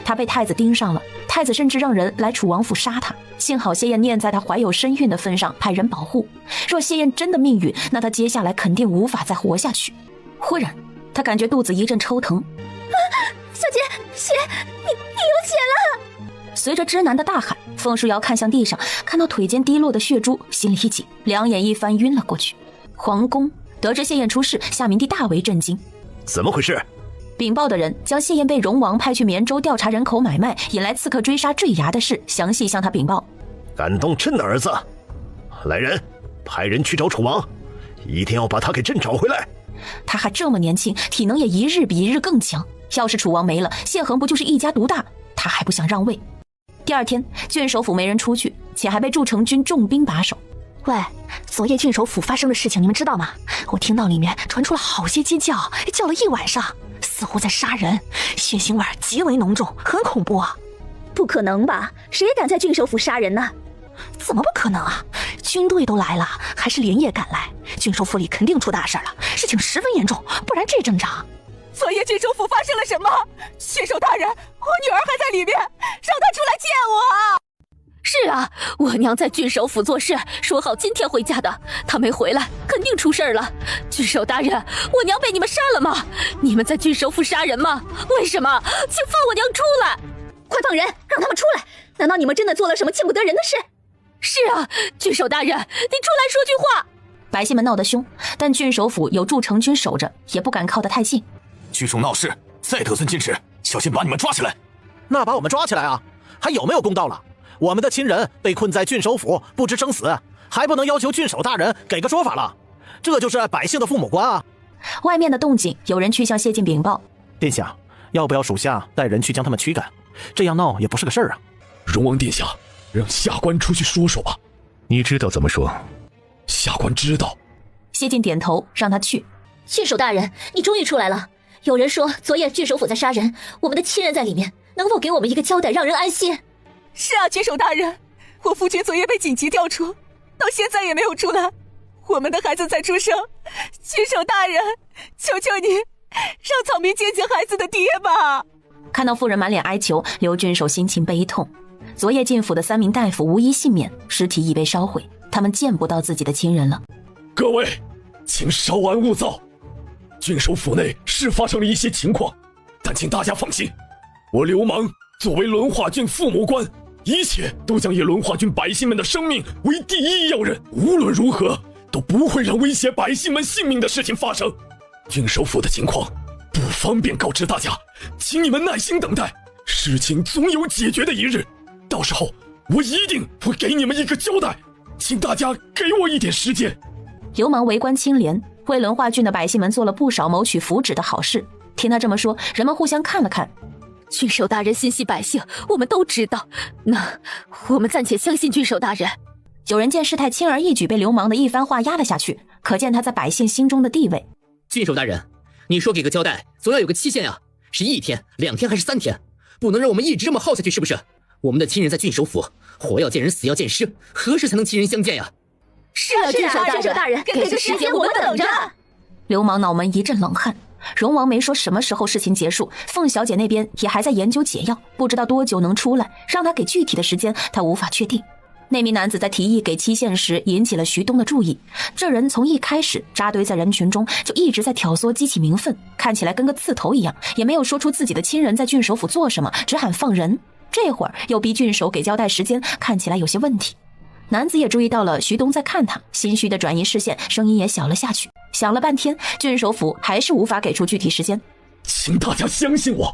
他被太子盯上了，太子甚至让人来楚王府杀他。幸好谢燕念在他怀有身孕的份上，派人保护。若谢燕真的命陨，那他接下来肯定无法再活下去。忽然，他感觉肚子一阵抽疼。小姐，血，你流血了！随着之男的大喊，凤书瑶看向地上，看到腿间滴落的血珠，心里一紧，两眼一翻，晕了过去。皇宫得知谢燕出事，夏明帝大为震惊。怎么回事？禀报的人将谢燕被荣王派去绵州调查人口买卖，引来刺客追杀坠崖的事详细向他禀报。敢动朕的儿子，来人，派人去找楚王，一定要把他给朕找回来。他还这么年轻，体能也一日比一日更强。要是楚王没了，谢恒不就是一家独大？他还不想让位。第二天，郡守府没人出去，且还被筑城军重兵把守。喂，昨夜郡守府发生的事情你们知道吗？我听到里面传出了好些鸡叫，叫了一晚上，似乎在杀人，血腥味极为浓重，很恐怖啊！不可能吧？谁敢在郡守府杀人呢？怎么不可能啊？军队都来了，还是连夜赶来，郡守府里肯定出大事了，事情十分严重，不然这阵仗。昨夜郡守府发生了什么？郡守大人，我女儿还在里面，让她出来见我。是啊，我娘在郡守府做事，说好今天回家的，她没回来，肯定出事了。郡守大人，我娘被你们杀了吗？你们在郡守府杀人吗？为什么？请放我娘出来！快放人，让他们出来！难道你们真的做了什么见不得人的事？是啊，郡守大人，您出来说句话。百姓们闹得凶，但郡守府有筑城军守着，也不敢靠得太近。聚众闹事，再得寸进尺，小心把你们抓起来。那把我们抓起来啊？还有没有公道了？我们的亲人被困在郡守府，不知生死，还不能要求郡守大人给个说法了？这就是百姓的父母官啊！外面的动静，有人去向谢晋禀报。殿下，要不要属下带人去将他们驱赶？这样闹也不是个事儿啊。荣王殿下，让下官出去说说吧。你知道怎么说？下官知道。谢晋点头，让他去。郡守大人，你终于出来了。有人说昨夜郡守府在杀人，我们的亲人在里面，能否给我们一个交代，让人安心？是啊，郡守大人，我夫君昨夜被紧急调出，到现在也没有出来，我们的孩子才出生。郡守大人，求求你，让草民见见孩子的爹吧。看到妇人满脸哀求，刘郡守心情悲痛。昨夜进府的3名大夫无一幸免，尸体已被烧毁，他们见不到自己的亲人了。各位，请稍安勿躁。郡守府内是发生了一些情况，但请大家放心，我刘芒作为轮化郡父母官，一切都将以轮化郡百姓们的生命为第一要任，无论如何都不会让威胁百姓们性命的事情发生。郡守府的情况不方便告知大家，请你们耐心等待，事情总有解决的一日，到时候我一定会给你们一个交代，请大家给我一点时间。流氓为官清廉，为轮化郡的百姓们做了不少谋取福祉的好事。听他这么说，人们互相看了看。郡守大人心系百姓，我们都知道，那我们暂且相信郡守大人。有人见事态轻而易举被流氓的一番话压了下去，可见他在百姓心中的地位。郡守大人，你说给个交代，总要有个期限呀，是1天、2天还是3天？不能让我们一直这么耗下去，是不是？我们的亲人在郡守府，活要见人，死要见尸，何时才能亲人相见呀？是啊，郡守大人，给个时间，我们等着。流氓脑门一阵冷汗。荣王没说什么时候事情结束，凤小姐那边也还在研究解药，不知道多久能出来，让他给具体的时间，他无法确定。那名男子在提议给期限时引起了徐东的注意，这人从一开始扎堆在人群中，就一直在挑唆激起民愤，看起来跟个刺头一样，也没有说出自己的亲人在郡守府做什么，只喊放人。这会儿又逼郡守给交代时间，看起来有些问题。男子也注意到了徐东在看他，心虚的转移视线，声音也小了下去。想了半天，郡守府还是无法给出具体时间。请大家相信我，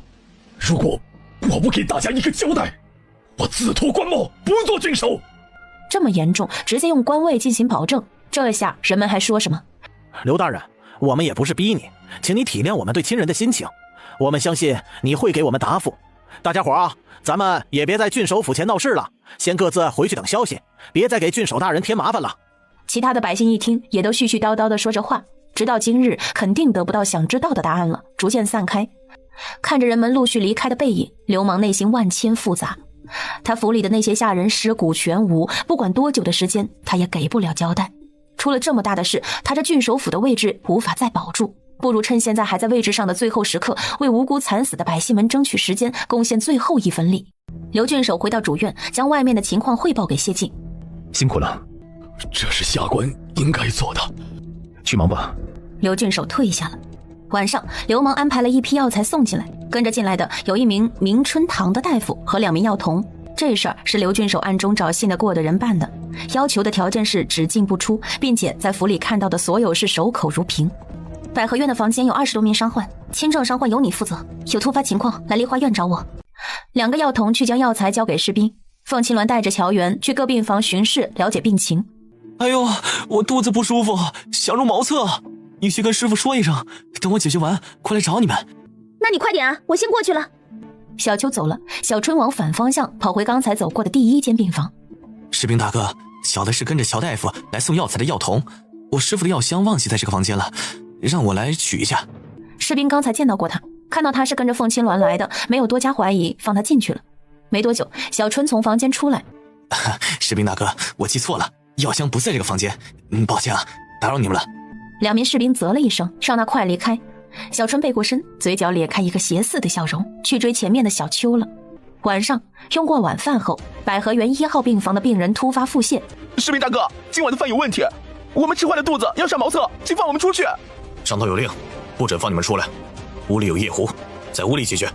如果我不给大家一个交代，我自脱官帽，不做郡守。这么严重，直接用官位进行保证，这下人们还说什么？刘大人，我们也不是逼你，请你体谅我们对亲人的心情，我们相信你会给我们答复。大家伙啊，咱们也别在郡守府前闹事了，先各自回去等消息，别再给郡守大人添麻烦了。其他的百姓一听，也都絮絮叨叨地说着话，直到今日肯定得不到想知道的答案了，逐渐散开。看着人们陆续离开的背影，流氓内心万千复杂。他府里的那些下人尸骨全无，不管多久的时间，他也给不了交代。出了这么大的事，他这郡守府的位置无法再保住，不如趁现在还在位置上的最后时刻，为无辜惨死的百姓们争取时间，贡献最后一分力。刘郡守回到主院，将外面的情况汇报给谢晋。辛苦了，这是下官应该做的。去忙吧。刘郡守退下了。晚上，流氓安排了一批药材送进来，跟着进来的有一名明春堂的大夫和2名药童。这事儿是刘郡守暗中找信得过的人办的，要求的条件是只进不出，并且在府里看到的所有事守口如瓶。百合院的房间有20多名伤患，轻症伤患由你负责，有突发情况来梨花院找我。2个药童去将药材交给士兵，凤青鸾带着乔元去各病房巡视了解病情。哎呦，我肚子不舒服，想入茅厕，你去跟师傅说一声，等我解决完快来找你们。那你快点啊，我先过去了。小秋走了，小春往反方向跑回刚才走过的第1间病房。士兵大哥，小的是跟着乔大夫来送药材的药童，我师傅的药箱忘记在这个房间了，让我来取一下。士兵刚才见到过他，看到他是跟着凤青鸾来的，没有多加怀疑，放他进去了。没多久，小春从房间出来。士兵大哥，我记错了，药箱不在这个房间，抱歉啊，打扰你们了。2名士兵啧了一声，让他快离开。小春背过身，嘴角咧开一个邪似的笑容，去追前面的小秋了。晚上用过晚饭后，百合园1号病房的病人突发腹泻。士兵大哥，今晚的饭有问题，我们吃坏了肚子，要上茅厕，请放我们出去。上头有令，不准放你们出来。屋里有夜壶，在屋里解决。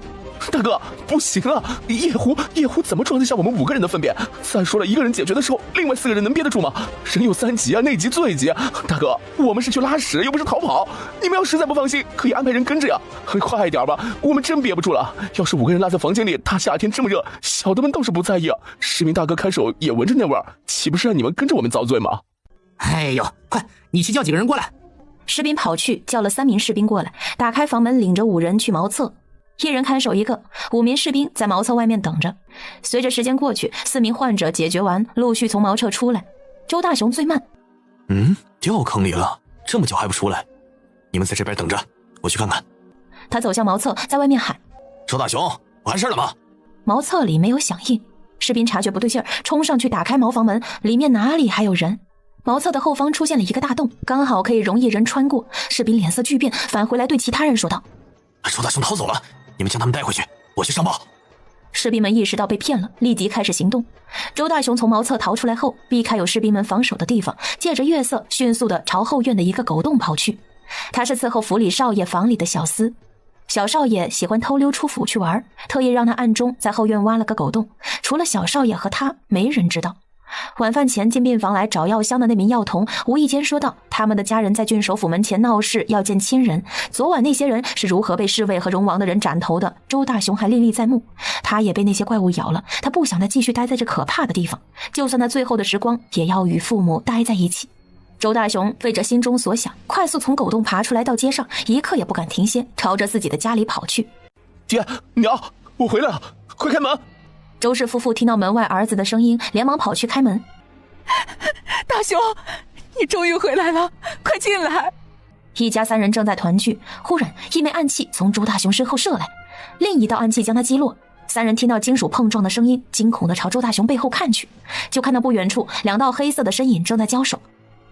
大哥，不行啊，夜壶怎么装得下我们5个人的粪便？再说了1个人解决的时候，另外4个人能憋得住吗？人有3急啊，内急最急。大哥，我们是去拉屎，又不是逃跑，你们要实在不放心，可以安排人跟着呀。快一点吧，我们真憋不住了。要是5个人拉在房间里，大夏天这么热，小的们倒是不在意啊。市民大哥看守也闻着那味儿，岂不是让你们跟着我们遭罪吗？哎呦，快，你去叫几个人过来。士兵跑去叫了3名士兵过来，打开房门，领着5人去茅厕，一人看守一个，5名士兵在茅厕外面等着。随着时间过去，4名患者解决完，陆续从茅厕出来。周大雄最慢。掉坑里了，这么久还不出来？你们在这边等着，我去看看。他走向茅厕，在外面喊：周大雄，完事了吗？茅厕里没有响应，士兵察觉不对劲儿，冲上去打开茅房门，里面哪里还有人？茅厕的后方出现了一个大洞，刚好可以容1人穿过。士兵脸色巨变，返回来对其他人说道：周大雄逃走了，你们将他们带回去，我去上报。士兵们意识到被骗了，立即开始行动。周大雄从茅厕逃出来后，避开有士兵们防守的地方，借着月色迅速地朝后院的一个狗洞跑去。他是伺候府里少爷房里的小厮，小少爷喜欢偷溜出府去玩，特意让他暗中在后院挖了个狗洞，除了小少爷和他，没人知道。晚饭前进病房来找药箱的那名药童无意间说道，他们的家人在郡守府门前闹事，要见亲人。昨晚那些人是如何被侍卫和戎王的人斩头的，周大雄还历历在目。他也被那些怪物咬了，他不想再继续待在这可怕的地方，就算他最后的时光也要与父母待在一起。周大雄为着心中所想，快速从狗洞爬出来到街上，一刻也不敢停歇，朝着自己的家里跑去。爹娘，我回来了，快开门！周氏夫妇听到门外儿子的声音，连忙跑去开门。大雄，你终于回来了，快进来！一家3人正在团聚，忽然一枚暗器从周大雄身后射来，另一道暗器将他击落。3人听到金属碰撞的声音，惊恐地朝周大雄背后看去，就看到不远处2道黑色的身影正在交手。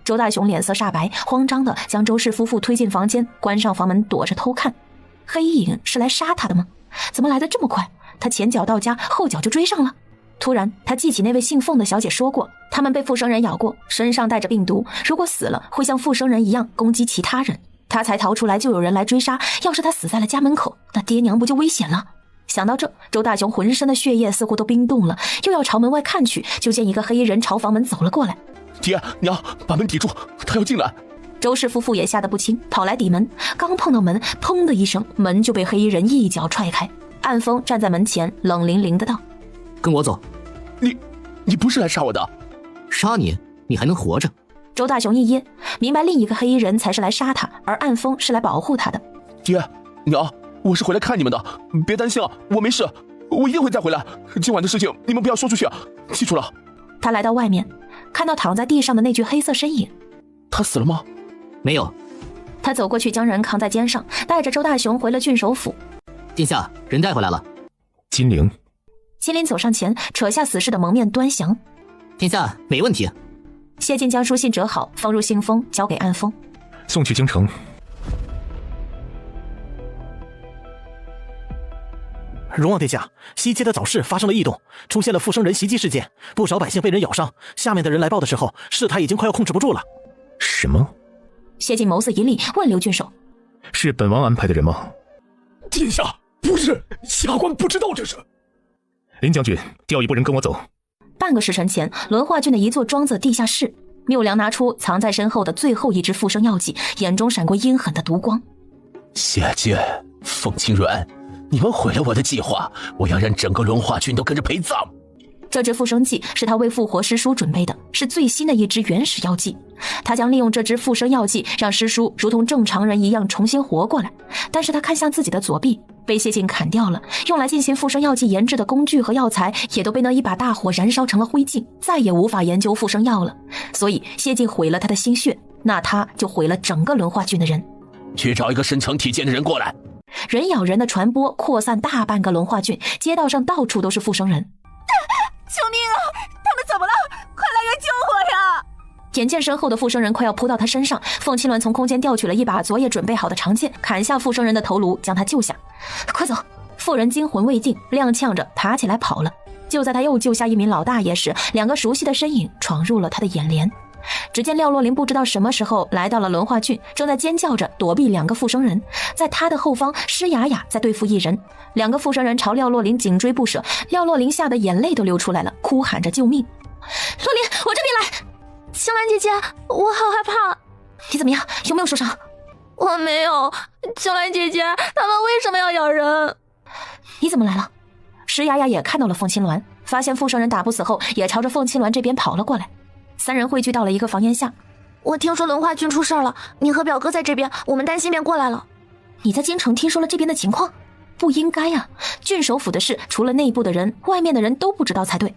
周大雄脸色煞白，慌张地将周氏夫妇推进房间，关上房门躲着偷看。黑影是来杀他的吗？怎么来得这么快？他前脚到家，后脚就追上了。突然他记起那位姓凤的小姐说过，他们被附生人咬过，身上带着病毒，如果死了会像附生人一样攻击其他人。他才逃出来就有人来追杀，要是他死在了家门口，那爹娘不就危险了？想到这，周大雄浑身的血液似乎都冰冻了，又要朝门外看去，就见一个黑衣人朝房门走了过来。爹娘，把门抵住，他要进来。周氏夫妇也吓得不轻，跑来抵门，刚碰到门，砰的一声，门就被黑衣人一脚踹开。暗风站在门前，冷凌凌的道：跟我走。你不是来杀我的？杀你？你还能活着？周大雄一噎，明白另一个黑衣人才是来杀他，而暗风是来保护他的。爹娘，我是回来看你们的，别担心啊，我没事，我一定会再回来。今晚的事情你们不要说出去，记住了。他来到外面，看到躺在地上的那具黑色身影。他死了吗？没有。他走过去将人扛在肩上，带着周大雄回了郡守府。殿下，人带回来了。金陵走上前，扯下死士的蒙面端详。殿下，没问题。谢晋将书信折好，放入信封，交给暗风，送去京城。荣王殿下，西街的早市发生了异动，出现了附生人袭击事件，不少百姓被人咬伤。下面的人来报的时候，事态已经快要控制不住了。什么？谢晋眸色一厉，问刘郡守：是本王安排的人吗？殿下，不是，下官不知道这事。林将军，调一拨人跟我走。半个时辰前，伦化郡的一座庄子地下室，缪良拿出藏在身后的最后一支附生药剂，眼中闪过阴狠的毒光。谢晋、凤青鸾，你们毁了我的计划，我要让整个伦化郡都跟着陪葬。这支复生剂是他为复活师叔准备的，是最新的一支原始药剂。他将利用这支复生药剂，让师叔如同正常人一样重新活过来。但是他看向自己的左臂，被谢晋砍掉了，用来进行复生药剂研制的工具和药材也都被那一把大火燃烧成了灰烬，再也无法研究复生药了。所以谢晋毁了他的心血，那他就毁了整个伦化郡的人。去找一个身强体健的人过来。人咬人的传播扩散大半个伦化郡，街道上到处都是复生人。救命啊！他们怎么了？快来人救我呀！眼见身后的附生人快要扑到他身上，凤青鸾从空间调取了一把昨夜准备好的长剑，砍下附生人的头颅，将他救下。快走！妇人惊魂未定，踉跄着爬起来跑了。就在他又救下一名老大爷时，两个熟悉的身影闯入了他的眼帘。只见廖洛林不知道什么时候来到了伦化郡，正在尖叫着躲避两个附生人。在他的后方，施雅雅在对付一人，两个附生人朝廖洛林紧追不舍，廖洛林吓得眼泪都流出来了，哭喊着救命。洛林，我这边来。青兰姐姐，我好害怕。你怎么样？有没有受伤？我没有。青兰姐姐，他们为什么要咬人？你怎么来了？施雅雅也看到了凤青鸾，发现附生人打不死后，也朝着凤青鸾这边跑了过来。三人汇聚到了一个房檐下，我听说轮化郡出事了，你和表哥在这边，我们担心便过来了。你在京城听说了这边的情况？不应该啊，郡守府的事除了内部的人，外面的人都不知道才对。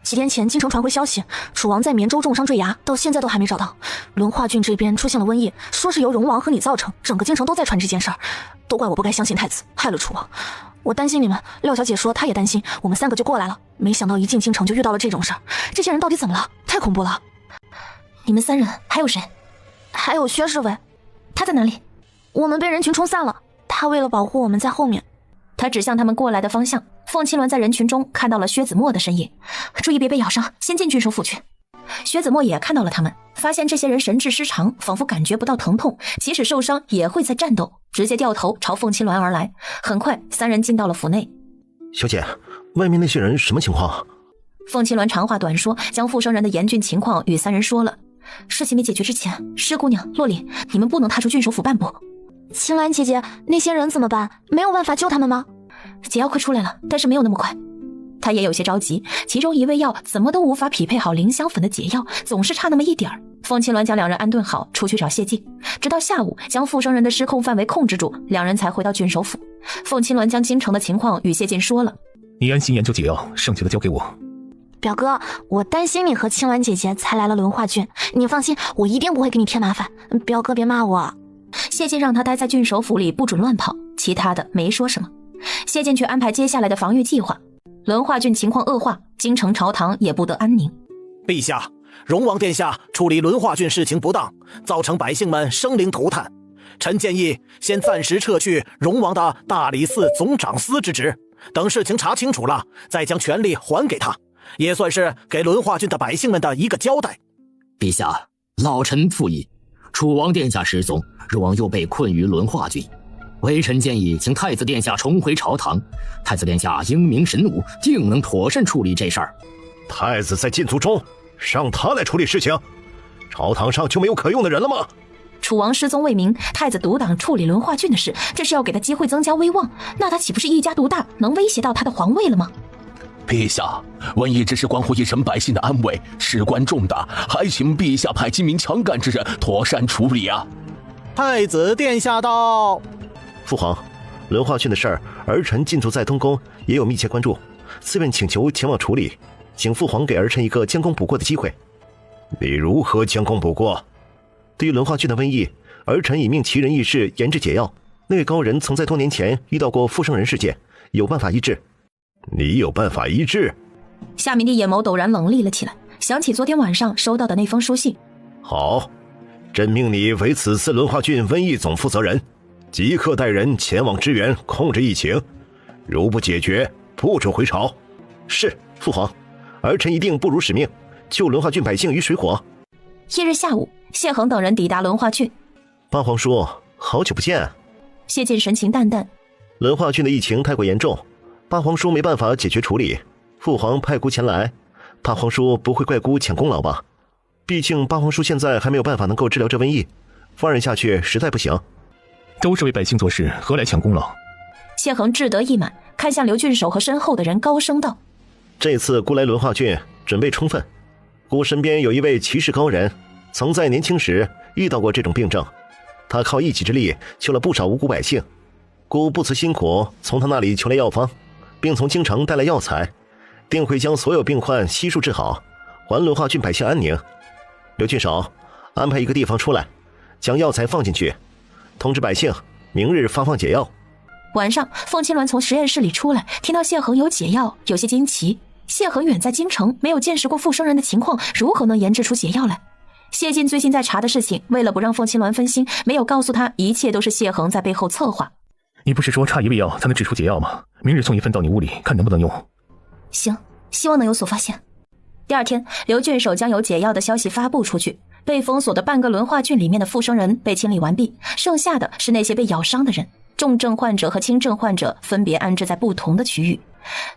几天前京城传回消息，楚王在绵州重伤坠崖，到现在都还没找到。轮化郡这边出现了瘟疫，说是由荣王和你造成，整个京城都在传这件事儿，都怪我不该相信太子，害了楚王。我担心你们，廖小姐说她也担心，我们3个就过来了。没想到一进京城就遇到了这种事儿，这些人到底怎么了？太恐怖了！你们3人还有谁？还有薛侍卫，他在哪里？我们被人群冲散了，他为了保护我们在后面。他指向他们过来的方向。凤青鸾在人群中看到了薛子墨的身影，注意别被咬伤，先进郡守府去。薛子墨也看到了他们，发现这些人神志失常，仿佛感觉不到疼痛，即使受伤也会在战斗，直接掉头朝凤青鸾而来。很快3人进到了府内。小姐，外面那些人什么情况？凤青鸾长话短说，将附生人的严峻情况与3人说了。事情没解决之前，师姑娘、洛里，你们不能踏出郡守府半步。青鸾姐姐，那些人怎么办？没有办法救他们吗？解药快出来了，但是没有那么快。他也有些着急，其中一味药怎么都无法匹配好凌香粉的解药，总是差那么一点儿。凤青鸾将2人安顿好，出去找谢晋，直到下午将附生人的失控范围控制住，2人才回到郡守府。凤青鸾将京城的情况与谢晋说了。你安心研究解药，剩下的交给我。表哥，我担心你和青鸾姐姐才来了轮化郡，你放心，我一定不会给你添麻烦。表哥别骂我。谢晋让他待在郡守府里，不准乱跑，其他的没说什么。谢晋却安排接下来的防御计划。轮化郡情况恶化，京城朝堂也不得安宁。陛下，荣王殿下处理轮化郡事情不当，造成百姓们生灵涂炭。臣建议先暂时撤去荣王的大理寺总长司之职，等事情查清楚了，再将权力还给他，也算是给轮化郡的百姓们的一个交代。陛下，老臣附议。楚王殿下失踪，荣王又被困于轮化郡，微臣建议请太子殿下重回朝堂。太子殿下英明神武，定能妥善处理这事儿。太子在禁足中，让他来处理事情，朝堂上就没有可用的人了吗？楚王失踪未明，太子独挡处理轮化郡的事，这是要给他机会增加威望，那他岂不是一家独大，能威胁到他的皇位了吗？陛下，瘟疫只是关乎一省百姓的安危，事关重大，还请陛下派精明强干之人妥善处理啊！太子殿下到。父皇，轮化郡的事儿，儿臣禁足在东宫，也有密切关注，自愿请求前往处理，请父皇给儿臣一个将功补过的机会。你如何将功补过？对于轮化郡的瘟疫，儿臣已命奇人异士研制解药，那位高人曾在多年前遇到过复生人事件，有办法医治。你有办法医治？夏明的眼眸陡然冷厉了起来，想起昨天晚上收到的那封书信。好，朕命你为此次轮化郡瘟疫总负责人，即刻带人前往支援控制疫情，如不解决，不准回朝。是，父皇，儿臣一定不辱使命，救轮化郡百姓于水火。翌日下午，谢恒等人抵达轮化郡。八皇叔，好久不见。谢晋神情淡淡。轮化郡的疫情太过严重，八皇叔没办法解决处理，父皇派姑前来，八皇叔不会怪姑抢功劳吧？毕竟八皇叔现在还没有办法能够治疗这瘟疫，放任下去实在不行。都是为百姓做事，何来抢功劳？谢恒志得意满，看向刘郡守和身后的人，高声道：这次姑来轮化郡准备充分，姑身边有一位奇士高人，曾在年轻时遇到过这种病症，他靠一己之力救了不少无辜百姓，姑不辞辛苦从他那里求来药方，并从京城带来药材，定会将所有病患悉数治好，还轮化郡百姓安宁。刘郡守，安排一个地方出来，将药材放进去，通知百姓明日发放解药。晚上，凤青鸾从实验室里出来，听到谢恒有解药，有些惊奇。谢恒远在京城，没有见识过复生人的情况，如何能研制出解药来？谢晋最近在查的事情，为了不让凤青鸾分心，没有告诉他一切都是谢恒在背后策划。你不是说差一味药才能制出解药吗？明日送一份到你屋里，看能不能用。行，希望能有所发现。第二天，刘郡守将有解药的消息发布出去，被封锁的半个轮化郡里面的复生人被清理完毕，剩下的是那些被咬伤的人。重症患者和轻症患者分别安置在不同的区域。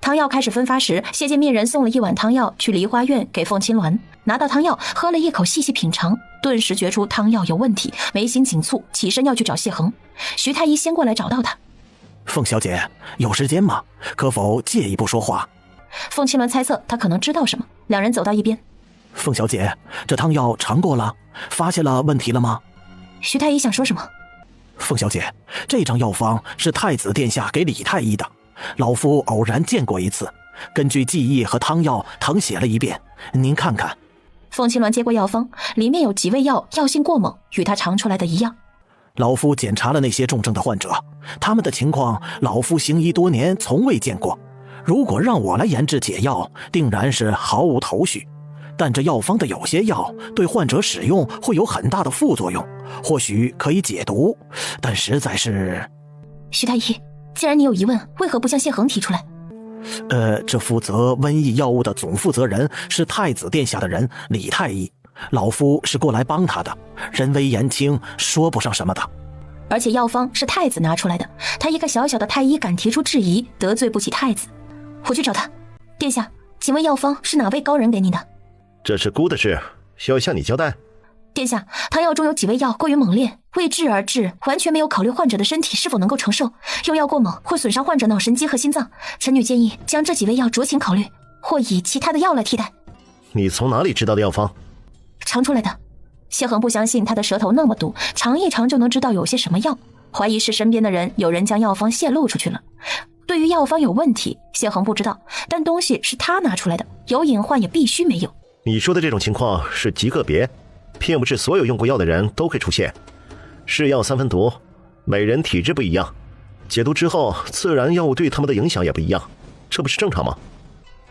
汤药开始分发时，谢晋命人送了一碗汤药去梨花院给凤青鸾，拿到汤药喝了一口，细细品尝，顿时觉出汤药有问题，眉心紧蹙，起身要去找谢恒。徐太医先过来找到他。凤小姐，有时间吗？可否借一步说话？凤青鸾猜测他可能知道什么，两人走到一边。凤小姐，这汤药尝过了，发现了问题了吗？徐太医想说什么？凤小姐，这张药方是太子殿下给李太医的，老夫偶然见过一次，根据记忆和汤药誊写了一遍，您看看。凤青鸾接过药方，里面有几味药药性过猛，与他尝出来的一样。老夫检查了那些重症的患者，他们的情况老夫行医多年从未见过，如果让我来研制解药，定然是毫无头绪。但这药方的有些药对患者使用会有很大的副作用，或许可以解毒，但实在是……徐太医，既然你有疑问，为何不向谢恒提出来？这负责瘟疫药物的总负责人是太子殿下的人李太医，老夫是过来帮他的，人微言轻，说不上什么的。而且药方是太子拿出来的，他一个小小的太医敢提出质疑，得罪不起太子。我去找他。殿下，请问药方是哪位高人给你的？这是姑的事，需要向你交代。殿下，汤药中有几味药过于猛烈，为治而治，完全没有考虑患者的身体是否能够承受，用药过猛会损伤患者脑神经和心脏。臣女建议将这几味药酌情考虑，或以其他的药来替代。你从哪里知道的药方？尝出来的。谢恒不相信他的舌头那么毒，尝一尝就能知道有些什么药，怀疑是身边的人有人将药方泄露出去了。对于药方有问题，谢恒不知道，但东西是他拿出来的，有隐患也必须没有。你说的这种情况是极个别，并不是所有用过药的人都会出现。是药三分毒，每人体质不一样，解毒之后自然药物对他们的影响也不一样，这不是正常吗？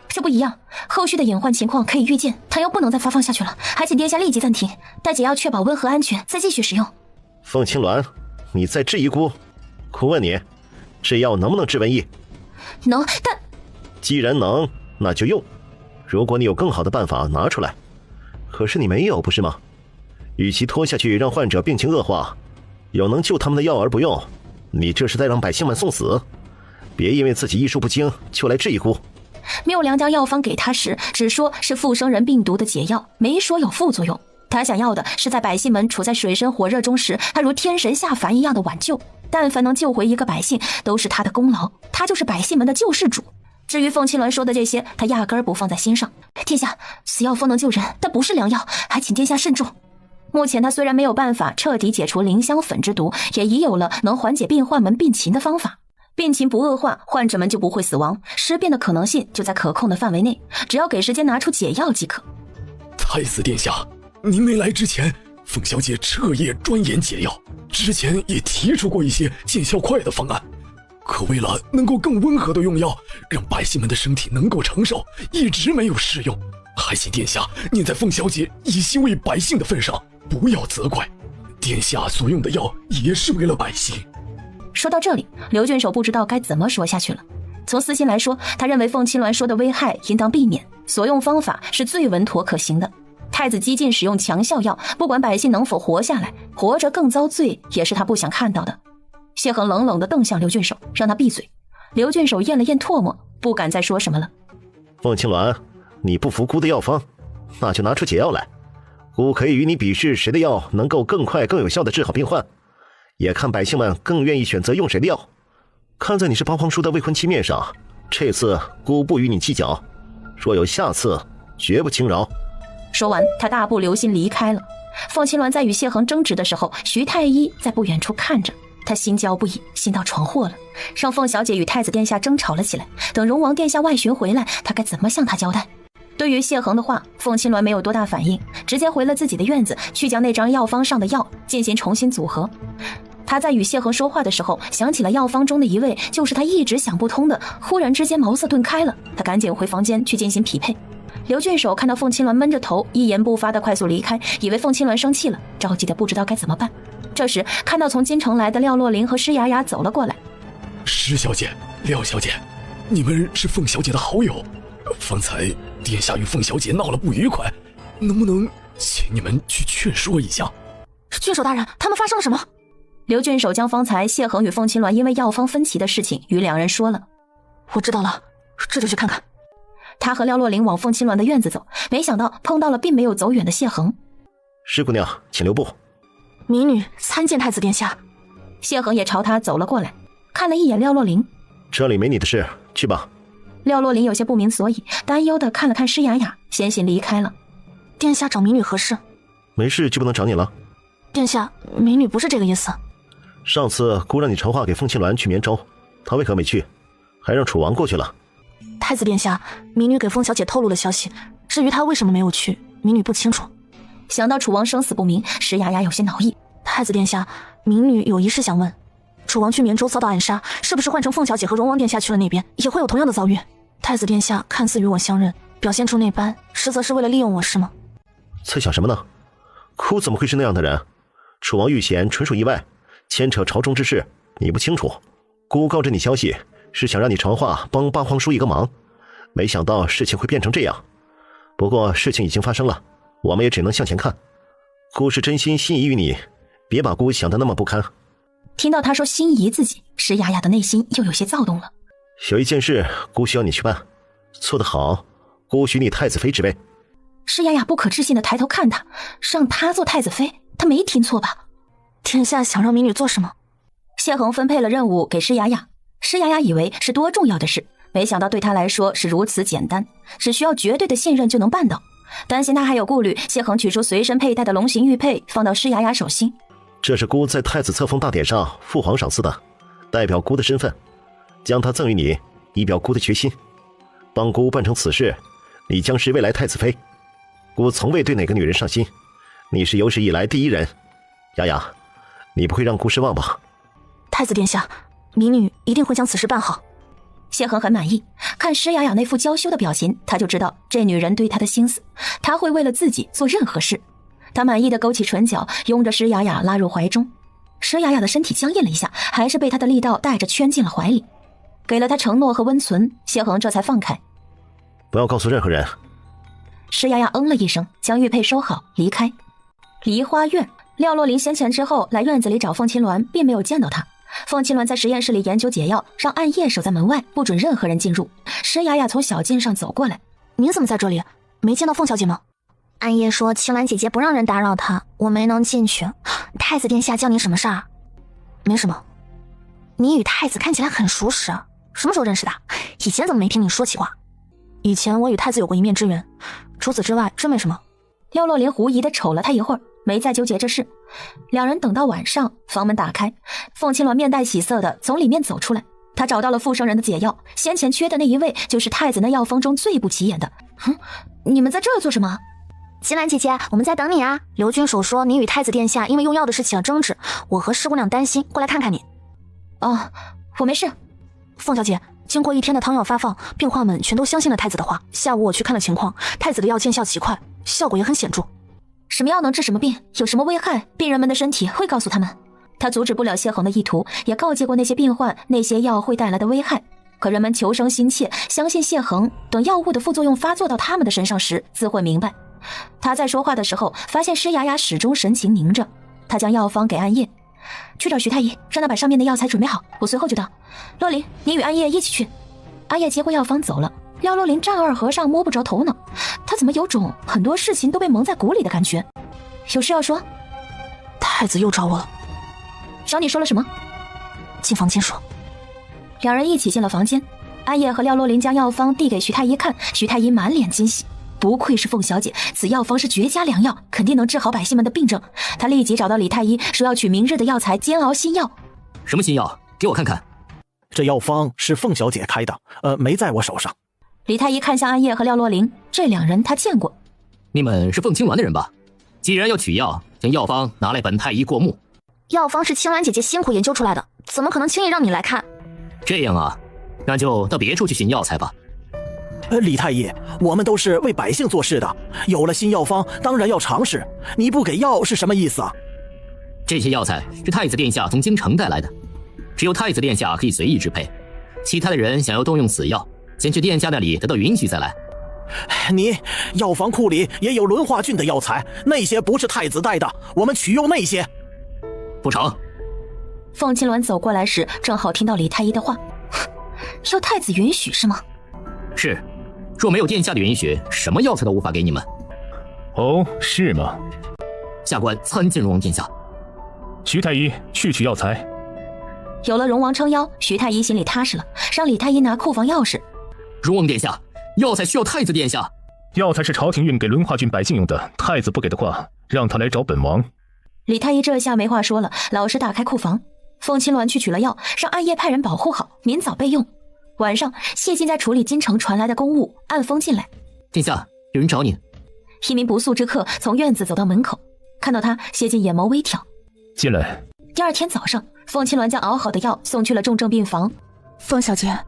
这不一样，后续的隐患情况可以预见，汤药不能再发放下去了，还请殿下立即暂停，待解药确保温和安全再继续使用。凤青鸾，你在质疑姑？姑问你，这药能不能治瘟疫？能，但既然能，那就用。如果你有更好的办法拿出来，可是你没有，不是吗？与其拖下去让患者病情恶化，有能救他们的药而不用，你这是在让百姓们送死。别因为自己医术不精就来质疑姑。缪良将药方给他时，只说是附生人病毒的解药，没说有副作用。他想要的是在百姓们处在水深火热中时，他如天神下凡一样的挽救。但凡能救回一个百姓，都是他的功劳，他就是百姓们的救世主。至于凤青鸾说的这些，他压根儿不放在心上。殿下，此药方能救人，但不是良药，还请殿下慎重。目前他虽然没有办法彻底解除凌香粉之毒，也已有了能缓解病患们病情的方法。病情不恶化，患者们就不会死亡，尸变的可能性就在可控的范围内，只要给时间拿出解药即可。太子殿下，您没来之前，凤小姐彻夜钻研解药，之前也提出过一些见效快的方案。可为了能够更温和的用药，让百姓们的身体能够承受，一直没有试用。还请殿下念在凤小姐以心为百姓的份上，不要责怪。殿下所用的药也是为了百姓。说到这里，刘郡守不知道该怎么说下去了。从私心来说，他认为凤青鸾说的危害应当避免，所用方法是最稳妥可行的。太子激进使用强效药，不管百姓能否活下来，活着更遭罪，也是他不想看到的。谢恒冷冷地瞪向刘郡守，让他闭嘴。刘郡守咽了咽唾沫，不敢再说什么了。凤青鸾，你不服姑的药方，那就拿出解药来，姑可以与你比试谁的药能够更快更有效地治好病患，也看百姓们更愿意选择用谁的药。看在你是八皇叔的未婚妻面上，这次姑不与你计较，若有下次，绝不轻饶。说完，他大步流星离开了。凤青鸾在与谢恒争执的时候，徐太医在不远处看着，他心焦不已，心道闯祸了，让凤小姐与太子殿下争吵了起来。等荣王殿下外巡回来，他该怎么向他交代？对于谢恒的话，凤青鸾没有多大反应，直接回了自己的院子，去将那张药方上的药进行重新组合。他在与谢恒说话的时候，想起了药方中的一味，就是他一直想不通的。忽然之间茅塞顿开了，他赶紧回房间去进行匹配。刘郡守看到凤青鸾闷着头，一言不发的快速离开，以为凤青鸾生气了，着急的不知道该怎么办。这时看到从京城来的廖洛林和施雅雅走了过来。施小姐，廖小姐，你们是凤小姐的好友，方才殿下与凤小姐闹了不愉快，能不能请你们去劝说一下？郡守大人，他们发生了什么？刘郡守将方才谢恒与凤青鸾因为药方分歧的事情与两人说了。我知道了，这就去看看。他和廖洛林往凤青鸾的院子走，没想到碰到了并没有走远的谢恒。施姑娘，请留步。民女参见太子殿下。谢恒也朝他走了过来，看了一眼廖洛林。这里没你的事，去吧。廖洛林有些不明所以，担忧的看了看施雅雅，先行离开了。殿下找民女何事？没事就不能找你了。殿下，民女不是这个意思。上次姑让你传话给凤青鸾去绵州，她为何没去，还让楚王过去了？太子殿下，民女给凤小姐透露了消息，至于她为什么没有去，民女不清楚。想到楚王生死不明，石雅雅有些恼意。太子殿下，民女有一事想问。楚王去绵州遭到暗杀，是不是换成凤小姐和荣王殿下去了那边，也会有同样的遭遇？太子殿下看似与我相认，表现出那般，实则是为了利用我，是吗？在想什么呢？姑怎么会是那样的人？楚王遇险纯属意外，牵扯朝中之事，你不清楚。姑告知你消息，是想让你传话帮八皇叔一个忙，没想到事情会变成这样。不过事情已经发生了，我们也只能向前看。姑是真心心仪于你，别把姑想得那么不堪。听到他说心仪自己，石雅雅的内心又有些躁动了。有一件事，姑需要你去办，做得好，姑许你太子妃之位。石雅雅不可置信地抬头看他，让他做太子妃，他没听错吧？天下想让民女做什么？谢恒分配了任务给施雅雅，施雅雅以为是多重要的事，没想到对她来说是如此简单，只需要绝对的信任就能办到。担心她还有顾虑，谢恒取出随身佩戴的龙形玉佩，放到施雅雅手心。这是姑在太子册封大典上父皇赏赐的，代表姑的身份，将它赠予你，以表姑的决心。帮姑办成此事，你将是未来太子妃。姑从未对哪个女人上心，你是有史以来第一人。雅雅，你不会让姑失望吧？太子殿下，民女一定会将此事办好。谢恒很满意，看施雅雅那副娇羞的表情，他就知道这女人对他的心思，他会为了自己做任何事。他满意的勾起唇角，拥着施雅雅拉入怀中。施雅雅的身体僵硬了一下，还是被他的力道带着圈进了怀里。给了他承诺和温存，谢恒这才放开。不要告诉任何人。施雅雅嗯了一声，将玉佩收好，离开。梨花院，廖洛林先前之后来院子里找凤青鸾，并没有见到他。凤青鸾在实验室里研究解药，让暗夜守在门外，不准任何人进入。施雅雅从小径上走过来，您怎么在这里？没见到凤小姐吗？暗夜说青鸾姐姐不让人打扰她，我没能进去。太子殿下叫你什么事儿？没什么。你与太子看起来很熟识，什么时候认识的？以前怎么没听你说起过？以前我与太子有过一面之缘，除此之外真没什么。廖洛林狐疑地瞅了他一会儿，没再纠结这事。两人等到晚上，房门打开，凤青鸾面带喜色的从里面走出来。他找到了复生人的解药，先前缺的那一味就是太子那药方中最不起眼的。你们在这儿做什么？青鸾姐姐，我们在等你啊。刘君守说你与太子殿下因为用药的事起了争执，我和师姑娘担心，过来看看你。哦，我没事。凤小姐，经过一天的汤药发放，病患们全都相信了太子的话。下午我去看了情况，太子的药见效奇快，效果也很显著。什么药能治什么病，有什么危害，病人们的身体会告诉他们。他阻止不了谢恒的意图，也告诫过那些病患那些药会带来的危害。可人们求生心切，相信谢恒，等药物的副作用发作到他们的身上时，自会明白。他在说话的时候，发现施雅雅始终神情凝着。他将药方给暗夜，去找徐太医，让他把上面的药材准备好，我随后就到。洛林，你与暗夜一起去。暗夜接过药方走了。廖洛林丈二和尚摸不着头脑，他怎么有种很多事情都被蒙在鼓里的感觉？有事要说？太子又找我了。找你说了什么？进房间说。两人一起进了房间。暗夜和廖洛林将药方递给徐太医看，徐太医满脸惊喜，不愧是凤小姐，此药方是绝佳良药，肯定能治好百姓们的病症。他立即找到李太医，说要取明日的药材煎熬新药。什么新药？给我看看。这药方是凤小姐开的，没在我手上。李太医看向暗夜和廖洛林，这两人他见过。你们是凤青鸾的人吧？既然要取药，将药方拿来本太医过目。药方是青鸾姐姐辛苦研究出来的，怎么可能轻易让你来看？这样啊，那就到别处去寻药材吧。李太医，我们都是为百姓做事的，有了新药方当然要尝试，你不给药是什么意思啊？这些药材是太子殿下从京城带来的，只有太子殿下可以随意支配，其他的人想要动用此药，先去殿下那里得到允许再来。你药房库里也有轮化菌的药材，那些不是太子带的，我们取用那些。不成。凤青鸾走过来时，正好听到李太医的话，要太子允许是吗？是，若没有殿下的允许，什么药材都无法给你们。哦，是吗？下官参见荣王殿下。徐太医去取药材。有了荣王撑腰，徐太医心里踏实了，让李太医拿库房钥匙。荣王殿下，药材需要太子殿下。药材是朝廷运给轮化郡百姓用的，太子不给的话，让他来找本王。李太医这下没话说了，老实打开库房。凤青鸾去取了药，让暗夜派人保护好，明早备用。晚上，谢晋在处理京城传来的公务，按风进来。殿下，有人找你。一名不速之客从院子走到门口，看到他，谢晋眼眸微挑。进来。第二天早上，凤青鸾将熬好的药送去了重症病房。凤小姐，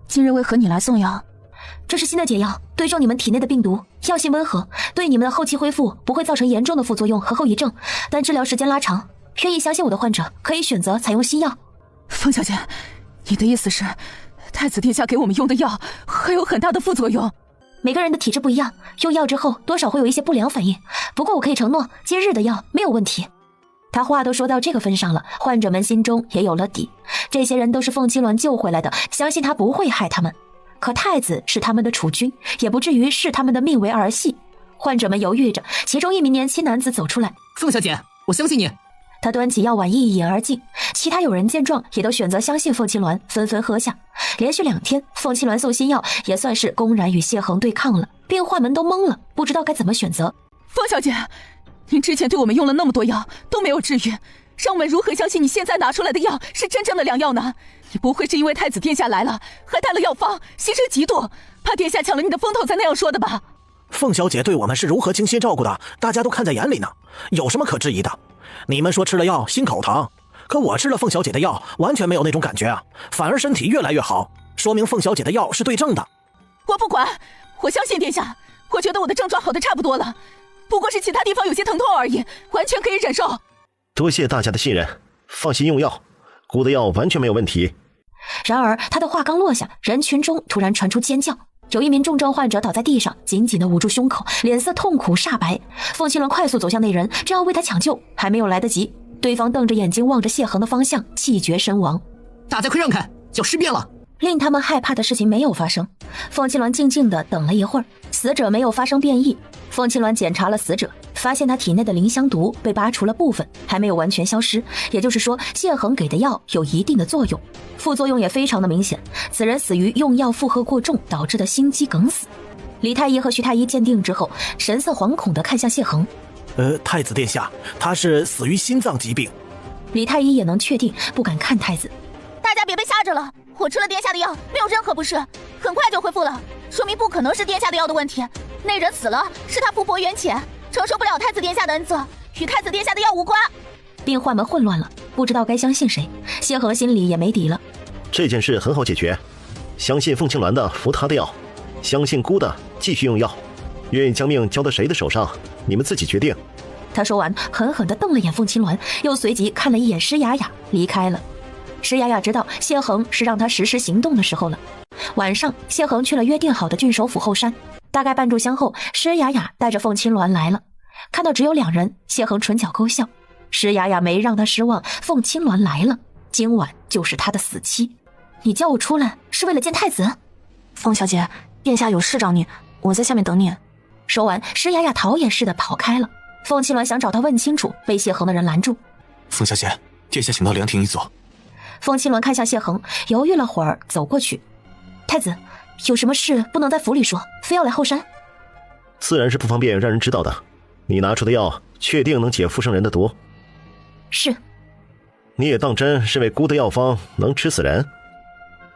今日为何你来送药？这是新的解药，对中你们体内的病毒，药性温和，对你们的后期恢复不会造成严重的副作用和后遗症，但治疗时间拉长。愿意相信我的患者可以选择采用新药。凤小姐，你的意思是，太子殿下给我们用的药还有很大的副作用？每个人的体质不一样，用药之后多少会有一些不良反应，不过我可以承诺，今日的药没有问题。他话都说到这个份上了，患者们心中也有了底。这些人都是凤青鸾救回来的，相信他不会害他们。可太子是他们的储君，也不至于视他们的命为儿戏。患者们犹豫着，其中一名年轻男子走出来：“凤小姐，我相信你。”他端起药碗一饮而尽，其他友人见状也都选择相信凤青鸾，纷纷喝下。连续2天，凤青鸾送新药也算是公然与谢恒对抗了，病患们都懵了，不知道该怎么选择。凤小姐，您之前对我们用了那么多药都没有治愈，让我们如何相信你现在拿出来的药是真正的良药呢？你不会是因为太子殿下来了，还带了药方，心生嫉妒，怕殿下抢了你的风头才那样说的吧？凤小姐对我们是如何精心照顾的，大家都看在眼里呢，有什么可质疑的？你们说吃了药心口疼，可我吃了凤小姐的药完全没有那种感觉啊，反而身体越来越好，说明凤小姐的药是对症的。我不管，我相信殿下，我觉得我的症状好的差不多了，不过是其他地方有些疼痛而已，完全可以忍受。多谢大家的信任，放心用药，姑的药完全没有问题。然而他的话刚落下，人群中突然传出尖叫，有一名重症患者倒在地上，紧紧地捂住胸口，脸色痛苦煞白。凤青鸾快速走向那人，正要为他抢救，还没有来得及，对方瞪着眼睛望着谢恒的方向，气绝身亡。大家快让开，要尸变了！令他们害怕的事情没有发生。凤青鸾静静地等了一会儿，死者没有发生变异。凤青鸾检查了死者，发现他体内的林香毒被拔除了部分，还没有完全消失，也就是说谢恒给的药有一定的作用，副作用也非常的明显。此人死于用药负荷过重导致的心肌梗死。李太医和徐太医鉴定之后，神色惶恐地看向谢恒。太子殿下，他是死于心脏疾病。李太医也能确定，不敢看太子。大家别被吓着了，我吃了殿下的药，没有任何不适，很快就恢复了，说明不可能是殿下的药的问题。那人死了，是他福薄缘浅，承受不了太子殿下的恩泽，与太子殿下的药无关。病患们混乱了，不知道该相信谁。谢恒心里也没底了。这件事很好解决，相信凤青鸾的服他的药，相信姑的继续用药，愿意将命交到谁的手上，你们自己决定。他说完，狠狠地瞪了眼凤青鸾，又随即看了一眼施雅雅，离开了。施雅雅知道谢恒是让他实施行动的时候了。晚上，谢恒去了约定好的郡守府后山。大概半炷香后，施雅雅带着凤青鸾来了。看到只有2人，谢恒唇角勾笑。施雅雅没让他失望，凤青鸾来了，今晚就是他的死期。你叫我出来是为了见太子？凤小姐，殿下有事找你，我在下面等你。说完，施雅雅逃也似的跑开了。凤青鸾想找他问清楚，被谢恒的人拦住。凤小姐，殿下请到凉亭一坐。凤青鸾看向谢恒，犹豫了会儿，走过去。太子，有什么事不能在府里说，非要来后山？自然是不方便让人知道的。你拿出的药确定能解附生人的毒？是。你也当真是为姑的药方能吃死人？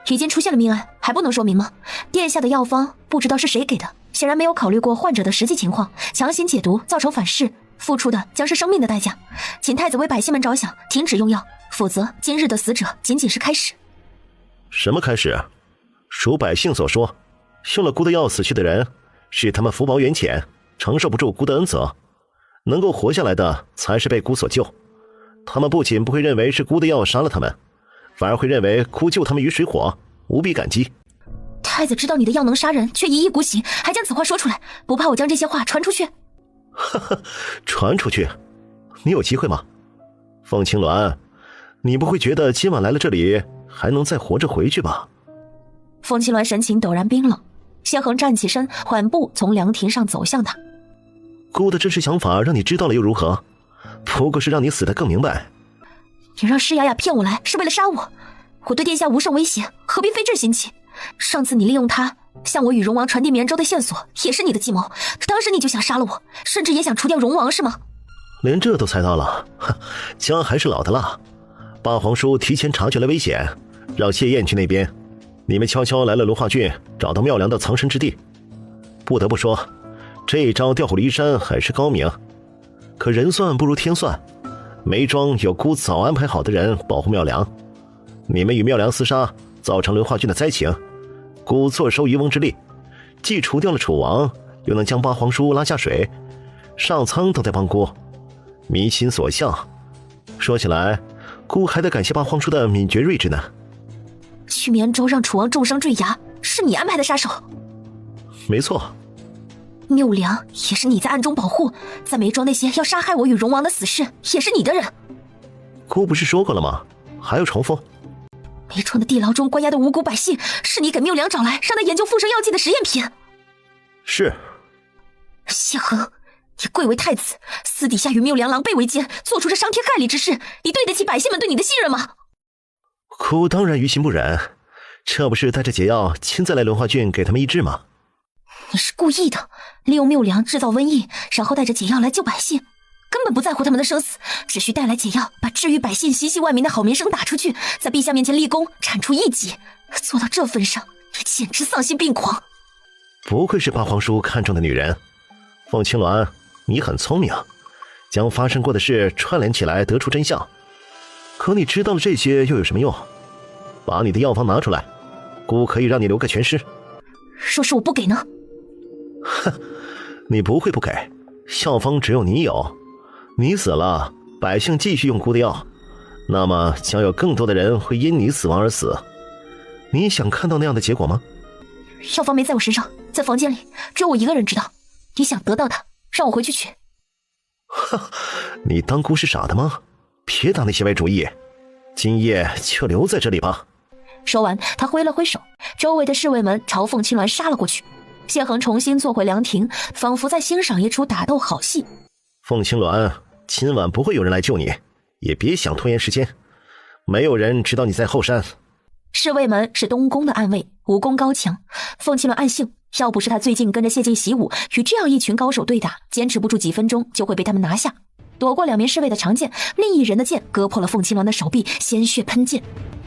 已经出现了命案，还不能说明吗？殿下的药方不知道是谁给的，显然没有考虑过患者的实际情况，强行解毒造成反噬，付出的将是生命的代价。请太子为百姓们着想，停止用药，否则今日的死者仅仅是开始。什么开始？属百姓所说，用了姑的药死去的人是他们福薄缘浅，承受不住姑的恩泽，能够活下来的才是被姑所救。他们不仅不会认为是姑的药杀了他们，反而会认为姑救他们于水火，无比感激。太子知道你的药能杀人，却一意孤行，还将此话说出来，不怕我将这些话传出去？呵呵，传出去？你有机会吗？凤青鸾，你不会觉得今晚来了这里还能再活着回去吧？凤青鸾神情陡然冰冷。谢恒站起身，缓步从凉亭上走向他。姑的真实想法让你知道了又如何？不过是让你死得更明白。你让施雅雅骗我来，是为了杀我。我对殿下无甚威胁，何必费这心机？上次你利用他向我与荣王传递绵州的线索也是你的计谋。当时你就想杀了我，甚至也想除掉荣王是吗？连这都猜到了，姜还是老的辣。八皇叔提前察觉了危险，让谢燕去那边，你们悄悄来了轮化郡，找到妙良的藏身之地。不得不说，这一招调虎离山还是高明。可人算不如天算，梅庄有姑早安排好的人保护妙良，你们与妙良厮杀，造成轮化郡的灾情，姑坐收渔翁之利，既除掉了楚王，又能将八皇叔拉下水，上苍都在帮姑，民心所向。说起来，姑还得感谢八皇叔的敏捷睿智呢。去绵州让楚王重伤坠崖，是你安排的杀手？没错。缪良也是你在暗中保护，在梅庄那些要杀害我与荣王的死士，也是你的人。姑不是说过了吗？还要重复？梅庄的地牢中关押的无辜百姓，是你给缪良找来，让他研究附身药剂的实验品。是。谢恒，你贵为太子，私底下与缪良狼狈为奸，做出这伤天害理之事，你对得起百姓们对你的信任吗？姑当然于心不忍，这不是带着解药亲自来轮化郡给他们医治吗？你是故意的，利用缪良制造瘟疫，然后带着解药来救百姓，根本不在乎他们的生死，只需带来解药，把治愈百姓、息息万民的好名声打出去，在陛下面前立功，铲除异己。做到这份上，你简直丧心病狂。不愧是八皇叔看中的女人，凤青鸾，你很聪明，将发生过的事串联起来，得出真相。可你知道了这些又有什么用？把你的药方拿出来，姑可以让你留个全尸。若是我不给呢？哼，你不会不给，药方只有你有，你死了，百姓继续用姑的药，那么将有更多的人会因你死亡而死。你想看到那样的结果吗？药方没在我身上，在房间里，只有我一个人知道。你想得到它，让我回去取。你当姑是傻的吗？别打那些歪主意，今夜就留在这里吧。说完，他挥了挥手，周围的侍卫们朝凤青鸾杀了过去。谢恒重新坐回凉亭，仿佛在欣赏一出打斗好戏。凤青鸾，今晚不会有人来救你，也别想拖延时间，没有人知道你在后山。侍卫们是东宫的暗卫，武功高强。凤青鸾暗幸，要不是他最近跟着谢晋习武，与这样一群高手对打，坚持不住几分钟就会被他们拿下。躲过两名侍卫的长剑，另一人的剑割破了凤青鸾的手臂，鲜血喷溅。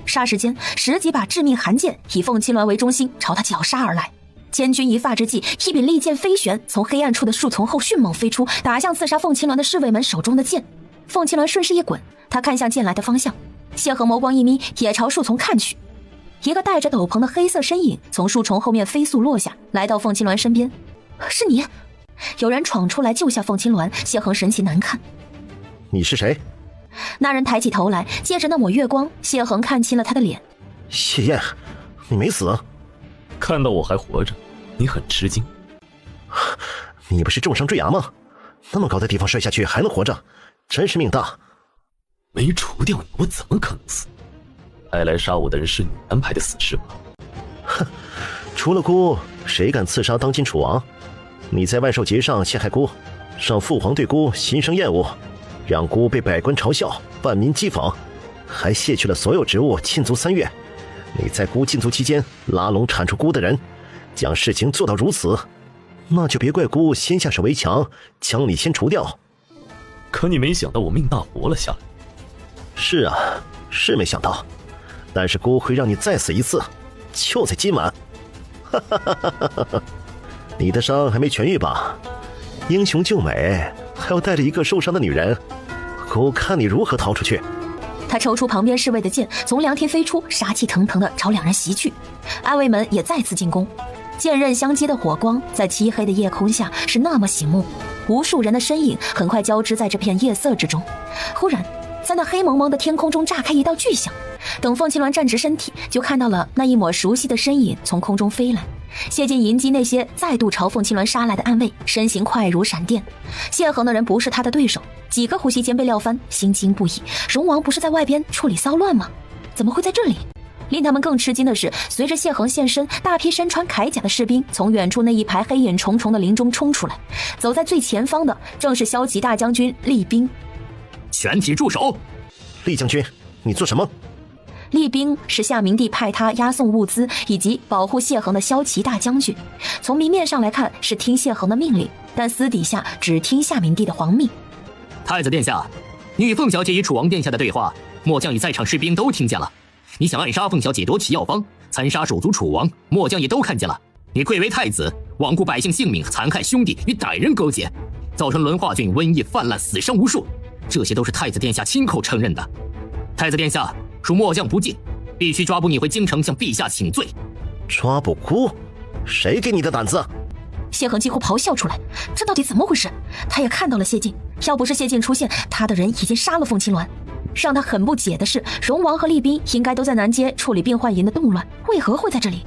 霎时间，十几把致命寒剑以凤青鸾为中心，朝他绞杀而来。千钧一发之际，一柄利剑飞旋，从黑暗处的树丛后迅猛飞出，打向刺杀凤青鸾的侍卫们手中的剑。凤青鸾顺势一滚，他看向剑来的方向，谢恒眸光一眯，也朝树丛看去。一个戴着斗篷的黑色身影从树丛后面飞速落下，来到凤青鸾身边。是你？有人闯出来救下凤青鸾，谢恒神情难看。你是谁？那人抬起头来，借着那抹月光，谢恒看清了他的脸。谢燕，你没死？看到我还活着，你很吃惊。你不是重伤坠崖吗？那么高的地方摔下去还能活着，真是命大。没除掉你，我怎么可能死？派来杀我的人是你安排的死士吗？哼，除了姑，谁敢刺杀当今楚王？你在万寿节上陷害姑，让父皇对姑心生厌恶，让姑被百官嘲笑，万民讥讽，还卸去了所有职务，禁足3月。你在姑禁足期间拉拢铲除姑的人，将事情做到如此，那就别怪姑先下手为强，将你先除掉。可你没想到我命大活了下来。是啊，是没想到，但是姑会让你再死一次，就在今晚。哈哈哈哈哈哈！你的伤还没痊愈吧？英雄救美，还要带着一个受伤的女人，姑看你如何逃出去。他抽出旁边侍卫的剑，从凉亭飞出，杀气腾腾地朝两人袭去。暗卫们也再次进攻，剑刃相接的火光在漆黑的夜空下是那么醒目，无数人的身影很快交织在这片夜色之中。忽然，在那黑蒙蒙的天空中炸开一道巨响，等凤青鸾站直身体，就看到了那一抹熟悉的身影从空中飞来。谢晋迎击那些再度朝凤青鸾杀来的暗卫，身形快如闪电。谢恒的人不是他的对手，几个呼吸间被撂翻，心惊不已。荣王不是在外边处理骚乱吗？怎么会在这里？令他们更吃惊的是，随着谢恒现身，大批身穿铠甲的士兵从远处那一排黑影重重的林中冲出来，走在最前方的正是骁骑大将军厉兵。全体住手！厉将军，你做什么？厉兵是夏明帝派他押送物资以及保护谢衡的骁骑大将军，从明面上来看是听谢衡的命令，但私底下只听夏明帝的皇命。太子殿下，你与凤小姐与楚王殿下的对话，末将与在场士兵都听见了。你想暗杀凤小姐夺取药方，残杀手足楚王，末将也都看见了。你贵为太子，罔顾百姓性命，残害兄弟，与歹人勾结，造成伦化郡瘟疫泛滥，死伤无数，这些都是太子殿下亲口承认的。太子殿下，恕末将不敬，必须抓捕你回京城向陛下请罪。抓捕姑？谁给你的胆子？谢衡几乎咆哮出来，这到底怎么回事？他也看到了谢晋，要不是谢晋出现，他的人已经杀了凤青鸾。让他很不解的是，荣王和厉兵应该都在南街处理病患营的动乱，为何会在这里？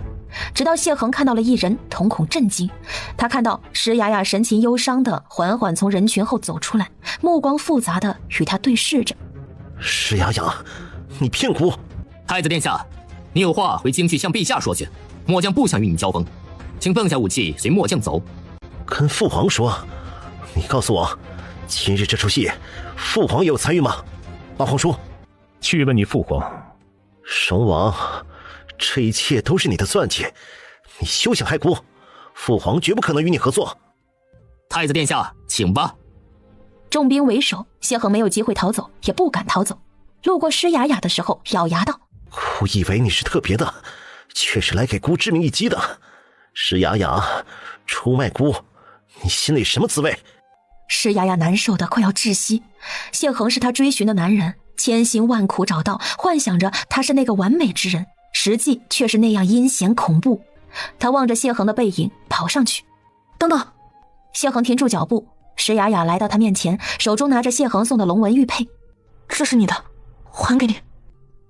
直到谢衡看到了一人，瞳孔震惊。他看到石雅雅神情忧伤的缓缓从人群后走出来，目光复杂的与他对视着。石雅雅，你骗姑！太子殿下，你有话回京去向陛下说去，末将不想与你交锋，请放下武器，随末将走。跟父皇说？你告诉我，今日这出戏，父皇也有参与吗？老皇叔，去问你父皇。荣王，这一切都是你的算计，你休想害姑，父皇绝不可能与你合作。太子殿下，请吧。重兵为首，谢衡没有机会逃走，也不敢逃走。路过施雅雅的时候，咬牙道：姑以为你是特别的，却是来给姑致命一击的。施雅雅出卖姑，你心里什么滋味？施雅雅难受的快要窒息。谢衡是他追寻的男人，千辛万苦找到，幻想着他是那个完美之人，实际却是那样阴险恐怖。他望着谢衡的背影跑上去。等等！谢衡停住脚步，施雅雅来到他面前，手中拿着谢衡送的龙纹玉佩。这是你的，还给你。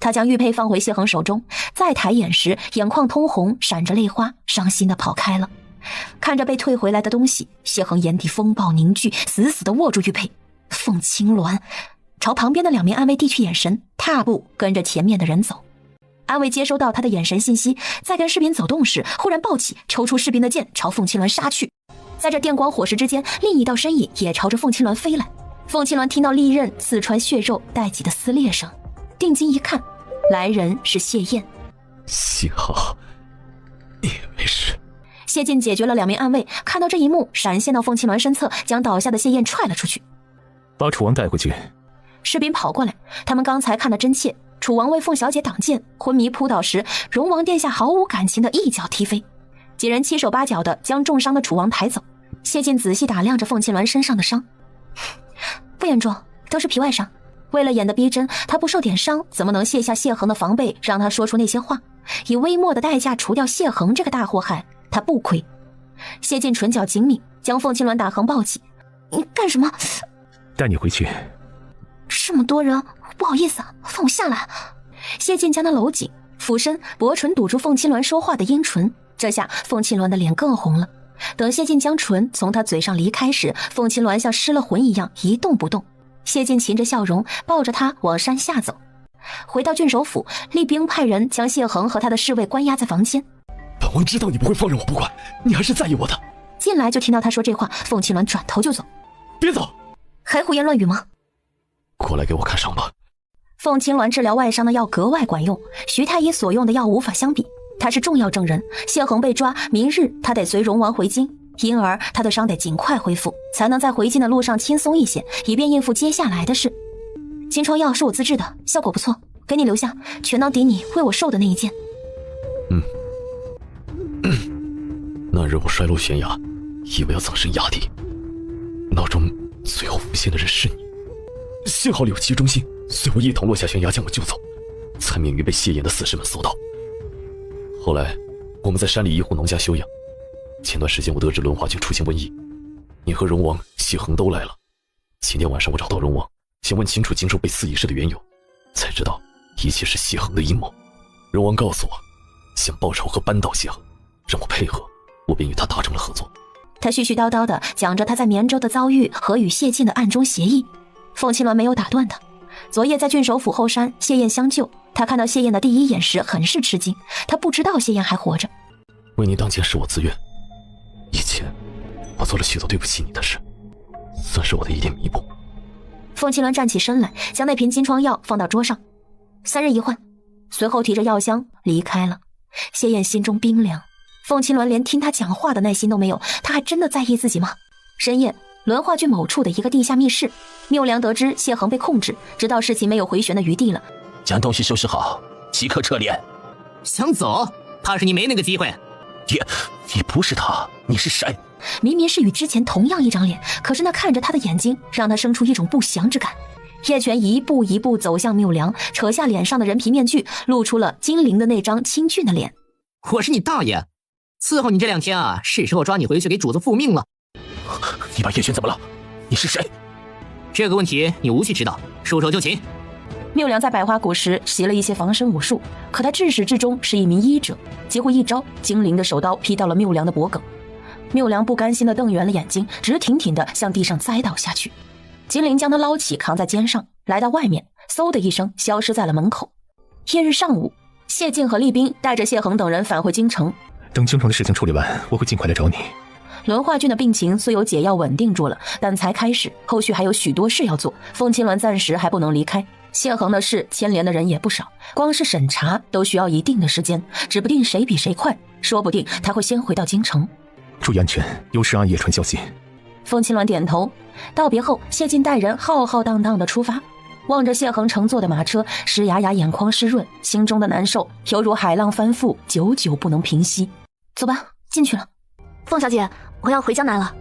他将玉佩放回谢衡手中，再抬眼时眼眶通红，闪着泪花，伤心的跑开了。看着被退回来的东西，谢衡眼底风暴凝聚，死死地握住玉佩。凤青鸾朝旁边的两名暗卫递去眼神，踏步跟着前面的人走。暗卫接收到他的眼神信息，在跟士兵走动时忽然暴起，抽出士兵的剑朝凤青鸾杀去。在这电光火石之间，另一道身影也朝着凤青鸾飞来。凤青鸾听到利刃刺穿血肉带起的撕裂声，定睛一看，来人是谢燕。幸好你没事。谢晋解决了两名暗卫，看到这一幕，闪现到凤青鸾身侧，将倒下的谢燕踹了出去。把楚王带回去。士兵跑过来，他们刚才看得真切，楚王为凤小姐挡剑，昏迷扑倒时，荣王殿下毫无感情的一脚踢飞。几人七手八脚的将重伤的楚王抬走。谢晋仔细打量着凤青鸾身上的伤，不严重，都是皮外伤。为了演得逼真，他不受点伤，怎么能卸下谢衡的防备，让他说出那些话？以微末的代价除掉谢衡这个大祸害，他不亏。谢晋唇角紧抿，将凤青鸾打横抱起。你干什么？带你回去。这么多人，不好意思啊，放我下来。谢晋将他搂紧，俯身薄唇堵住凤青鸾说话的阴唇，这下凤青鸾的脸更红了。等谢晋将唇从他嘴上离开时，凤青鸾像失了魂一样一动不动。谢晋噙着笑容，抱着他往山下走。回到郡守府，厉兵派人将谢衡和他的侍卫关押在房间。本王知道你不会放任我不管，你还是在意我的。进来就听到他说这话，凤青鸾转头就走。别走！还胡言乱语吗？过来给我看伤吧。凤青鸾治疗外伤的药格外管用，徐太医所用的药无法相比。他是重要证人，谢衡被抓，明日他得随荣王回京，因而他的伤得尽快恢复，才能在回京的路上轻松一些，以便应付接下来的事。金疮药是我自制的，效果不错，给你留下，全当抵你为我受的那一剑。那日我摔落悬崖，以为要葬身崖底，脑中最后浮现的人是你。幸好你有其忠心，随我一同落下悬崖将我救走，才免于被谢岩的死士们搜到。后来我们在山里一户农家休养，前段时间我得知伦化郡出现瘟疫，你和荣王、谢衡都来了。前天晚上我找到荣王，想问清楚经受被刺一事的缘由，才知道一切是谢衡的阴谋。荣王告诉我，想报仇和扳倒谢衡，让我配合，我便与他达成了合作。他絮絮叨叨地讲着他在绵州的遭遇和与谢晋的暗中协议。凤青鸾没有打断他。昨夜在郡守府后山，谢燕相救，他看到谢燕的第一眼时很是吃惊，他不知道谢燕还活着。为你当前是我自愿，以前我做了许多对不起你的事，算是我的一点弥补。凤青鸾站起身来，将那瓶金疮药放到桌上。3日一换。随后提着药箱离开了。谢燕心中冰凉，凤青鸾连听他讲话的耐心都没有，他还真的在意自己吗？深夜，轮化郡某处的一个地下密室，缪良得知谢恒被控制，知道事情没有回旋的余地了，将东西收拾好，即刻撤帘。想走？怕是你没那个机会。你不是他，你是谁？明明是与之前同样一张脸，可是那看着他的眼睛让他生出一种不祥之感。叶璇一步一步走向缪良，扯下脸上的人皮面具，露出了精灵的那张清俊的脸。我是你大爷，伺候你这2天啊，是时候抓你回去给主子复命了。你把叶璇怎么了？你是谁？这个问题你无需知道，束手就擒。缪良在百花谷时习了一些防身武术，可他至始至终是一名医者，几乎一招，精灵的手刀劈到了缪良的脖颈。缪良不甘心地瞪圆了眼睛，直挺挺地向地上栽倒下去。精灵将他捞起，扛在肩上，来到外面，嗖的一声消失在了门口。夜日上午，谢晋和厉兵带着谢恒等人返回京城。等京城的事情处理完，我会尽快来找你。轮化郡的病情虽有解药稳定住了，但才开始，后续还有许多事要做。凤青鸾暂时还不能离开，谢恒的事牵连的人也不少，光是审查都需要一定的时间，指不定谁比谁快，说不定他会先回到京城。注意安全，有事按夜传消息。凤青鸾点头。道别后，谢晋带人浩浩荡荡地出发，望着谢恒乘坐的马车，湿哑哑眼眶湿润，心中的难受犹如海浪翻覆，久久不能平息。走吧，进去了。凤小姐，我要回江南了。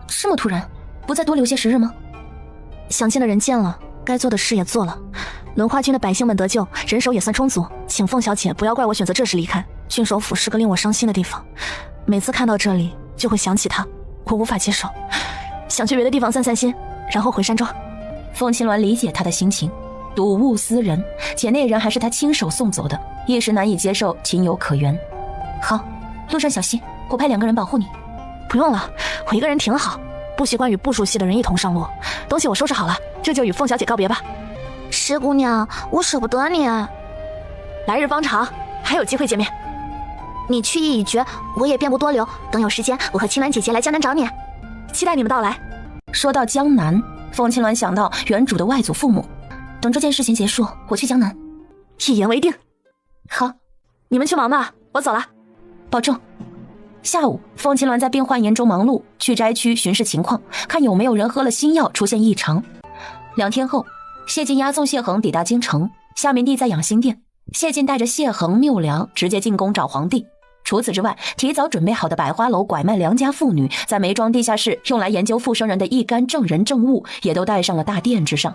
这么突然，不再多留些时日吗？想见的人见了，该做的事也做了，轮化郡的百姓们得救，人手也算充足，请凤小姐不要怪我选择这时离开。郡守府是个令我伤心的地方，每次看到这里就会想起他，我无法接受，想去别的地方散散心，然后回山庄。凤青鸾理解他的心情，睹物思人，且那人还是他亲手送走的，一时难以接受，情有可原。好，路上小心，我派2个人保护你。不用了，我一个人挺好，不习惯与不熟悉的人一同上路。东西我收拾好了，这就与凤小姐告别吧。石姑娘，我舍不得你。来日方长，还有机会见面。你去意已决，我也便不多留，等有时间，我和青鸾姐姐来江南找你。期待你们到来。说到江南，凤青鸾想到原主的外祖父母。等这件事情结束，我去江南。一言为定。好，你们去忙吧，我走了。保重。下午，凤青鸾在病患营中忙碌，去斋区巡视情况，看有没有人喝了新药出现异常。2天后，谢晋押送谢恒抵达京城，夏明帝在养心殿，谢晋带着谢恒、缪良直接进宫找皇帝。除此之外，提早准备好的百花楼拐卖良家妇女，在梅庄地下室用来研究复生人的一干证人证物，也都带上了大殿之上。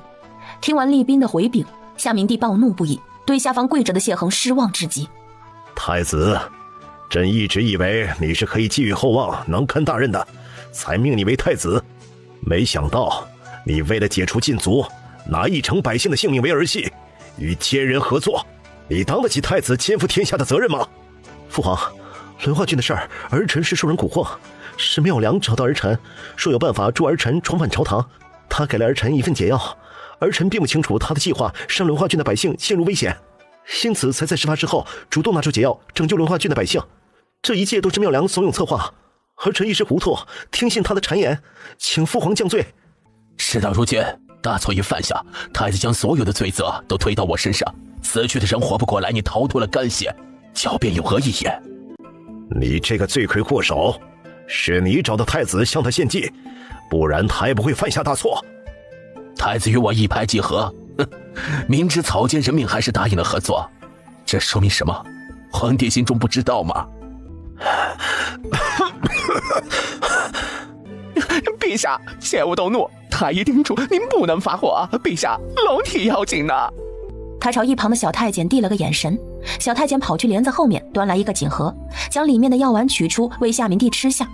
听完厉兵的回禀，夏明帝暴怒不已，对下方跪着的谢恒失望至极。太子，朕一直以为你是可以寄予厚望、能堪大任的，才命你为太子。没想到你为了解除禁足，拿一城百姓的性命为儿戏，与奸人合作，你当得起太子肩负天下的责任吗？父皇，轮化郡的事儿，儿臣是受人蛊惑，是缪良找到儿臣，说有办法助儿臣重返朝堂。他给了儿臣一份解药，儿臣并不清楚他的计划是让轮化郡的百姓陷入危险，因此才在事发之后主动拿出解药拯救轮化郡的百姓。这一切都是缪良怂恿策划，儿臣一时糊涂，听信他的谗言，请父皇降罪。事到如今，大错已犯下，太子将所有的罪责都推到我身上，死去的人活不过来，你逃脱了干系，狡辩有何意义？你这个罪魁祸首，是你找的太子向他献计，不然他也不会犯下大错。太子与我一拍即合，明知草菅人命还是答应了合作，这说明什么？皇帝心中不知道吗？陛下，切勿动怒，太医叮嘱您不能发火，陛下，龙体要紧呢。他朝一旁的小太监递了个眼神，小太监跑去帘子后面端来一个锦盒，将里面的药丸取出为夏明帝吃下。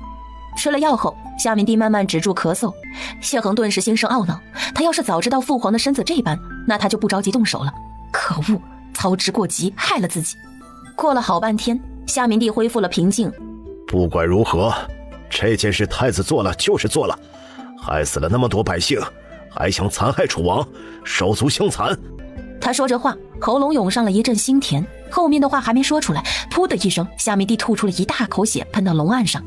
吃了药后，夏明帝慢慢止住咳嗽。谢恒顿时心生懊恼，他要是早知道父皇的身子这般，那他就不着急动手了。可恶，操之过急，害了自己。过了好半天，夏明帝恢复了平静。不管如何，这件事太子做了就是做了，害死了那么多百姓，还想残害楚王，手足相残。他说着话，喉咙涌上了一阵腥甜，后面的话还没说出来，噗的一声，夏明帝吐出了一大口血，喷到龙案上。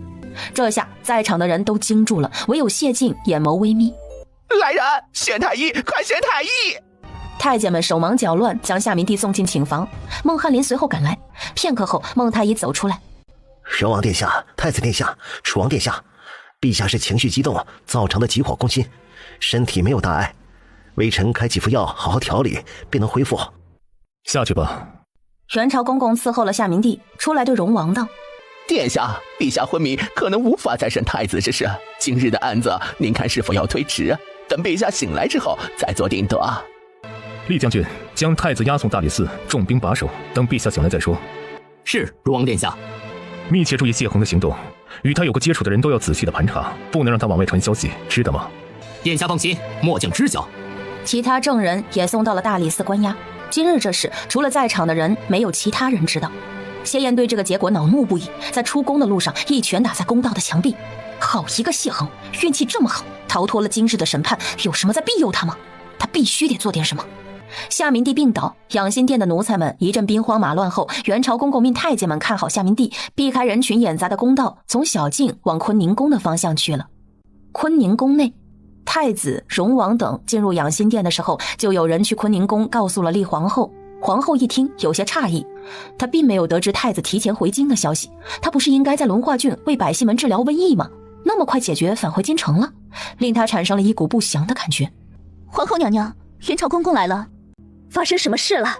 这下在场的人都惊住了，唯有谢晋眼眸微眯。来人，选太医，快选太医！太监们手忙脚乱，将夏明帝送进寝房。孟翰林随后赶来，片刻后，孟太医走出来：“荣王殿下、太子殿下、楚王殿下，陛下是情绪激动造成的急火攻心，身体没有大碍，微臣开几副药，好好调理，便能恢复。”下去吧。元朝公公伺候了夏明帝，出来对荣王道：“殿下，陛下昏迷，可能无法再审太子之事。今日的案子，您看是否要推迟？等陛下醒来之后再做定夺。”厉将军，将太子押送大理寺，重兵把守，等陛下醒来再说。是，荣王殿下。密切注意谢衡的行动，与他有过接触的人都要仔细的盘查，不能让他往外传消息，知道吗？殿下放心，末将知晓。其他证人也送到了大理寺关押。今日这事，除了在场的人，没有其他人知道。谢燕对这个结果恼怒不已，在出宫的路上一拳打在公道的墙壁。好一个谢衡，运气这么好，逃脱了今日的审判，有什么在庇佑他吗？他必须得做点什么。夏明帝病倒，养心殿的奴才们一阵兵荒马乱后，元朝公公命太监们看好夏明帝，避开人群眼杂的公道，从小径往坤宁宫的方向去了。坤宁宫内，太子、荣王等进入养心殿的时候，就有人去坤宁宫告诉了厉皇后。皇后一听有些诧异，她并没有得知太子提前回京的消息，她不是应该在轮化郡为百姓们治疗瘟疫吗？那么快解决返回京城了，令她产生了一股不祥的感觉。皇后娘娘，元朝公公来了。发生什么事了？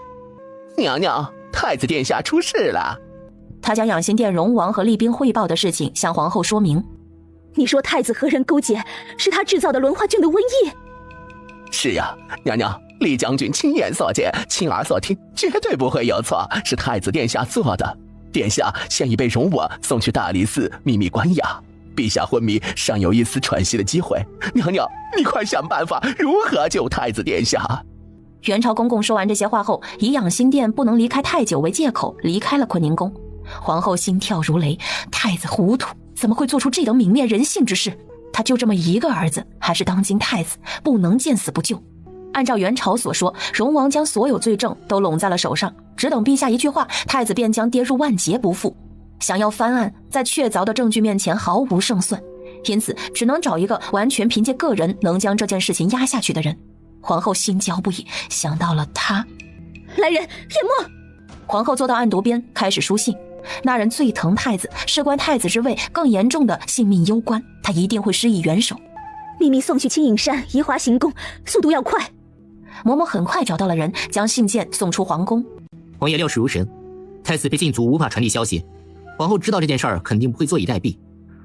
娘娘，太子殿下出事了。他将养心殿荣王和厉兵汇报的事情向皇后说明。你说太子和人勾结，是他制造的轮化郡的瘟疫？是呀，娘娘，厉将军亲眼所见，亲耳所听，绝对不会有错，是太子殿下做的。殿下现已被容我送去大理寺秘密关押，陛下昏迷，尚有一丝喘息的机会。娘娘，你快想办法，如何救太子殿下？元朝公公说完这些话后，以养心殿不能离开太久为借口，离开了坤宁宫。皇后心跳如雷，太子糊涂，怎么会做出这等泯灭人性之事？他就这么一个儿子，还是当今太子，不能见死不救。按照元朝所说，荣王将所有罪证都拢在了手上，只等陛下一句话，太子便将跌入万劫不复。想要翻案，在确凿的证据面前毫无胜算，因此只能找一个完全凭借个人能将这件事情压下去的人。皇后心焦不已，想到了他。来人，叶墨！皇后坐到案牍边，开始书信。那人最疼太子，事关太子之位，更严重的性命攸关，他一定会施以援手。秘密送去青隐山宜华行宫，速度要快。嬷嬷很快找到了人，将信件送出皇宫。王爷料事如神，太子被禁足，无法传递消息。皇后知道这件事儿，肯定不会坐以待毙。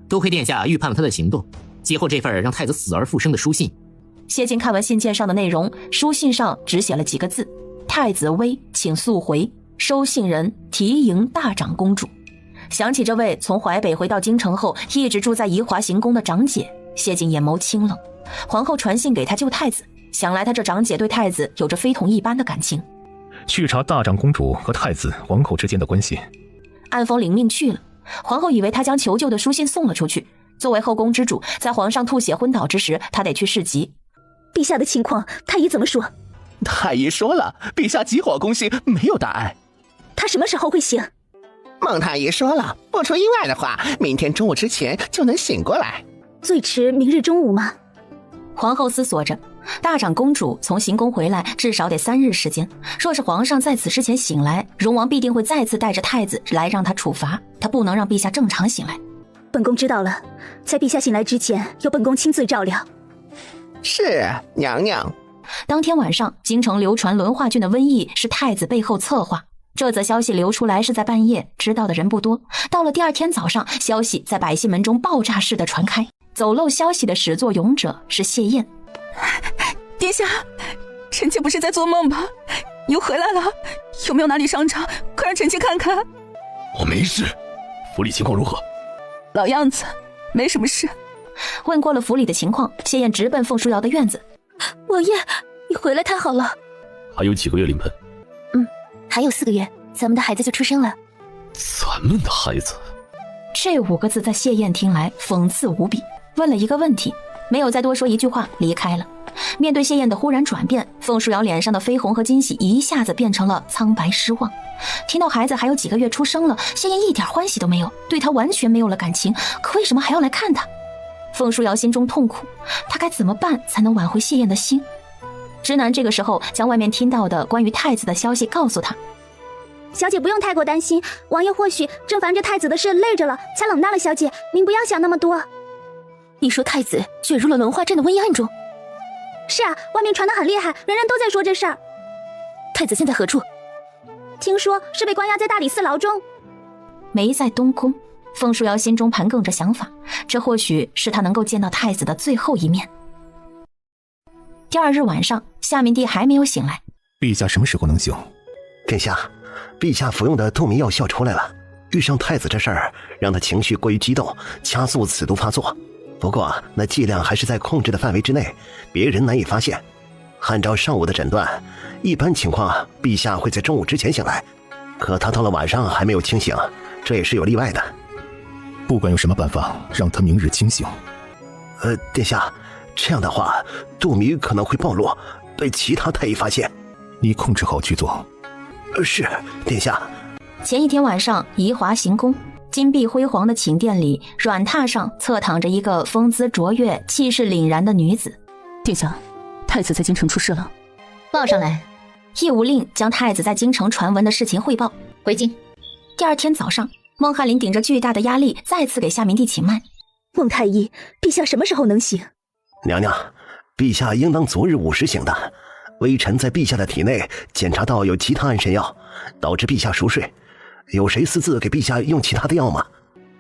多亏殿下预判了他的行动，接获这份让太子死而复生的书信。谢晋看完信件上的内容，书信上只写了几个字：太子危，请速回，收信人提迎大长公主。想起这位从淮北回到京城后一直住在宜华行宫的长姐，谢晋眼眸清冷。皇后传信给他救太子，想来他这长姐对太子有着非同一般的感情。去查大长公主和太子皇后之间的关系。按封领命去了。皇后以为他将求救的书信送了出去，作为后宫之主，在皇上吐血昏倒之时，他得去市集。陛下的情况，太医怎么说？太医说了，陛下急火攻心，没有大碍。他什么时候会醒？孟太医说了，不出意外的话，明天中午之前就能醒过来。最迟明日中午吗？皇后思索着，大长公主从行宫回来至少得3日时间，若是皇上在此之前醒来，荣王必定会再次带着太子来让他处罚，他不能让陛下正常醒来。本宫知道了，在陛下醒来之前，由本宫亲自照料。是，娘娘。当天晚上，京城流传轮化郡的瘟疫是太子背后策划。这则消息流出来是在半夜，知道的人不多。到了第二天早上，消息在百姓们中爆炸式的传开。走漏消息的始作俑者是谢燕。殿下，臣妾不是在做梦吧？你又回来了，有没有哪里伤着？快让臣妾看看。我没事，府里情况如何？老样子，没什么事。问过了府里的情况，谢燕直奔凤书瑶的院子。王爷，你回来太好了。还有几个月临盆？还有4个月，咱们的孩子就出生了。咱们的孩子？这5个字在谢燕听来讽刺无比。问了一个问题，没有再多说一句话，离开了。面对谢燕的忽然转变，凤书瑶脸上的绯红和惊喜一下子变成了苍白失望。听到孩子还有几个月出生了，谢燕一点欢喜都没有，对他完全没有了感情，可为什么还要来看他？凤书瑶心中痛苦，她该怎么办才能挽回谢燕的心？直男这个时候将外面听到的关于太子的消息告诉他。小姐不用太过担心，王爷或许正烦着太子的事累着了，才冷淡了小姐，您不要想那么多。你说太子卷入了轮化阵的瘟疫暗中？是啊，外面传得很厉害，人人都在说这事儿。太子现在何处？听说是被关押在大理寺牢中。没在东宫，凤书瑶心中盘亘着想法，这或许是他能够见到太子的最后一面。第二日晚上，夏明帝还没有醒来。陛下什么时候能醒？殿下，陛下服用的杜迷药效出来了，遇上太子这事儿，让他情绪过于激动，加速此毒发作。不过那剂量还是在控制的范围之内，别人难以发现。按照上午的诊断，一般情况陛下会在中午之前醒来，可他到了晚上还没有清醒，这也是有例外的。不管有什么办法让他明日清醒。殿下，这样的话杜迷可能会暴露，被其他太医发现。你控制好去做。是，殿下。前一天晚上，宜华行宫金碧辉煌的寝殿里，软榻上侧躺着一个风姿卓越、气势凛然的女子。殿下，太子在京城出事了。报上来。义务令将太子在京城传闻的事情汇报。回京。第二天早上，孟翰林顶着巨大的压力，再次给夏明帝请脉。孟太医，陛下什么时候能醒？娘娘，陛下应当昨日午时醒的。微臣在陛下的体内检查到有其他安神药，导致陛下熟睡。有谁私自给陛下用其他的药吗？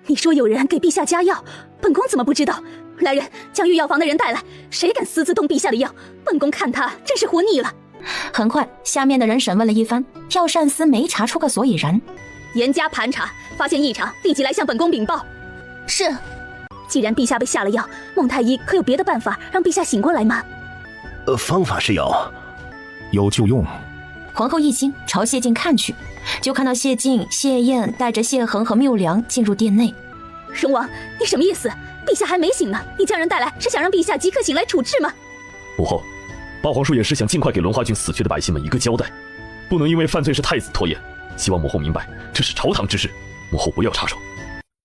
你说有人给陛下加药，本宫怎么不知道？来人，将御药房的人带来，谁敢私自动陛下的药，本宫看他真是活腻了。很快，下面的人审问了一番，药膳司没查出个所以然。严加盘查，发现异常，立即来向本宫禀报。是。既然陛下被下了药，孟太医可有别的办法让陛下醒过来吗？方法是有就用。皇后一惊，朝谢晋看去，就看到谢晋、谢燕带着谢恒和缪良进入殿内。荣王，你什么意思？陛下还没醒呢，你将人带来是想让陛下即刻醒来处置吗？母后，八皇叔也是想尽快给轮化郡死去的百姓们一个交代，不能因为犯罪是太子拖延。希望母后明白，这是朝堂之事，母后不要插手。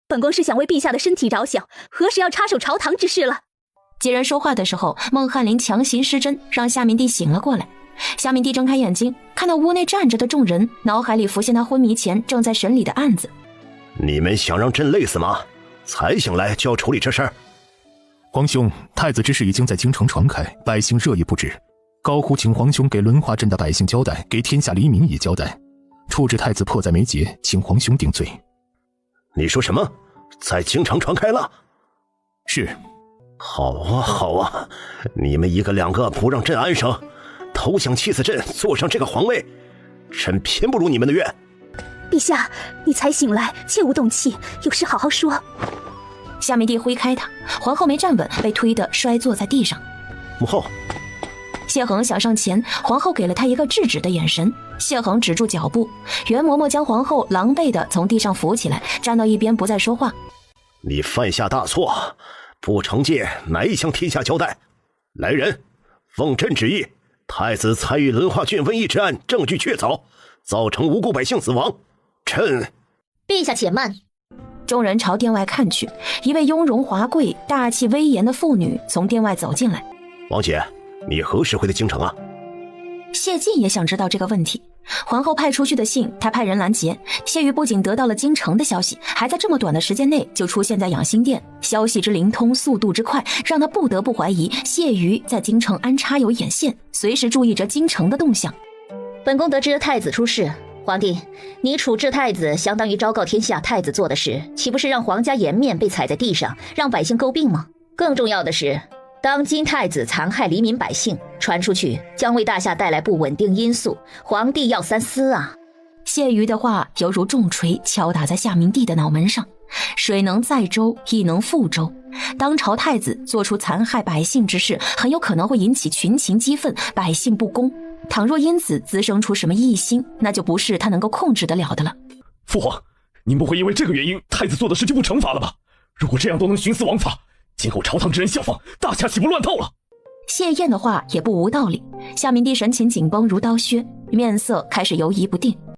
本宫是想为陛下的身体着想，何时要插手朝堂之事了？几人说话的时候，孟翰林强行施针，让夏明帝醒了过来。夏明帝睁开眼睛，看到屋内站着的众人，脑海里浮现他昏迷前正在审理的案子。你们想让朕累死吗？才醒来就要处理这事儿？皇兄，太子之事已经在京城传开，百姓热议不止，高呼请皇兄给轮化镇的百姓交代，给天下黎民也交代，处置太子迫在眉睫，请皇兄定罪。你说什么？在京城传开了？是。好啊好啊，你们一个两个不让朕安生，都想气死朕坐上这个皇位，朕偏不如你们的愿。陛下，你才醒来，切勿动气，有事好好说。夏明帝挥开他，皇后没站稳，被推得摔坐在地上。母后。谢恒想上前，皇后给了他一个制止的眼神。谢恒止住脚步，袁嬷嬷将皇后狼狈地从地上扶起来，站到一边不再说话。你犯下大错，不惩戒乃向天下交代。来人，奉朕旨意，太子参与轮化郡瘟疫之案证据确凿，造成无辜百姓死亡。朕。陛下且慢。众人朝殿外看去，一位雍容华贵、大气威严的妇女从殿外走进来。王姐，你何时回的京城啊？谢晋也想知道这个问题。皇后派出去的信，他派人拦截。谢瑜不仅得到了京城的消息，还在这么短的时间内就出现在养心殿，消息之灵通，速度之快，让他不得不怀疑谢瑜在京城安插有眼线，随时注意着京城的动向。本宫得知太子出事，皇帝，你处置太子，相当于昭告天下太子做的事，岂不是让皇家颜面被踩在地上，让百姓诟病吗？更重要的是，当今太子残害黎民百姓，传出去将为大夏带来不稳定因素，皇帝要三思啊！谢瑜的话犹如重锤敲打在夏明帝的脑门上。水能载舟，亦能覆舟。当朝太子做出残害百姓之事，很有可能会引起群情激愤，百姓不公。倘若因此滋生出什么异心，那就不是他能够控制得了的了。父皇，您不会因为这个原因，太子做的事就不惩罚了吧？如果这样都能徇私枉法，今后朝堂之人效仿，大夏岂不乱套了？谢燕的话也不无道理。夏明帝神情紧绷如刀削，面色开始犹疑不定。